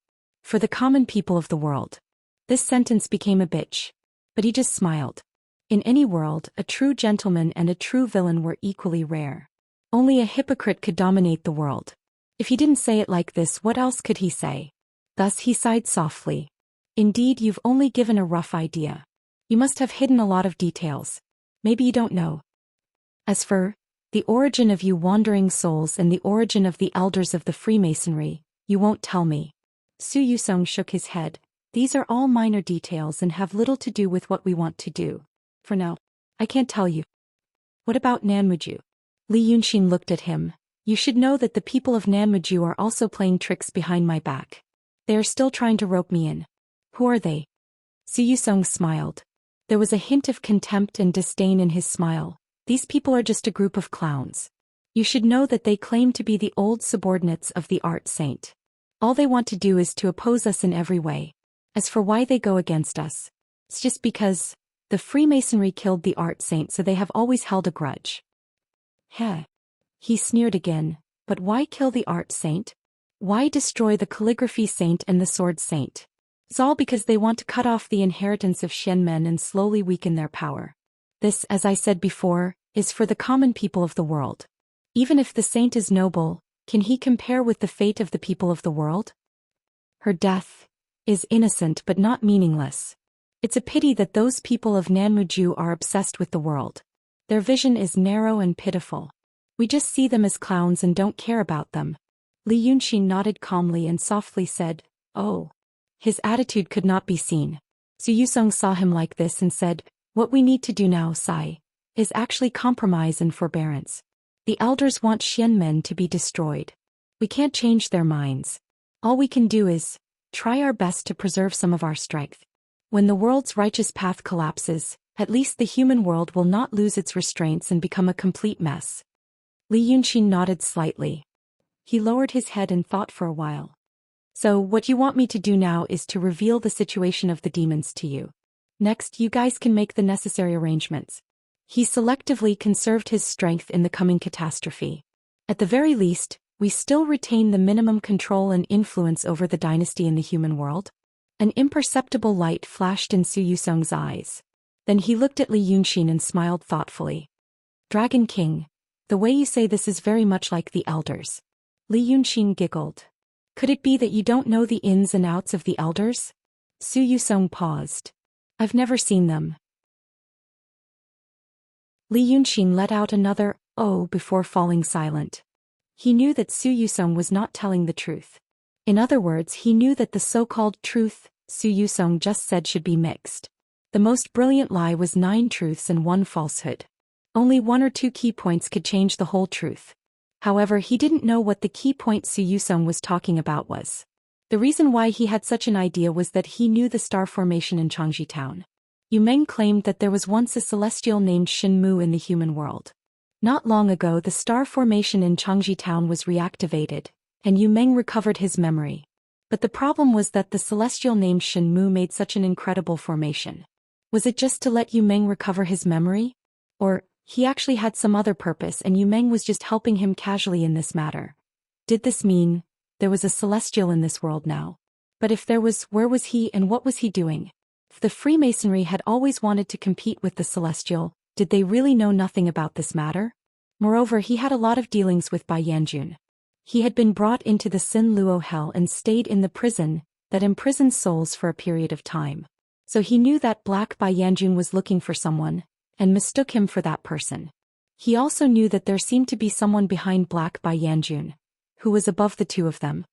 For the common people of the world. This sentence became a bitch. But he just smiled. In any world, a true gentleman and a true villain were equally rare. Only a hypocrite could dominate the world. If he didn't say it like this, what else could he say? Thus he sighed softly. Indeed, you've only given a rough idea. You must have hidden a lot of details. Maybe you don't know. As for The origin of you wandering souls and the origin of the elders of the Freemasonry, you won't tell me. Su Yusong shook his head. These are all minor details and have little to do with what we want to do. For now, I can't tell you. What about Nanmuju? Li Yunxin looked at him. You should know that the people of Nanmuju are also playing tricks behind my back. They are still trying to rope me in. Who are they? Su Yusong smiled. There was a hint of contempt and disdain in his smile. These people are just a group of clowns. You should know that they claim to be the old subordinates of the art saint. All they want to do is to oppose us in every way. As for why they go against us, it's just because the Freemasonry killed the art saint, so they have always held a grudge. Heh. He sneered again. But why kill the art saint? Why destroy the calligraphy saint and the sword saint? It's all because they want to cut off the inheritance of Xianmen and slowly weaken their power. This, as I said before, is for the common people of the world. Even if the saint is noble, can he compare with the fate of the people of the world? Her death is innocent but not meaningless. It's a pity that those people of Nanmuju are obsessed with the world. Their vision is narrow and pitiful. We just see them as clowns and don't care about them. Li Yunxin nodded calmly and softly said, "Oh." His attitude could not be seen. Su Yusong saw him like this and said, "What we need to do now, Sai, is actually compromise and forbearance. The elders want Xianmen to be destroyed. We can't change their minds. All we can do is try our best to preserve some of our strength. When the world's righteous path collapses, at least the human world will not lose its restraints and become a complete mess." Li Yunxin nodded slightly. He lowered his head and thought for a while. "So what you want me to do now is to reveal the situation of the demons to you. Next, you guys can make the necessary arrangements." He selectively conserved his strength in the coming catastrophe. At the very least, we still retain the minimum control and influence over the dynasty in the human world. An imperceptible light flashed in Su Yusong's eyes. Then he looked at Li Yunxin and smiled thoughtfully. "Dragon King, the way you say this is very much like the elders." Li Yunxin giggled. "Could it be that you don't know the ins and outs of the elders?" Su Yusong paused. "I've never seen them." Li Yunxin let out another "oh" before falling silent. He knew that Su Yusong was not telling the truth. In other words, he knew that the so-called truth Su Yusong just said should be mixed. The most brilliant lie was 9 truths and 1 falsehood. Only 1 or 2 key points could change the whole truth. However, he didn't know what the key point Su Yusong was talking about was. The reason why he had such an idea was that he knew the star formation in Changji town. Yu Meng claimed that there was once a celestial named Shenmu in the human world. Not long ago, the star formation in Changji town was reactivated, and Yu Meng recovered his memory. But the problem was that the celestial named Shenmu made such an incredible formation. Was it just to let Yu Meng recover his memory? Or he actually had some other purpose and Yu Meng was just helping him casually in this matter? Did this mean there was a celestial in this world now? But if there was, where was he and what was he doing? If the Freemasonry had always wanted to compete with the celestial, did they really know nothing about this matter? Moreover, he had a lot of dealings with Bai Yanjun. He had been brought into the Sin Luo hell and stayed in the prison that imprisoned souls for a period of time. So he knew that Black Bai Yanjun was looking for someone, and mistook him for that person. He also knew that there seemed to be someone behind Black Bai Yanjun, who was above the two of them.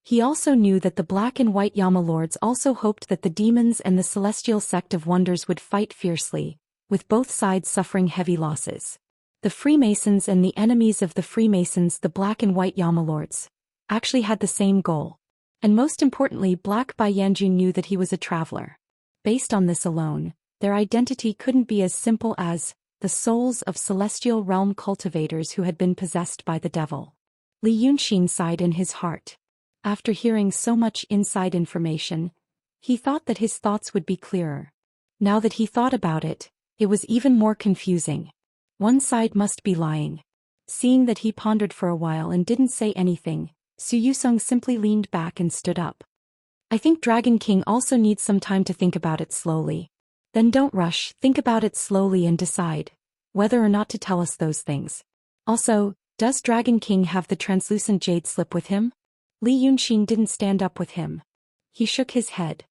He also knew that the Black and White Yama Lords also hoped that the demons and the celestial sect of wonders would fight fiercely, with both sides suffering heavy losses. The Freemasons and the enemies of the Freemasons, the Black and White Yama Lords, actually had the same goal. And most importantly, Black Bai Yanjun knew that he was a traveler. Based on this alone, their identity couldn't be as simple as the souls of celestial realm cultivators who had been possessed by the devil. Li Yunxin sighed in his heart. After hearing so much inside information, he thought that his thoughts would be clearer. Now that he thought about it, it was even more confusing. One side must be lying. Seeing that he pondered for a while and didn't say anything, Su Yusong simply leaned back and stood up. "I think Dragon King also needs some time to think about it slowly. Then don't rush, think about it slowly and decide whether or not to tell us those things. Also, does Dragon King have the translucent jade slip with him?" Li Yunxin didn't stand up with him. He shook his head.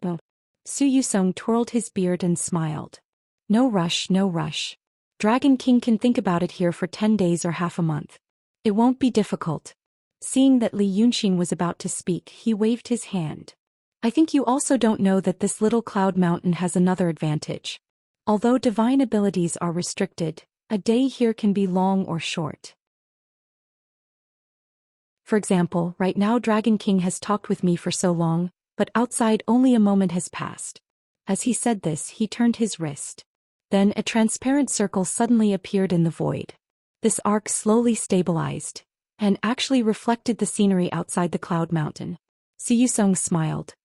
"Oh." Su Yusong twirled his beard and smiled. "No rush, no rush. Dragon King can think about it here for 10 days or half a month. It won't be difficult. Seeing that Li Yunxin was about to speak, he waved his hand. I think you also don't know that this little cloud mountain has another advantage. Although divine abilities are restricted, a day here can be long or short. For example, right now Dragon King has talked with me for so long, but outside only a moment has passed. As he said this, he turned his wrist. Then a transparent circle suddenly appeared in the void. This arc slowly stabilized, and actually reflected the scenery outside the cloud mountain. Su Yusong smiled.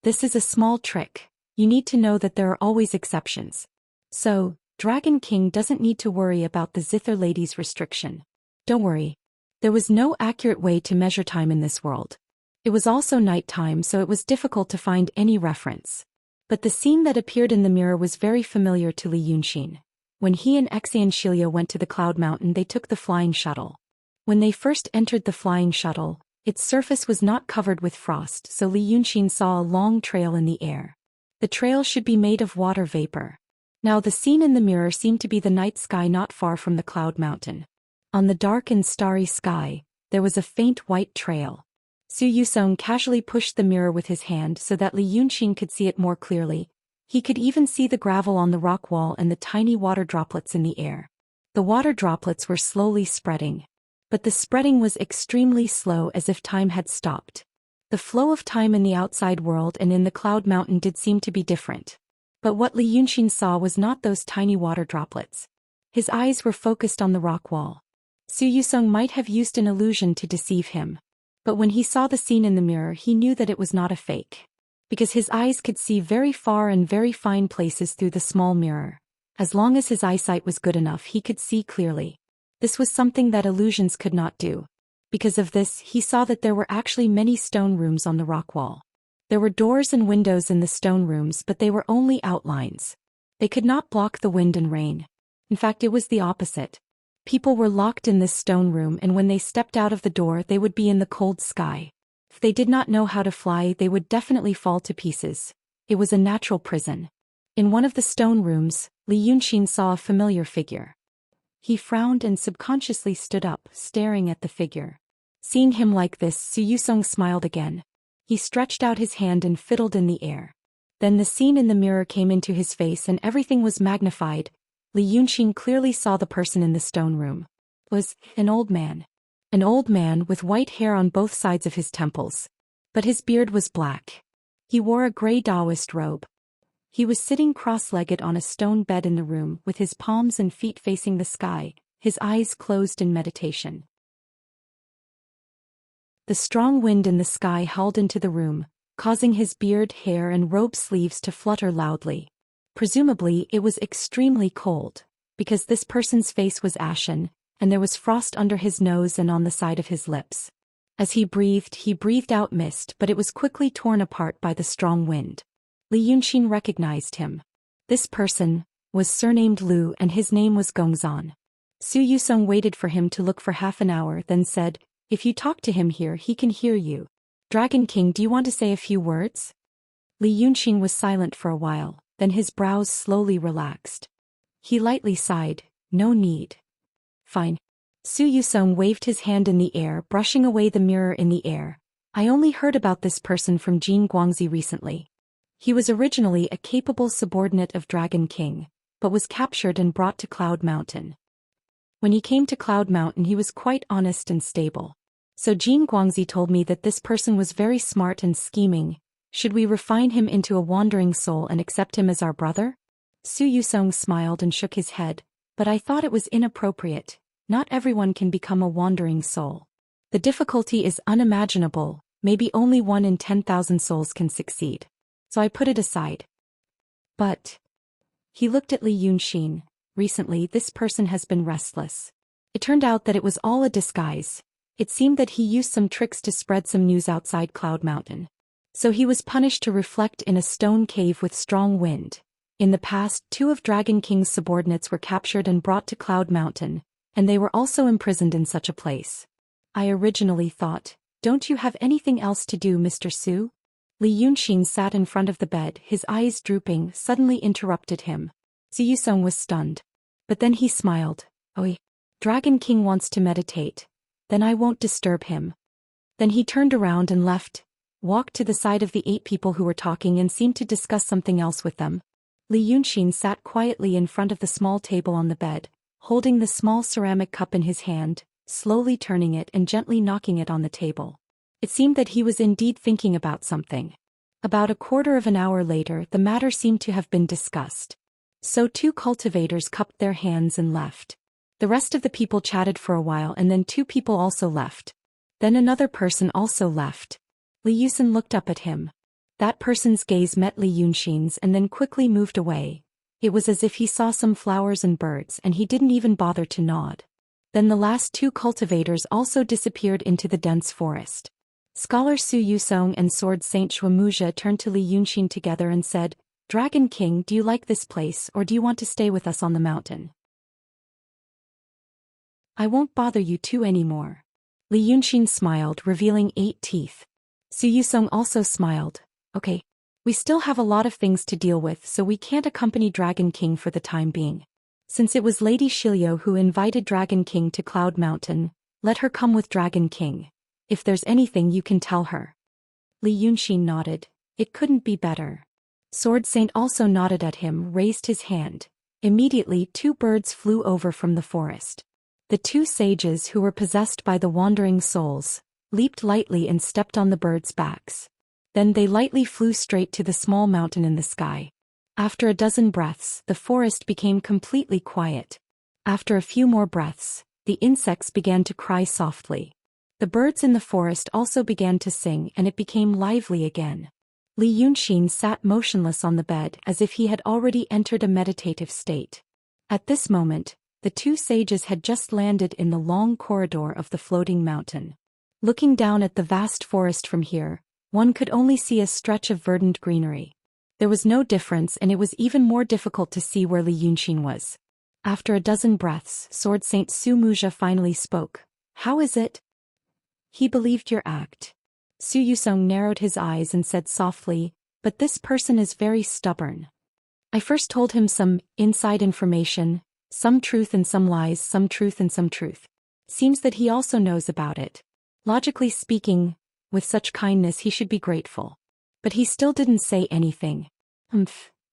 This is a small trick. You need to know that there are always exceptions. So, Dragon King doesn't need to worry about the Zither lady's restriction. Don't worry. There was no accurate way to measure time in this world. It was also night time, so it was difficult to find any reference. But the scene that appeared in the mirror was very familiar to Li Yunxin. When he and Xianxia went to the cloud mountain, they took the flying shuttle. When they first entered the flying shuttle, its surface was not covered with frost, so Li Yunxin saw a long trail in the air. The trail should be made of water vapor. Now the scene in the mirror seemed to be the night sky not far from the cloud mountain. On the dark and starry sky, there was a faint white trail. Su Yusong casually pushed the mirror with his hand so that Li Yunxin could see it more clearly. He could even see the gravel on the rock wall and the tiny water droplets in the air. The water droplets were slowly spreading. But the spreading was extremely slow, as if time had stopped. The flow of time in the outside world and in the cloud mountain did seem to be different. But what Li Yunxin saw was not those tiny water droplets. His eyes were focused on the rock wall. Su Yusong might have used an illusion to deceive him. But when he saw the scene in the mirror, he knew that it was not a fake. Because his eyes could see very far and very fine places through the small mirror. As long as his eyesight was good enough, he could see clearly. This was something that illusions could not do. Because of this, he saw that there were actually many stone rooms on the rock wall. There were doors and windows in the stone rooms, but they were only outlines. They could not block the wind and rain. In fact, it was the opposite. People were locked in this stone room, and when they stepped out of the door, they would be in the cold sky. If they did not know how to fly, they would definitely fall to pieces. It was a natural prison. In one of the stone rooms, Li Yunxin saw a familiar figure. He frowned and subconsciously stood up, staring at the figure. Seeing him like this, Su Yusong smiled again. He stretched out his hand and fiddled in the air. Then the scene in the mirror came into his face and everything was magnified. Li Yunxin clearly saw the person in the stone room. It was an old man. An old man with white hair on both sides of his temples. But his beard was black. He wore a gray Taoist robe. He was sitting cross-legged on a stone bed in the room, with his palms and feet facing the sky, his eyes closed in meditation. The strong wind in the sky howled into the room, causing his beard, hair and robe sleeves to flutter loudly. Presumably, it was extremely cold, because this person's face was ashen, and there was frost under his nose and on the side of his lips. As he breathed out mist, but it was quickly torn apart by the strong wind. Li Yunxin recognized him. This person was surnamed Lu, and his name was Gongzan. Su Yusong waited for him to look for half an hour, then said, "If you talk to him here, he can hear you. Dragon King, do you want to say a few words?" Li Yunxin was silent for a while, then his brows slowly relaxed. He lightly sighed, "No need." "Fine." Su Yusong waved his hand in the air, brushing away the mirror in the air. "I only heard about this person from Jin Guangzi recently. He was originally a capable subordinate of Dragon King, but was captured and brought to Cloud Mountain. When he came to Cloud Mountain, he was quite honest and stable. So Jin Guangzi told me that this person was very smart and scheming. Should we refine him into a wandering soul and accept him as our brother?" Su Yusong smiled and shook his head, "But I thought it was inappropriate. Not everyone can become a wandering soul. The difficulty is unimaginable, maybe only 1 in 10,000 souls can succeed. So I put it aside." "But..." He looked at Li Yunxin. "Recently, this person has been restless. It turned out that it was all a disguise. It seemed that he used some tricks to spread some news outside Cloud Mountain. So he was punished to reflect in a stone cave with strong wind. In the past, 2 of Dragon King's subordinates were captured and brought to Cloud Mountain, and they were also imprisoned in such a place. I originally thought, don't you have anything else to do, Mr. Su?" Li Yunxin sat in front of the bed, his eyes drooping, suddenly interrupted him. Su Yusong was stunned. But then he smiled. Oh, Dragon King wants to meditate. Then I won't disturb him. Then he turned around and left, walked to the side of the 8 people who were talking and seemed to discuss something else with them. Li Yunxin sat quietly in front of the small table on the bed, holding the small ceramic cup in his hand, slowly turning it and gently knocking it on the table. It seemed that he was indeed thinking about something. About a quarter of an hour later, the matter seemed to have been discussed. So 2 cultivators cupped their hands and left. The rest of the people chatted for a while and then 2 people also left. Then another person also left. Li Yunxin looked up at him. That person's gaze met Li Yunxin's and then quickly moved away. It was as if he saw some flowers and birds and he didn't even bother to nod. Then the last 2 cultivators also disappeared into the dense forest. Scholar Zhou Xian and Sword Saint Wuxia turned to Li Yunxin together and said, "Dragon King, do you like this place or do you want to stay with us on the mountain? I won't bother you 2 anymore." Li Yunxin smiled, revealing 8 teeth. Zhou Xian also smiled. "Okay. We still have a lot of things to deal with, so we can't accompany Dragon King for the time being. Since it was Lady Shilio who invited Dragon King to Cloud Mountain, let her come with Dragon King. If there's anything you can tell her." Li Yunxin nodded. It couldn't be better. Sword Saint also nodded at him, raised his hand. Immediately 2 birds flew over from the forest. The 2 sages who were possessed by the wandering souls leaped lightly and stepped on the birds' backs. Then they lightly flew straight to the small mountain in the sky. After a dozen breaths, the forest became completely quiet. After a few more breaths, the insects began to cry softly. The birds in the forest also began to sing and it became lively again. Li Yunxin sat motionless on the bed as if he had already entered a meditative state. At this moment, the 2 sages had just landed in the long corridor of the floating mountain. Looking down at the vast forest from here, one could only see a stretch of verdant greenery. There was no difference and it was even more difficult to see where Li Yunxin was. After a dozen breaths, Sword Saint Wuxia finally spoke. "How is it?" "He believed your act." Zhou Xian narrowed his eyes and said softly, "But this person is very stubborn. I first told him some inside information, some truth and some lies, some truth and some truth. Seems that he also knows about it. Logically speaking, with such kindness he should be grateful. But he still didn't say anything."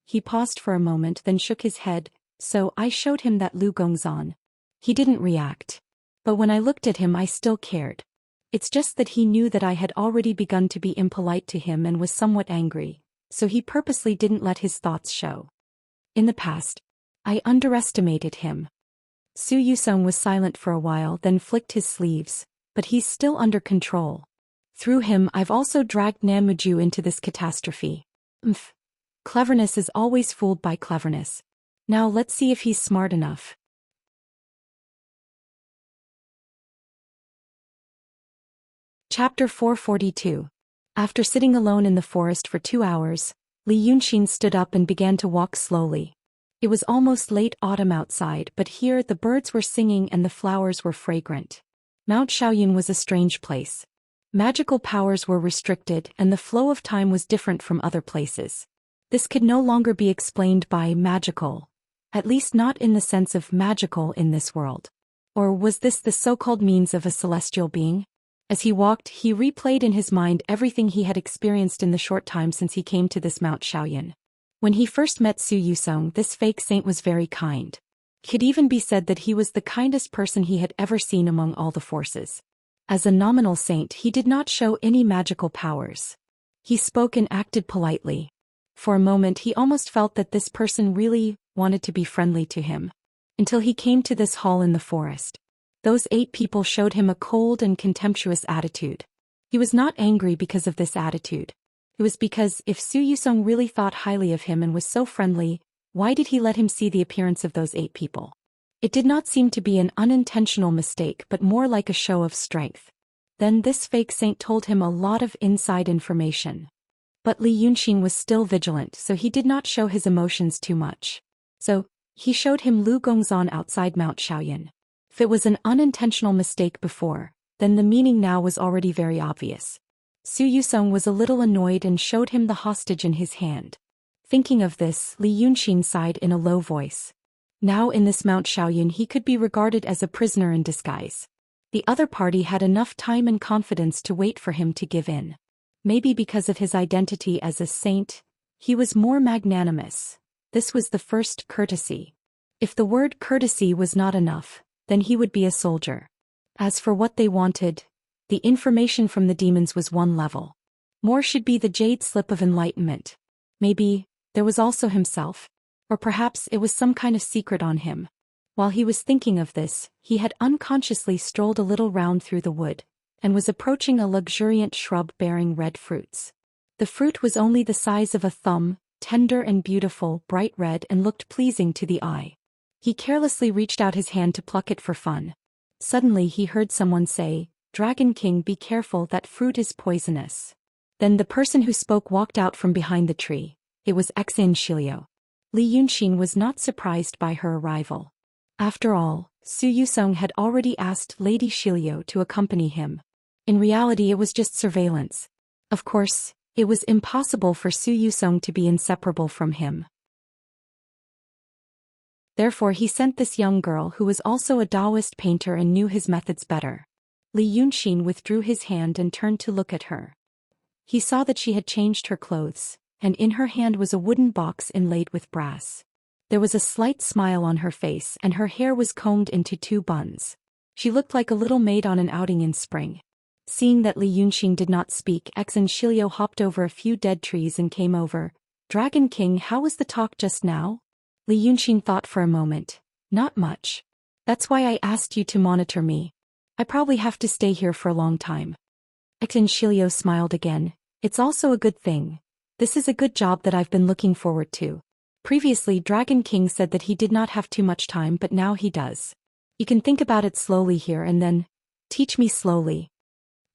He paused for a moment then shook his head. "So I showed him that Lu Gongzan. He didn't react. But when I looked at him I still cared. It's just that he knew that I had already begun to be impolite to him and was somewhat angry, so he purposely didn't let his thoughts show. In the past, I underestimated him." Zhou Xian was silent for a while then flicked his sleeves, "But he's still under control. Through him I've also dragged Namuju into this catastrophe. Cleverness is always fooled by cleverness. Now let's see if he's smart enough." Chapter 442. After sitting alone in the forest for 2 hours, Li Yunxin stood up and began to walk slowly. It was almost late autumn outside, but here the birds were singing and the flowers were fragrant. Mount Xiaoyun was a strange place. Magical powers were restricted and the flow of time was different from other places. This could no longer be explained by magical, at least not in the sense of magical in this world. Or was this the so-called means of a celestial being? As he walked, he replayed in his mind everything he had experienced in the short time since he came to this Mount Xiaoyun. When he first met Zhou Xian, this fake saint was very kind. It could even be said that he was the kindest person he had ever seen among all the forces. As a nominal saint, he did not show any magical powers. He spoke and acted politely. For a moment he almost felt that this person really wanted to be friendly to him. Until he came to this hall in the forest. Those 8 people showed him a cold and contemptuous attitude. He was not angry because of this attitude. It was because if Zhou Xian really thought highly of him and was so friendly, why did he let him see the appearance of those 8 people? It did not seem to be an unintentional mistake but more like a show of strength. Then this fake saint told him a lot of inside information. But Li Yunxin was still vigilant, so he did not show his emotions too much. So, he showed him Lu Gongzan outside Mount Xiaoyun. If it was an unintentional mistake before, then the meaning now was already very obvious. Zhou Xian was a little annoyed and showed him the hostage in his hand. Thinking of this, Li Yunxin sighed in a low voice. Now in this Mount Shaoyun he could be regarded as a prisoner in disguise. The other party had enough time and confidence to wait for him to give in. Maybe because of his identity as a saint, he was more magnanimous. This was the first courtesy. If the word courtesy was not enough, then he would be a soldier. As for what they wanted, the information from the demons was one level. More should be the jade slip of enlightenment. Maybe there was also himself. Or perhaps it was some kind of secret on him. While he was thinking of this, he had unconsciously strolled a little round through the wood, and was approaching a luxuriant shrub bearing red fruits. The fruit was only the size of a thumb, tender and beautiful, bright red, and looked pleasing to the eye. He carelessly reached out his hand to pluck it for fun. Suddenly he heard someone say, "Dragon King, be careful, that fruit is poisonous." Then the person who spoke walked out from behind the tree. It was Xianxia. Li Yunxin was not surprised by her arrival. After all, Su Yusong had already asked Lady Shilio to accompany him. In reality it was just surveillance. Of course, it was impossible for Su Yusong to be inseparable from him. Therefore he sent this young girl who was also a Taoist painter and knew his methods better. Li Yunxin withdrew his hand and turned to look at her. He saw that she had changed her clothes, and in her hand was a wooden box inlaid with brass. There was a slight smile on her face and her hair was combed into 2 buns. She looked like a little maid on an outing in spring. Seeing that Li Yunxin did not speak, Xianxia hopped over a few dead trees and came over. "Dragon King, how was the talk just now?" Li Yunxin thought for a moment. "Not much. That's why I asked you to monitor me. I probably have to stay here for a long time." Xianxia smiled again. "It's also a good thing. This is a good job that I've been looking forward to. Previously Dragon King said that he did not have too much time, but now he does. You can think about it slowly here and then teach me slowly."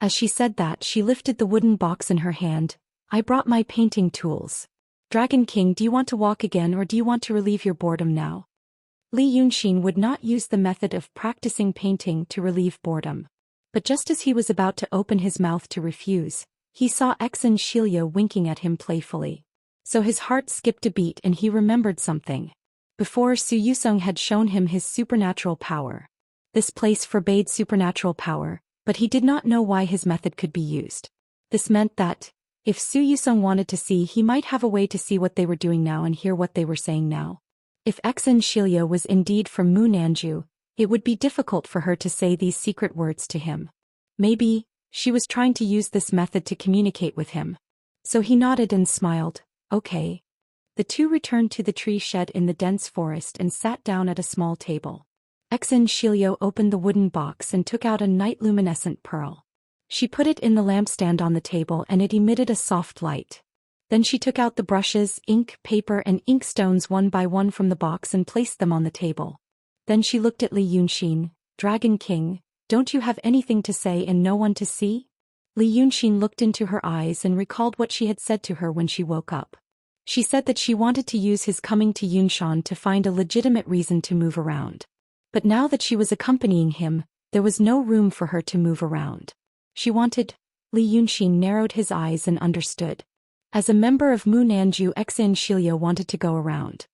As she said that, she lifted the wooden box in her hand. "I brought my painting tools. Dragon King, do you want to walk again or do you want to relieve your boredom now?" Li Yunxin would not use the method of practicing painting to relieve boredom. But just as he was about to open his mouth to refuse, he saw Xianxia winking at him playfully. So his heart skipped a beat and he remembered something. Before, Su Yusong had shown him his supernatural power. This place forbade supernatural power, but he did not know why his method could be used. This meant that, if Su Yusong wanted to see, he might have a way to see what they were doing now and hear what they were saying now. If Xianxia was indeed from Mu Nanju, it would be difficult for her to say these secret words to him. Maybe she was trying to use this method to communicate with him. So he nodded and smiled. "Okay." The two returned to the tree shed in the dense forest and sat down at a small table. Xianxia opened the wooden box and took out a night-luminescent pearl. She put it in the lampstand on the table and it emitted a soft light. Then she took out the brushes, ink, paper and inkstones one by one from the box and placed them on the table. Then she looked at Li Yunxin. "Dragon King, don't you have anything to say and no one to see?" Li Yunxin looked into her eyes and recalled what she had said to her when she woke up. She said that she wanted to use his coming to Yunshan to find a legitimate reason to move around. But now that she was accompanying him, there was no room for her to move around. She wanted. Li Yunxin narrowed his eyes and understood. As a member of Mu Nanju, Xianxia wanted to go around.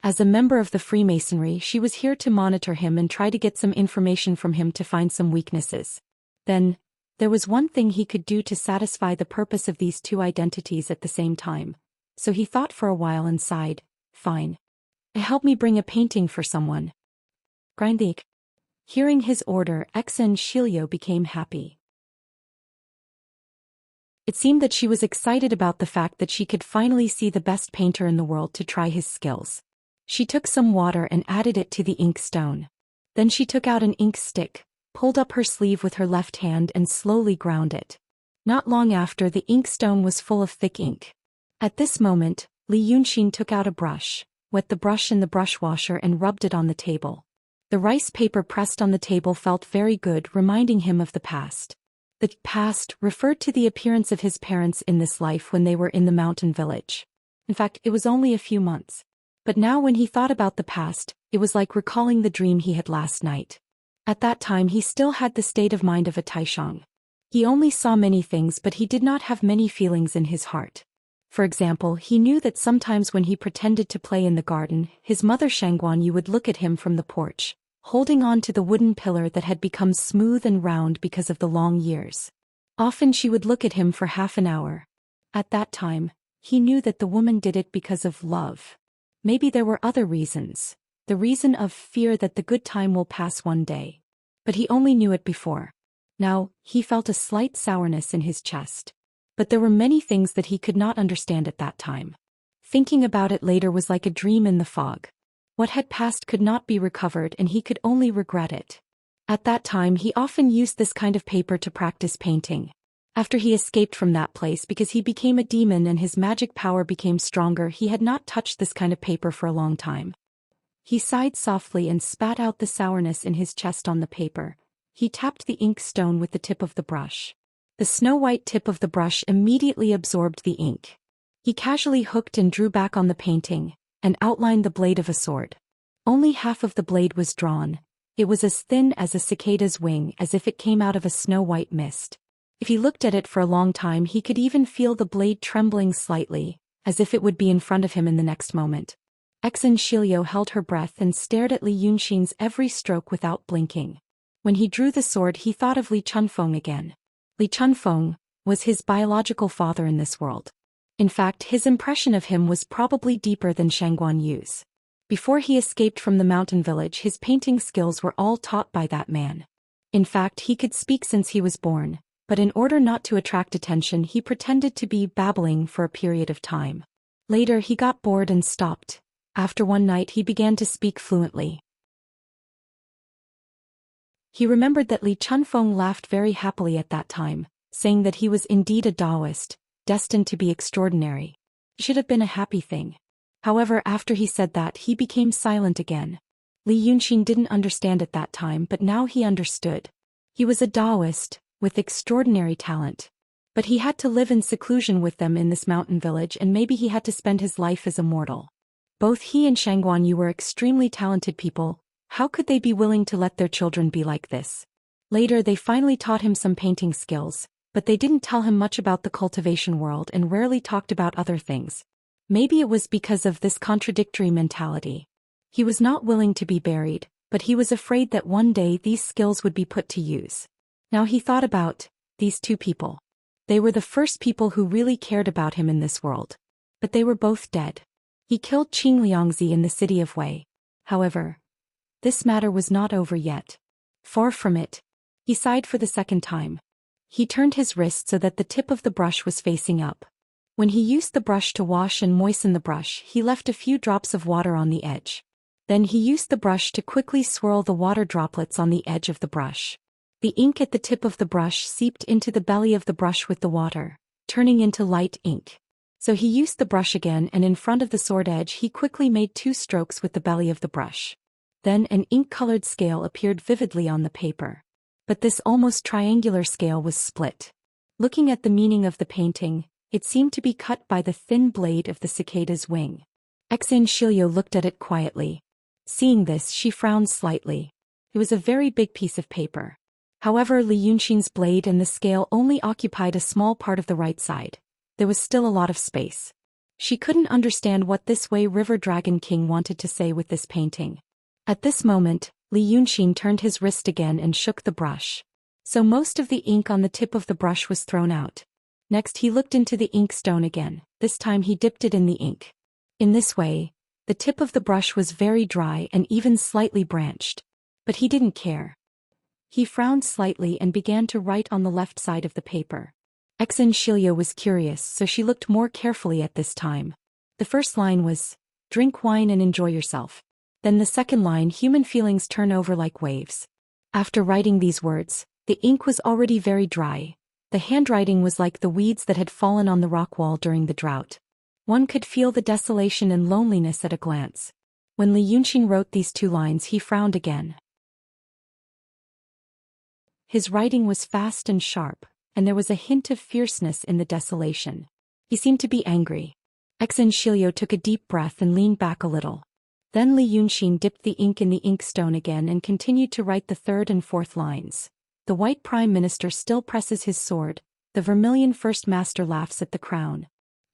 As a member of the Freemasonry, she was here to monitor him and try to get some information from him to find some weaknesses. Then, there was one thing he could do to satisfy the purpose of these two identities at the same time. So he thought for a while and sighed. "Fine. Help me bring a painting for someone." Grindek. Hearing his order, Xianxia became happy. It seemed that she was excited about the fact that she could finally see the best painter in the world to try his skills. She took some water and added it to the ink stone. Then she took out an ink stick, pulled up her sleeve with her left hand and slowly ground it. Not long after, the ink stone was full of thick ink. At this moment, Li Yunxin took out a brush, wet the brush in the brush washer and rubbed it on the table. The rice paper pressed on the table felt very good, reminding him of the past. The past referred to the appearance of his parents in this life when they were in the mountain village. In fact, it was only a few months. But now when he thought about the past, it was like recalling the dream he had last night. At that time he still had the state of mind of a Taishang. He only saw many things but he did not have many feelings in his heart. For example, he knew that sometimes when he pretended to play in the garden, his mother Shangguanyu would look at him from the porch, holding on to the wooden pillar that had become smooth and round because of the long years. Often she would look at him for half an hour. At that time, he knew that the woman did it because of love. Maybe there were other reasons. The reason of fear that the good time will pass one day. But he only knew it before. Now, he felt a slight sourness in his chest. But there were many things that he could not understand at that time. Thinking about it later was like a dream in the fog. What had passed could not be recovered and he could only regret it. At that time he often used this kind of paper to practice painting. After he escaped from that place because he became a demon and his magic power became stronger, he had not touched this kind of paper for a long time. He sighed softly and spat out the sourness in his chest on the paper. He tapped the ink stone with the tip of the brush. The snow-white tip of the brush immediately absorbed the ink. He casually hooked and drew back on the painting, and outlined the blade of a sword. Only half of the blade was drawn. It was as thin as a cicada's wing, as if it came out of a snow-white mist. If he looked at it for a long time he could even feel the blade trembling slightly, as if it would be in front of him in the next moment. Xianxia held her breath and stared at Li Yunxin's every stroke without blinking. When he drew the sword he thought of Li Chunfeng again. Li Chunfeng was his biological father in this world. In fact, his impression of him was probably deeper than Shangguanyu's. Before he escaped from the mountain village his painting skills were all taught by that man. In fact, he could speak since he was born, but in order not to attract attention he pretended to be babbling for a period of time. Later he got bored and stopped. After one night he began to speak fluently. He remembered that Li Chunfeng laughed very happily at that time, saying that he was indeed a Taoist, destined to be extraordinary. It should have been a happy thing. However, after he said that he became silent again. Li Yunxin didn't understand at that time, but now he understood. He was a Taoist, with extraordinary talent. But he had to live in seclusion with them in this mountain village, and maybe he had to spend his life as a mortal. Both he and Shangguanyu were extremely talented people. How could they be willing to let their children be like this? Later they finally taught him some painting skills, but they didn't tell him much about the cultivation world and rarely talked about other things. Maybe it was because of this contradictory mentality. He was not willing to be buried, but he was afraid that one day these skills would be put to use. Now he thought about these two people. They were the first people who really cared about him in this world. But they were both dead. He killed Qing Liangzi in the city of Wei. However, this matter was not over yet. Far from it. He sighed for the second time. He turned his wrist so that the tip of the brush was facing up. When he used the brush to wash and moisten the brush, he left a few drops of water on the edge. Then he used the brush to quickly swirl the water droplets on the edge of the brush. The ink at the tip of the brush seeped into the belly of the brush with the water, turning into light ink. So he used the brush again, and in front of the sword edge he quickly made 2 strokes with the belly of the brush. Then an ink-colored scale appeared vividly on the paper. But this almost triangular scale was split. Looking at the meaning of the painting, it seemed to be cut by the thin blade of the cicada's wing. Xianxia looked at it quietly. Seeing this, she frowned slightly. It was a very big piece of paper. However, Li Yunxin's blade and the scale only occupied a small part of the right side. There was still a lot of space. She couldn't understand what this Wei River Dragon King wanted to say with this painting. At this moment, Li Yunxin turned his wrist again and shook the brush. So most of the ink on the tip of the brush was thrown out. Next he looked into the ink stone again. This time he dipped it in the ink. In this way, the tip of the brush was very dry and even slightly branched. But he didn't care. He frowned slightly and began to write on the left side of the paper. Xianxia was curious, so she looked more carefully at this time. The first line was, "Drink wine and enjoy yourself." Then the second line, "Human feelings turn over like waves." After writing these words, the ink was already very dry. The handwriting was like the weeds that had fallen on the rock wall during the drought. One could feel the desolation and loneliness at a glance. When Li Yunxin wrote these 2 lines, he frowned again. His writing was fast and sharp, and there was a hint of fierceness in the desolation. He seemed to be angry. Xianxia took a deep breath and leaned back a little. Then Li Yunxin dipped the ink in the inkstone again and continued to write the 3rd and 4th lines. The White Prime Minister still presses his sword. The Vermilion First Master laughs at the crown.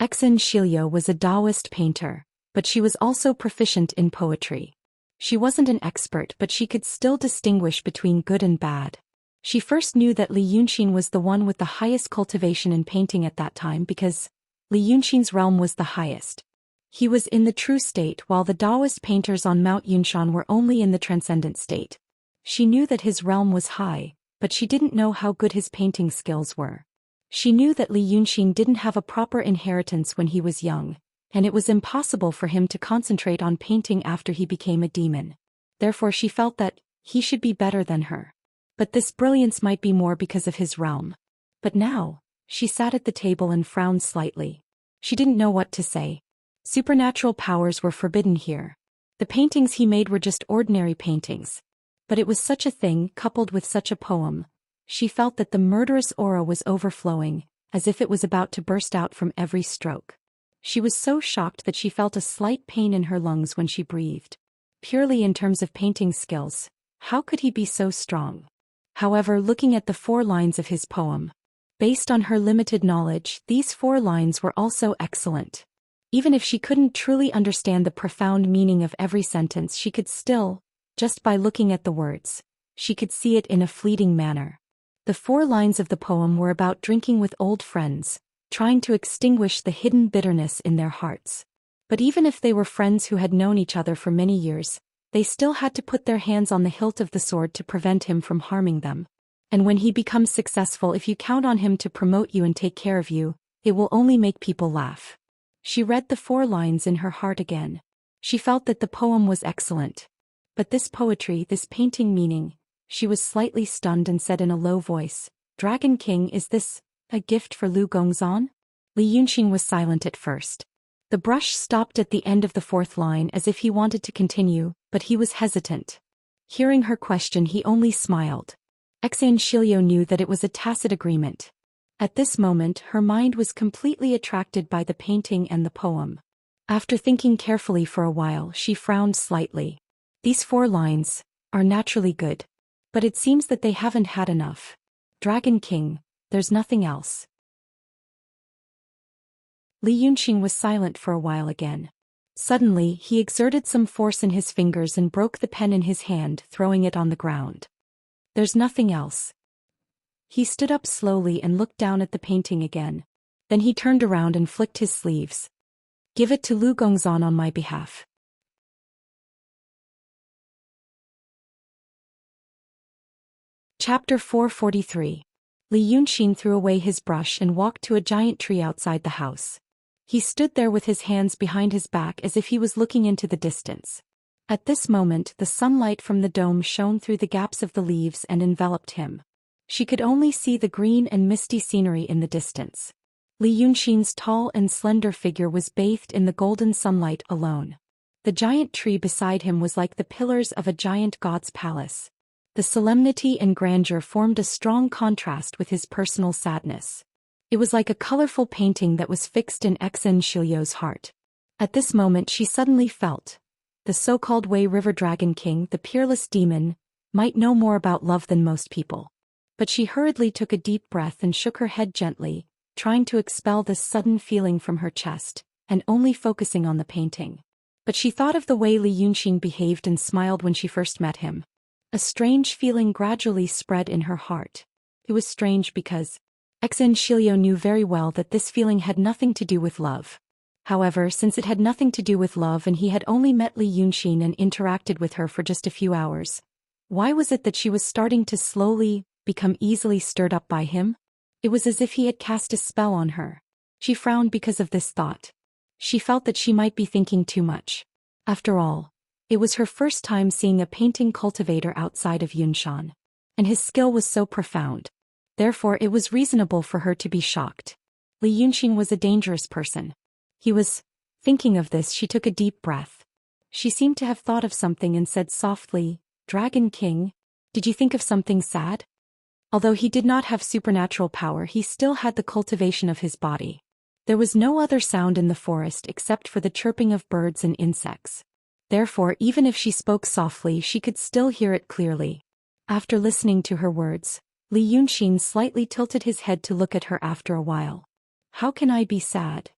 Xianxia was a Taoist painter, but she was also proficient in poetry. She wasn't an expert, but she could still distinguish between good and bad. She first knew that Li Yunxin was the one with the highest cultivation in painting at that time because Li Yunxin's realm was the highest. He was in the true state while the Taoist painters on Mount Yunshan were only in the transcendent state. She knew that his realm was high, but she didn't know how good his painting skills were. She knew that Li Yunxin didn't have a proper inheritance when he was young, and it was impossible for him to concentrate on painting after he became a demon. Therefore she felt that he should be better than her. But this brilliance might be more because of his realm. But now, she sat at the table and frowned slightly. She didn't know what to say. Supernatural powers were forbidden here. The paintings he made were just ordinary paintings. But it was such a thing coupled with such a poem. She felt that the murderous aura was overflowing, as if it was about to burst out from every stroke. She was so shocked that she felt a slight pain in her lungs when she breathed. Purely in terms of painting skills, how could he be so strong? However, looking at the 4 lines of his poem, based on her limited knowledge, these 4 lines were also excellent. Even if she couldn't truly understand the profound meaning of every sentence, she could still, just by looking at the words, she could see it in a fleeting manner. The 4 lines of the poem were about drinking with old friends, trying to extinguish the hidden bitterness in their hearts. But even if they were friends who had known each other for many years, they still had to put their hands on the hilt of the sword to prevent him from harming them. And when he becomes successful, if you count on him to promote you and take care of you, it will only make people laugh. She read the 4 lines in her heart again. She felt that the poem was excellent. But this poetry, this painting meaning, she was slightly stunned and said in a low voice, "Dragon King, is this a gift for Lu Gongzan?" Li Yunxin was silent at first. The brush stopped at the end of the 4th line as if he wanted to continue, but he was hesitant. Hearing her question, he only smiled. Xianxia knew that it was a tacit agreement. At this moment, her mind was completely attracted by the painting and the poem. After thinking carefully for a while, she frowned slightly. These 4 lines are naturally good. But it seems that they haven't had enough. Dragon King, there's nothing else. Li Yunxin was silent for a while again. Suddenly, he exerted some force in his fingers and broke the pen in his hand, throwing it on the ground. There's nothing else. He stood up slowly and looked down at the painting again. Then he turned around and flicked his sleeves. Give it to Lu Gongzan on my behalf. Chapter 443. Li Yunxin threw away his brush and walked to a giant tree outside the house. He stood there with his hands behind his back as if he was looking into the distance. At this moment, the sunlight from the dome shone through the gaps of the leaves and enveloped him. She could only see the green and misty scenery in the distance. Li Yunxin's tall and slender figure was bathed in the golden sunlight alone. The giant tree beside him was like the pillars of a giant god's palace. The solemnity and grandeur formed a strong contrast with his personal sadness. It was like a colorful painting that was fixed in Xianxia's heart. At this moment she suddenly felt the so-called Wei River Dragon King, the peerless demon, might know more about love than most people. But she hurriedly took a deep breath and shook her head gently, trying to expel this sudden feeling from her chest, and only focusing on the painting. But she thought of the way Li Yunxin behaved and smiled when she first met him. A strange feeling gradually spread in her heart. It was strange because Xianxia knew very well that this feeling had nothing to do with love. However, since it had nothing to do with love and he had only met Li Yunxin and interacted with her for just a few hours, why was it that she was starting to slowly become easily stirred up by him? It was as if he had cast a spell on her. She frowned because of this thought. She felt that she might be thinking too much. After all, it was her first time seeing a painting cultivator outside of Yunshan. And his skill was so profound. Therefore it was reasonable for her to be shocked. Li Yunxin was a dangerous person. He was thinking of this. She took a deep breath. She seemed to have thought of something and said softly, "Dragon King, did you think of something sad?" Although he did not have supernatural power, he still had the cultivation of his body. There was no other sound in the forest except for the chirping of birds and insects. Therefore, even if she spoke softly, she could still hear it clearly. After listening to her words, Li Yunxin slightly tilted his head to look at her after a while. "How can I be sad?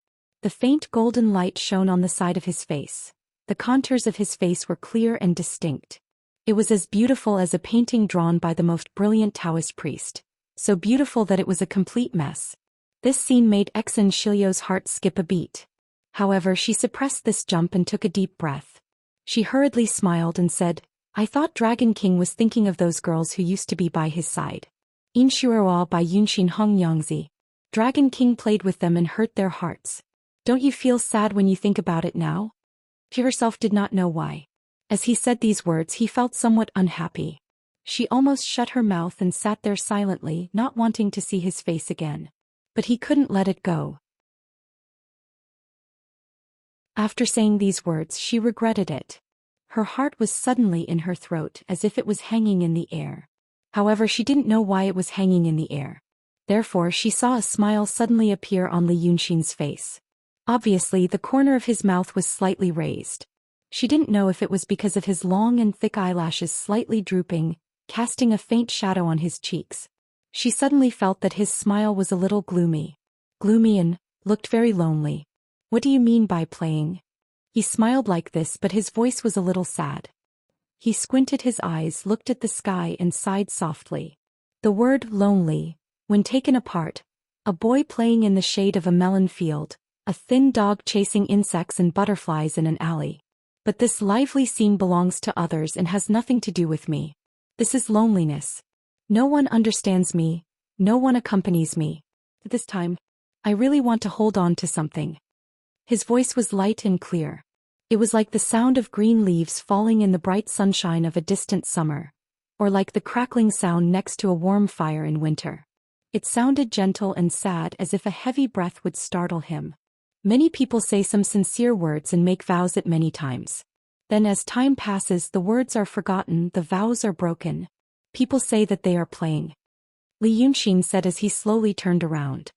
The faint golden light shone on the side of his face. The contours of his face were clear and distinct. It was as beautiful as a painting drawn by the most brilliant Taoist priest, so beautiful that it was a complete mess. This scene made Xianxia's heart skip a beat. However, she suppressed this jump and took a deep breath. She hurriedly smiled and said, I thought Dragon King was thinking of those girls who used to be by his side. Inshuerwa by Yunxin Hongyangzi. Dragon King played with them and hurt their hearts. Don't you feel sad when you think about it now? She herself did not know why. As he said these words, he felt somewhat unhappy. She almost shut her mouth and sat there silently, not wanting to see his face again. But he couldn't let it go. After saying these words, she regretted it. Her heart was suddenly in her throat, as if it was hanging in the air. However, she didn't know why it was hanging in the air. Therefore, she saw a smile suddenly appear on Li Yunxin's face. Obviously, the corner of his mouth was slightly raised. She didn't know if it was because of his long and thick eyelashes slightly drooping, casting a faint shadow on his cheeks. She suddenly felt that his smile was a little gloomy. Gloomy and looked very lonely. What do you mean by playing? He smiled like this, but his voice was a little sad. He squinted his eyes, looked at the sky and sighed softly. The word lonely, when taken apart, a boy playing in the shade of a melon field, a thin dog chasing insects and butterflies in an alley. But this lively scene belongs to others and has nothing to do with me. This is loneliness. No one understands me, no one accompanies me. This time, I really want to hold on to something. His voice was light and clear. It was like the sound of green leaves falling in the bright sunshine of a distant summer, or like the crackling sound next to a warm fire in winter. It sounded gentle and sad, as if a heavy breath would startle him. Many people say some sincere words and make vows at many times. Then as time passes, the words are forgotten, the vows are broken. People say that they are playing. Li Yunxin said as he slowly turned around.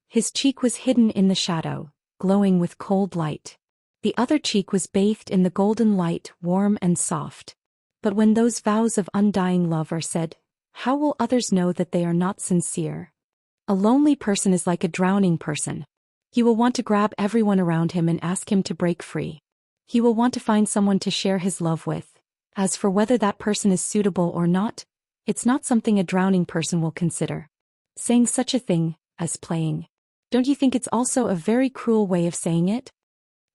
His cheek was hidden in the shadow, glowing with cold light. The other cheek was bathed in the golden light, warm and soft. But when those vows of undying love are said, how will others know that they are not sincere? A lonely person is like a drowning person. He will want to grab everyone around him and ask him to break free. He will want to find someone to share his love with. As for whether that person is suitable or not, it's not something a drowning person will consider. Saying such a thing, as playing. Don't you think it's also a very cruel way of saying it?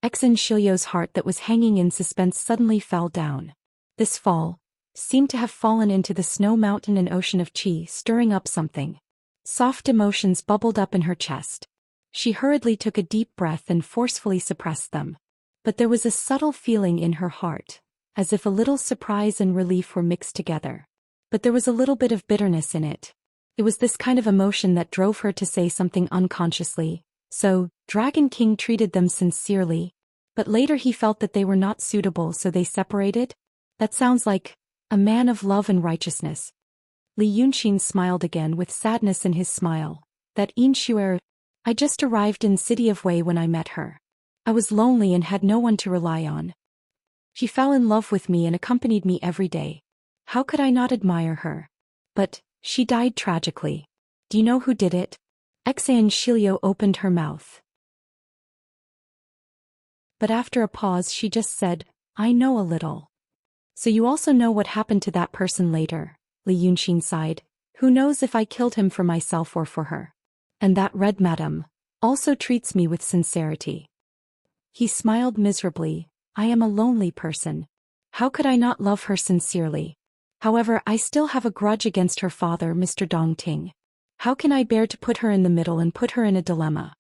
Xianxia's heart that was hanging in suspense suddenly fell down. This fall seemed to have fallen into the snow mountain and ocean of qi, stirring up something. Soft emotions bubbled up in her chest. She hurriedly took a deep breath and forcefully suppressed them. But there was a subtle feeling in her heart, as if a little surprise and relief were mixed together. But there was a little bit of bitterness in it. It was this kind of emotion that drove her to say something unconsciously. So, Dragon King treated them sincerely. But later he felt that they were not suitable, so they separated? That sounds like a man of love and righteousness. Li Yunxin smiled again with sadness in his smile. That Inshuer, I just arrived in city of Wei when I met her. I was lonely and had no one to rely on. She fell in love with me and accompanied me every day. How could I not admire her? But she died tragically. Do you know who did it? Xianxia opened her mouth. But after a pause she just said, I know a little. So you also know what happened to that person later, Li Yunxin sighed. Who knows if I killed him for myself or for her? And that red madam also treats me with sincerity. He smiled miserably. I am a lonely person. How could I not love her sincerely? However, I still have a grudge against her father, Mr. Dongting. How can I bear to put her in the middle and put her in a dilemma?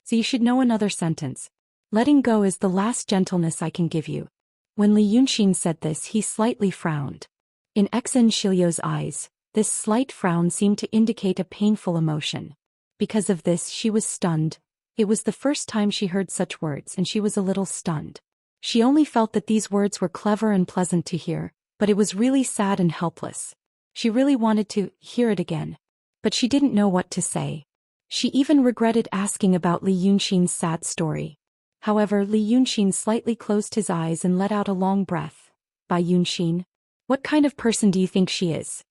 So you should know another sentence. Letting go is the last gentleness I can give you. When Li Yunxin said this, he slightly frowned. In Xianxia's eyes, this slight frown seemed to indicate a painful emotion. Because of this, she was stunned. It was the first time she heard such words, and she was a little stunned. She only felt that these words were clever and pleasant to hear, but it was really sad and helpless. She really wanted to hear it again. But she didn't know what to say. She even regretted asking about Li Yunxin's sad story. However, Li Yunxin slightly closed his eyes and let out a long breath. By Yunxin, what kind of person do you think she is?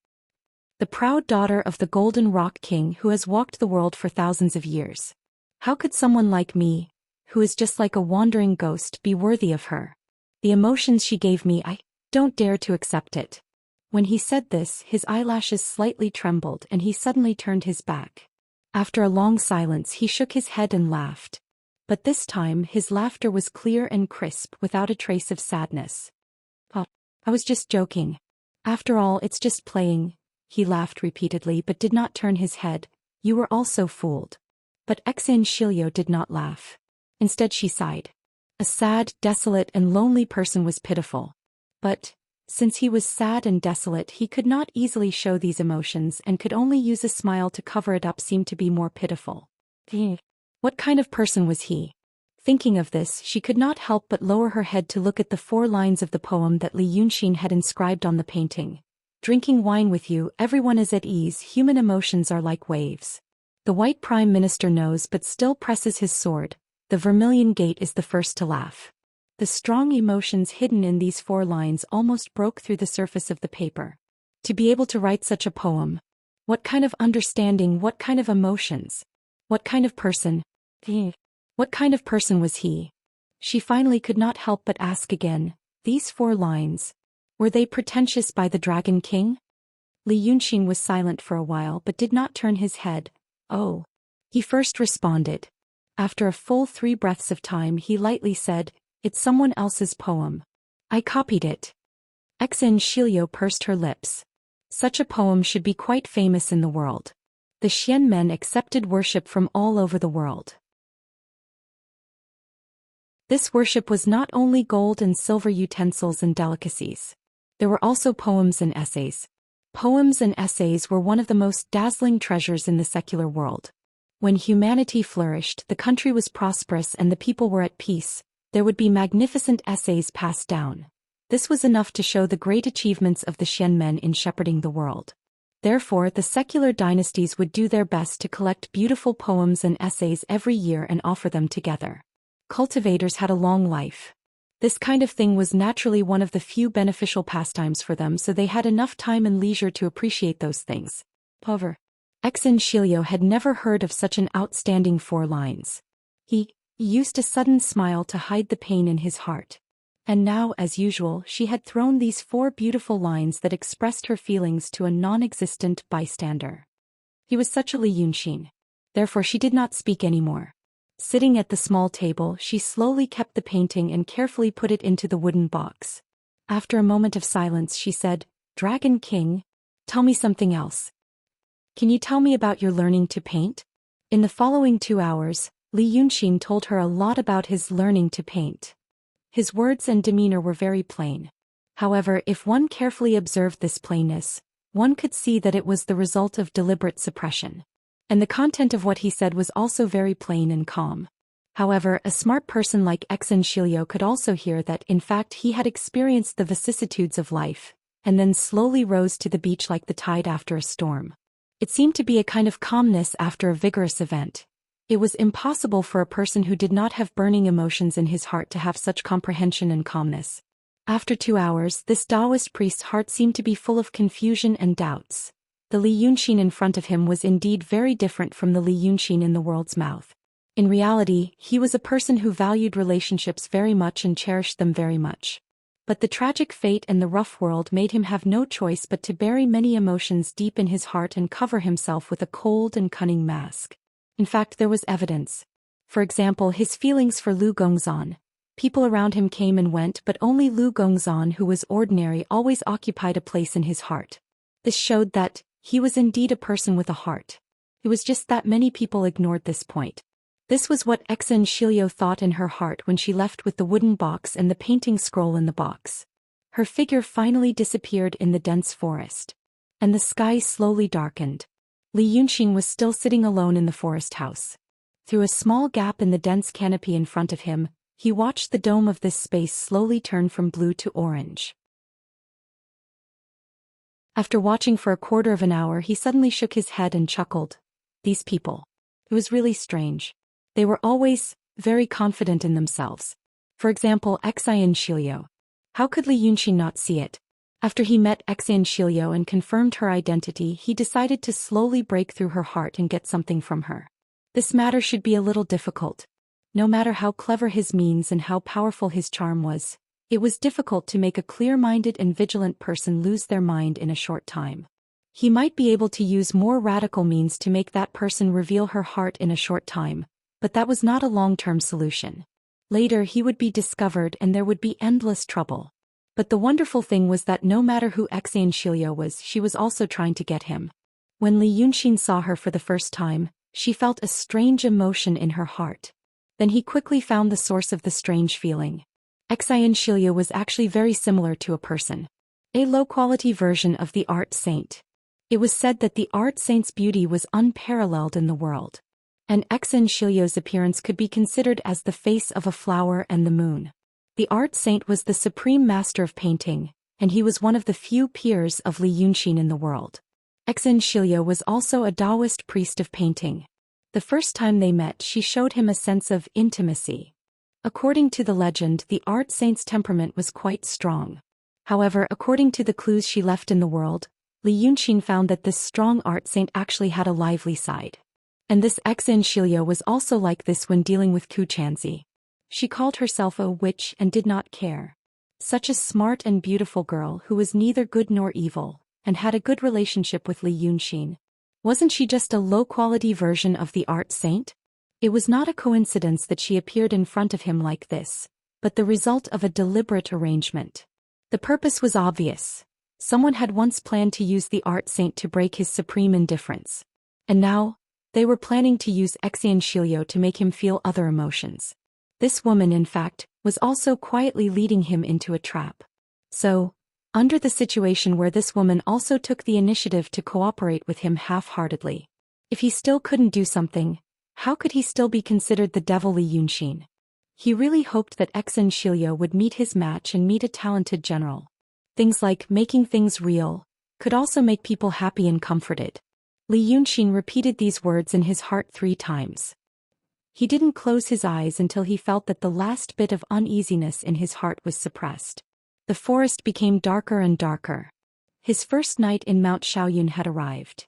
The proud daughter of the Golden Rock King who has walked the world for thousands of years. How could someone like me, who is just like a wandering ghost, be worthy of her. The emotions she gave me, I don't dare to accept it. When he said this, his eyelashes slightly trembled and he suddenly turned his back. After a long silence, he shook his head and laughed. But this time, his laughter was clear and crisp without a trace of sadness. "Oh, I was just joking. After all, it's just playing." He laughed repeatedly but did not turn his head. "You were also fooled." But Xianxia did not laugh. Instead she sighed. A sad, desolate and lonely person was pitiful. But, since he was sad and desolate, he could not easily show these emotions and could only use a smile to cover it up. Seemed to be more pitiful. What kind of person was he? Thinking of this, she could not help but lower her head to look at the 4 lines of the poem that Li Yunxin had inscribed on the painting. "Drinking wine with you, everyone is at ease. Human emotions are like waves." The white prime minister knows but still presses his sword. The vermilion gate is the first to laugh. The strong emotions hidden in these 4 lines almost broke through the surface of the paper. To be able to write such a poem. What kind of understanding, what kind of emotions? What kind of person? What kind of person was he? She finally could not help but ask again, these 4 lines. Were they pretentious by the Dragon King? Li Yunxin was silent for a while but did not turn his head. "Oh." He first responded. After a full 3 breaths of time he lightly said, "It's someone else's poem. I copied it." Xianxia pursed her lips. Such a poem should be quite famous in the world. The Xian men accepted worship from all over the world. This worship was not only gold and silver utensils and delicacies. There were also poems and essays. Poems and essays were one of the most dazzling treasures in the secular world. When humanity flourished, the country was prosperous and the people were at peace, there would be magnificent essays passed down. This was enough to show the great achievements of the Xian men in shepherding the world. Therefore, the secular dynasties would do their best to collect beautiful poems and essays every year and offer them together. Cultivators had a long life. This kind of thing was naturally one of the few beneficial pastimes for them, so they had enough time and leisure to appreciate those things. However, Xianxia had never heard of such an outstanding 4 lines. He used a sudden smile to hide the pain in his heart. And now, as usual, she had thrown these 4 beautiful lines that expressed her feelings to a non-existent bystander. He was such a Li Yunxin. Therefore she did not speak anymore. Sitting at the small table, she slowly kept the painting and carefully put it into the wooden box. After a moment of silence she said, "Dragon King, tell me something else. Can you tell me about your learning to paint?" In the following 2 hours, Li Yunxin told her a lot about his learning to paint. His words and demeanor were very plain. However, if one carefully observed this plainness, one could see that it was the result of deliberate suppression. And the content of what he said was also very plain and calm. However, a smart person like Xianxia could also hear that in fact he had experienced the vicissitudes of life, and then slowly rose to the beach like the tide after a storm. It seemed to be a kind of calmness after a vigorous event. It was impossible for a person who did not have burning emotions in his heart to have such comprehension and calmness. After 2 hours, this Taoist priest's heart seemed to be full of confusion and doubts. The Li Yunxin in front of him was indeed very different from the Li Yunxin in the world's mouth. In reality, he was a person who valued relationships very much and cherished them very much. But the tragic fate and the rough world made him have no choice but to bury many emotions deep in his heart and cover himself with a cold and cunning mask. In fact, there was evidence. For example, his feelings for Lu Gongzan. People around him came and went, but only Lu Gongzan, who was ordinary, always occupied a place in his heart. This showed that he was indeed a person with a heart. It was just that many people ignored this point. This was what Xianxia thought in her heart when she left with the wooden box and the painting scroll in the box. Her figure finally disappeared in the dense forest. And the sky slowly darkened. Li Yunxin was still sitting alone in the forest house. Through a small gap in the dense canopy in front of him, he watched the dome of this space slowly turn from blue to orange. After watching for a quarter of an hour, he suddenly shook his head and chuckled. These people. It was really strange. They were always very confident in themselves. For example, Xianxia. How could Li Yunxin not see it? After he met Xianxia and confirmed her identity, he decided to slowly break through her heart and get something from her. This matter should be a little difficult. No matter how clever his means and how powerful his charm was, it was difficult to make a clear-minded and vigilant person lose their mind in a short time. He might be able to use more radical means to make that person reveal her heart in a short time, but that was not a long-term solution. Later he would be discovered and there would be endless trouble. But the wonderful thing was that no matter who Xianxia was, she was also trying to get him. When Li Yunxin saw her for the first time, she felt a strange emotion in her heart. Then he quickly found the source of the strange feeling. Xianxia was actually very similar to a person. A low-quality version of the art saint. It was said that the art saint's beauty was unparalleled in the world. And Xianxia's appearance could be considered as the face of a flower and the moon. The art saint was the supreme master of painting, and he was one of the few peers of Li Yunxin in the world. Xianxia was also a Taoist priest of painting. The first time they met, she showed him a sense of intimacy. According to the legend, the art saint's temperament was quite strong. However, according to the clues she left in the world, Li Yunxin found that this strong art saint actually had a lively side. And this Xianxia was also like this when dealing with Xianxia. She called herself a witch and did not care. Such a smart and beautiful girl who was neither good nor evil, and had a good relationship with Li Yunxin. Wasn't she just a low-quality version of the art saint? It was not a coincidence that she appeared in front of him like this, but the result of a deliberate arrangement. The purpose was obvious. Someone had once planned to use the art saint to break his supreme indifference. And now, they were planning to use Xianxia to make him feel other emotions. This woman, in fact, was also quietly leading him into a trap. So, under the situation where this woman also took the initiative to cooperate with him half-heartedly. If he still couldn't do something, how could he still be considered the devil Li Yunxin? He really hoped that Xianxia would meet his match and meet a talented general. Things like making things real could also make people happy and comforted. Li Yunxin repeated these words in his heart 3 times. He didn't close his eyes until he felt that the last bit of uneasiness in his heart was suppressed. The forest became darker and darker. His first night in Mount Shaoyun had arrived.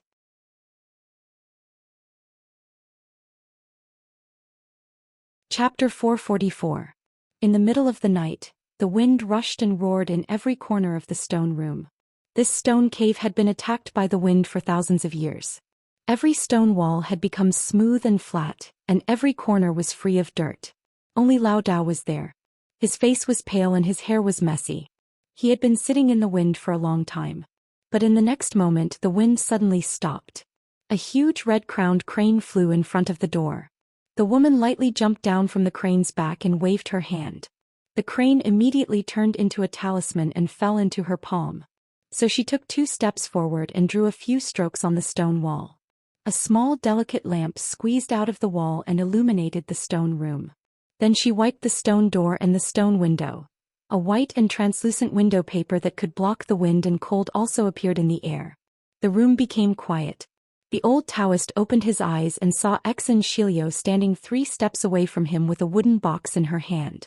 Chapter 444. In the middle of the night, the wind rushed and roared in every corner of the stone room. This stone cave had been attacked by the wind for thousands of years. Every stone wall had become smooth and flat, and every corner was free of dirt. Only Lao Dao was there. His face was pale and his hair was messy. He had been sitting in the wind for a long time. But in the next moment the wind suddenly stopped. A huge red-crowned crane flew in front of the door. The woman lightly jumped down from the crane's back and waved her hand. The crane immediately turned into a talisman and fell into her palm. So she took 2 steps forward and drew a few strokes on the stone wall. A small delicate lamp squeezed out of the wall and illuminated the stone room. Then she wiped the stone door and the stone window. A white and translucent window paper that could block the wind and cold also appeared in the air. The room became quiet. The old Taoist opened his eyes and saw Xianxia standing 3 steps away from him with a wooden box in her hand.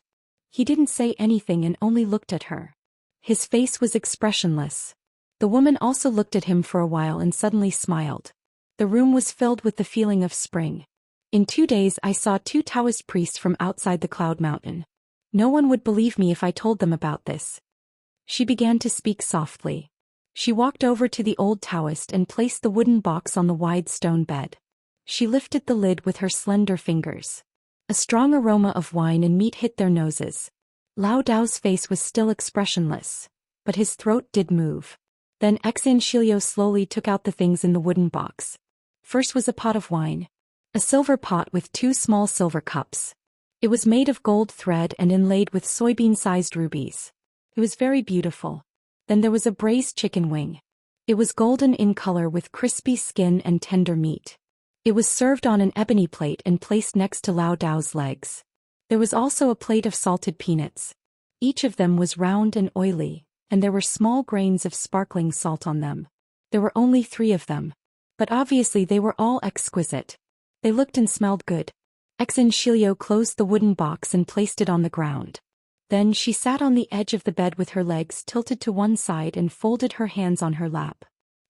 He didn't say anything and only looked at her. His face was expressionless. The woman also looked at him for a while and suddenly smiled. The room was filled with the feeling of spring. In 2 days I saw 2 Taoist priests from outside the Cloud Mountain. No one would believe me if I told them about this. She began to speak softly. She walked over to the old Taoist and placed the wooden box on the wide stone bed. She lifted the lid with her slender fingers. A strong aroma of wine and meat hit their noses. Lao Dao's face was still expressionless, but his throat did move. Then Xianxia slowly took out the things in the wooden box. First was a pot of wine. A silver pot with 2 small silver cups. It was made of gold thread and inlaid with soybean-sized rubies. It was very beautiful. Then there was a braised chicken wing. It was golden in color with crispy skin and tender meat. It was served on an ebony plate and placed next to Lao Dao's legs. There was also a plate of salted peanuts. Each of them was round and oily, and there were small grains of sparkling salt on them. There were only 3 of them. But obviously they were all exquisite. They looked and smelled good. Xianxia closed the wooden box and placed it on the ground. Then she sat on the edge of the bed with her legs tilted to one side and folded her hands on her lap.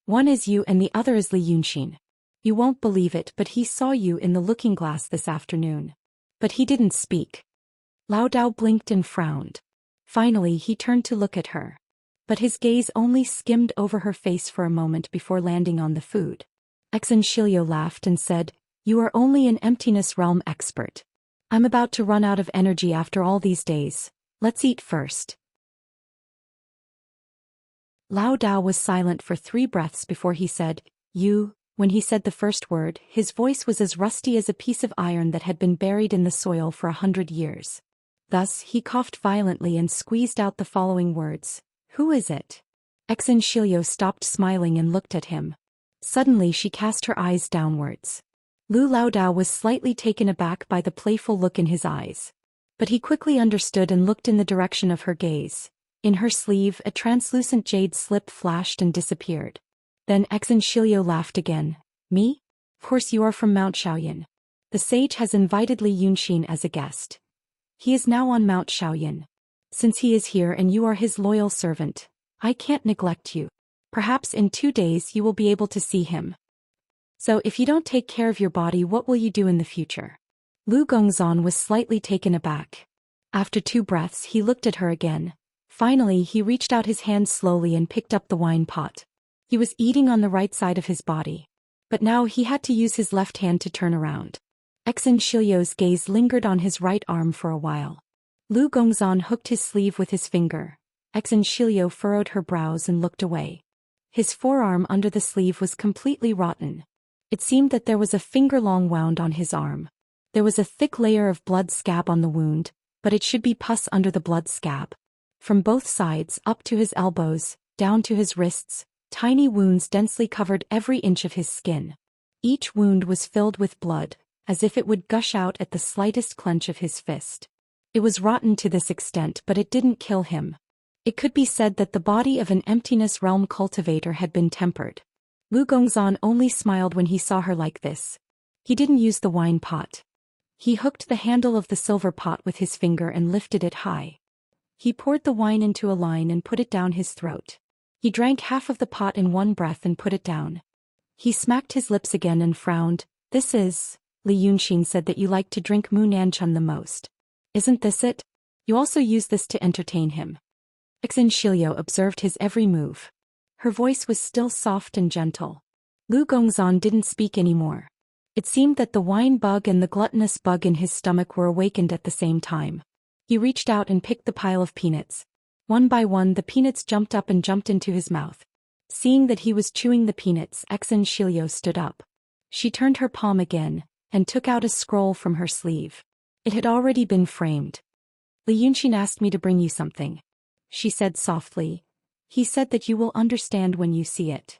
One is you and the other is Li Yunxin. You won't believe it, but he saw you in the looking glass this afternoon. But he didn't speak. Lao Dao blinked and frowned. Finally he turned to look at her. But his gaze only skimmed over her face for a moment before landing on the food. Xianxia laughed and said, "You are only an emptiness realm expert. I'm about to run out of energy after all these days. Let's eat first." Lao Dao was silent for 3 breaths before he said, "You." When he said the first word, his voice was as rusty as a piece of iron that had been buried in the soil for 100 years. Thus, he coughed violently and squeezed out the following words. "Who is it?" Xianxia stopped smiling and looked at him. Suddenly she cast her eyes downwards. Lao Dao was slightly taken aback by the playful look in his eyes. But he quickly understood and looked in the direction of her gaze. In her sleeve, a translucent jade slip flashed and disappeared. Then Xianxia laughed again. "Me? Of course you are from Mount Shaoyan. The sage has invited Li Yunxin as a guest. He is now on Mount Shaoyan. Since he is here and you are his loyal servant, I can't neglect you. Perhaps in 2 days you will be able to see him. So if you don't take care of your body, what will you do in the future?" Lu Gongzan was slightly taken aback. After 2 breaths he looked at her again. Finally he reached out his hand slowly and picked up the wine pot. He was eating on the right side of his body. But now he had to use his left hand to turn around. Xianxia's gaze lingered on his right arm for a while. Lu Gongzan hooked his sleeve with his finger. Xianxia furrowed her brows and looked away. His forearm under the sleeve was completely rotten. It seemed that there was a finger-long wound on his arm. There was a thick layer of blood scab on the wound, but it should be pus under the blood scab. From both sides, up to his elbows, down to his wrists, tiny wounds densely covered every inch of his skin. Each wound was filled with blood, as if it would gush out at the slightest clench of his fist. It was rotten to this extent, but it didn't kill him. It could be said that the body of an emptiness realm cultivator had been tempered. Lu Gongzan only smiled when he saw her like this. He didn't use the wine pot. He hooked the handle of the silver pot with his finger and lifted it high. He poured the wine into a line and put it down his throat. He drank half of the pot in one breath and put it down. He smacked his lips again and frowned. "This is..." Li Yunxin said that you like to drink Mu Nanchun the most. "Isn't this it? You also use this to entertain him." Xianxia observed his every move. Her voice was still soft and gentle. Lu Gongzan didn't speak anymore. It seemed that the wine bug and the gluttonous bug in his stomach were awakened at the same time. He reached out and picked the pile of peanuts. One by one the peanuts jumped up and jumped into his mouth. Seeing that he was chewing the peanuts, Xianxia stood up. She turned her palm again, and took out a scroll from her sleeve. It had already been framed. "Li Yunxin asked me to bring you something," she said softly. "He said that you will understand when you see it."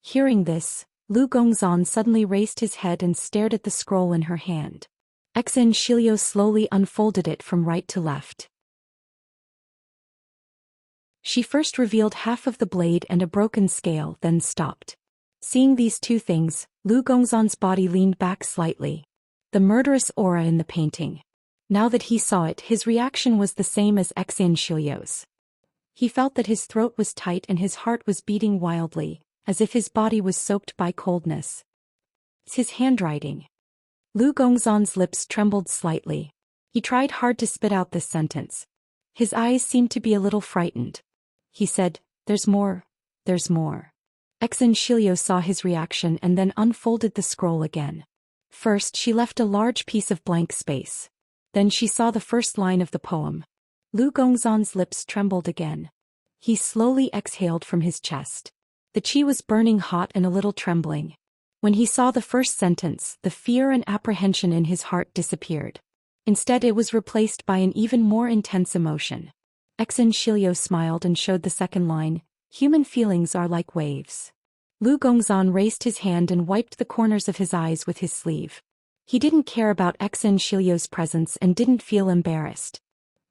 Hearing this, Lu Gongzan suddenly raised his head and stared at the scroll in her hand. Xianxia slowly unfolded it from right to left. She first revealed half of the blade and a broken scale, then stopped. Seeing these 2 things, Lu Gongzan's body leaned back slightly. The murderous aura in the painting. Now that he saw it, his reaction was the same as Xianxia's. He felt that his throat was tight and his heart was beating wildly, as if his body was soaked by coldness. "It's his handwriting." Lu Gongzan's lips trembled slightly. He tried hard to spit out this sentence. His eyes seemed to be a little frightened. He said, "There's more, there's more." Xianxia saw his reaction and then unfolded the scroll again. First she left a large piece of blank space. Then she saw the first line of the poem. Lu Gongzan's lips trembled again. He slowly exhaled from his chest. The qi was burning hot and a little trembling. When he saw the first sentence, the fear and apprehension in his heart disappeared. Instead it was replaced by an even more intense emotion. Xianxia smiled and showed the second line, "Human feelings are like waves." Lu Gongzan raised his hand and wiped the corners of his eyes with his sleeve. He didn't care about Xianxia's presence and didn't feel embarrassed.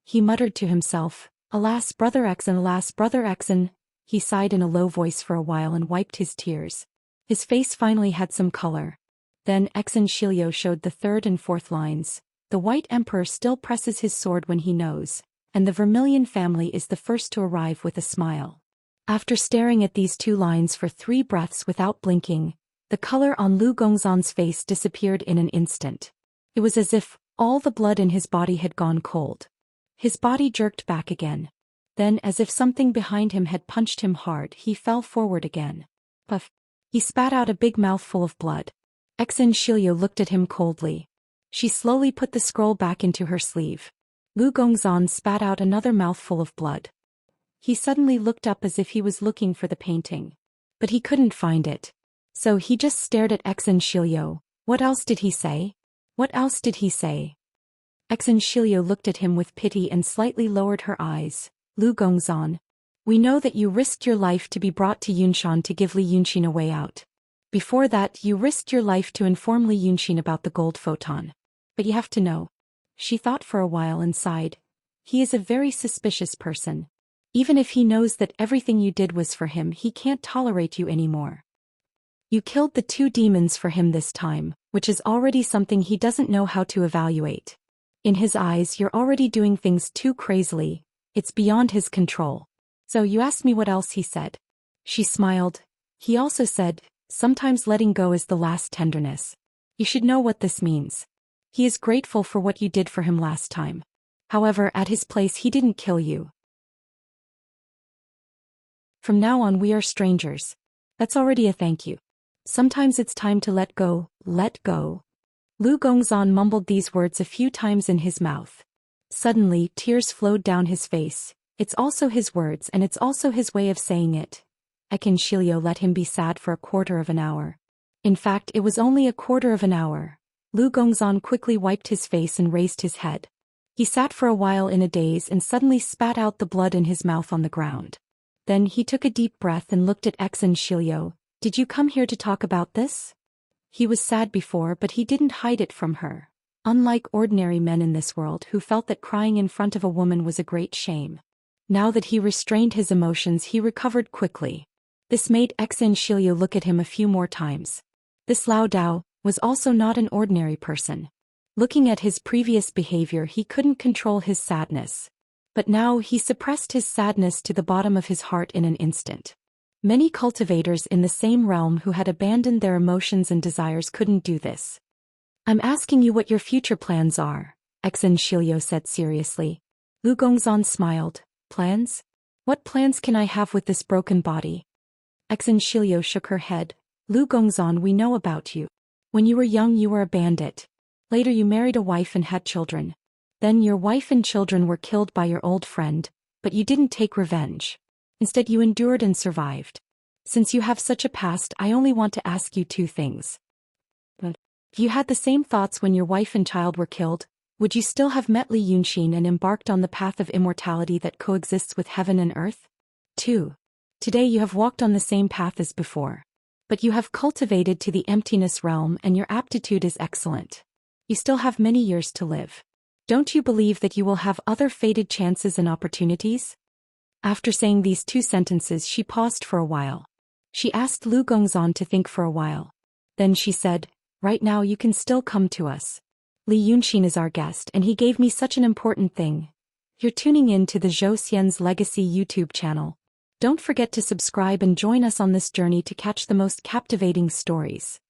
He muttered to himself, "Alas, Brother Xan, alas, Brother Xan." He sighed in a low voice for a while and wiped his tears. His face finally had some color. Then Xianxia showed the 3rd and 4th lines. "The White Emperor still presses his sword when he knows, and the Vermilion family is the first to arrive with a smile." After staring at these 2 lines for 3 breaths without blinking, the color on Lu Gongzan's face disappeared in an instant. It was as if All the blood in his body had gone cold. His body jerked back again. Then, as if something behind him had punched him hard, he fell forward again. Puff. He spat out a big mouthful of blood. Xianxia looked at him coldly. She slowly put the scroll back into her sleeve. Lu Gongzan spat out another mouthful of blood. He suddenly looked up as if he was looking for the painting. But he couldn't find it. So he just stared at Xianxia. What else did he say? What else did he say? Xianxia looked at him with pity and slightly lowered her eyes. Lu Gongzan. We know that you risked your life to be brought to Yunshan to give Li Yunxin a way out. Before that, you risked your life to inform Li Yunxin about the gold photon. But you have to know. She thought for a while and sighed. He is a very suspicious person. Even if he knows that everything you did was for him, he can't tolerate you anymore. You killed the 2 demons for him this time, which is already something he doesn't know how to evaluate. In his eyes, you're already doing things too crazily. It's beyond his control. So you asked me what else he said. She smiled. He also said, sometimes letting go is the last tenderness. You should know what this means. He is grateful for what you did for him last time. However, at his place he didn't kill you. From now on we are strangers. That's already a thank you. Sometimes it's time to let go, let go. Lu Gongzan mumbled these words a few times in his mouth. Suddenly, tears flowed down his face. It's also his words and it's also his way of saying it. Xianxia let him be sad for a quarter of an hour. In fact, it was only a quarter of an hour. Lu Gongzan quickly wiped his face and raised his head. He sat for a while in a daze and suddenly spat out the blood in his mouth on the ground. Then he took a deep breath and looked at Xianxia. Did you come here to talk about this? He was sad before, but he didn't hide it from her. Unlike ordinary men in this world who felt that crying in front of a woman was a great shame. Now that he restrained his emotions, he recovered quickly. This made Xianxia look at him a few more times. This Lao Dao was also not an ordinary person. Looking at his previous behavior, he couldn't control his sadness. But now he suppressed his sadness to the bottom of his heart in an instant. Many cultivators in the same realm who had abandoned their emotions and desires couldn't do this. I'm asking you what your future plans are, Xianxia said seriously. Lu Gongzan smiled. Plans? What plans can I have with this broken body? Xianxia shook her head. Lu Gongzan, we know about you. When you were young you were a bandit. Later you married a wife and had children. Then your wife and children were killed by your old friend, but you didn't take revenge. Instead you endured and survived. Since you have such a past, I only want to ask you 2 things. But if you had the same thoughts when your wife and child were killed, would you still have met Li Yunxin and embarked on the path of immortality that coexists with heaven and earth? 2. Today you have walked on the same path as before. But you have cultivated to the emptiness realm and your aptitude is excellent. You still have many years to live. Don't you believe that you will have other fated chances and opportunities? After saying these 2 sentences, she paused for a while. She asked Lu Gongzan to think for a while. Then she said, right now you can still come to us. Li Yunxin is our guest and he gave me such an important thing. You're tuning in to the Zhou Xian's Legacy YouTube channel. Don't forget to subscribe and join us on this journey to catch the most captivating stories.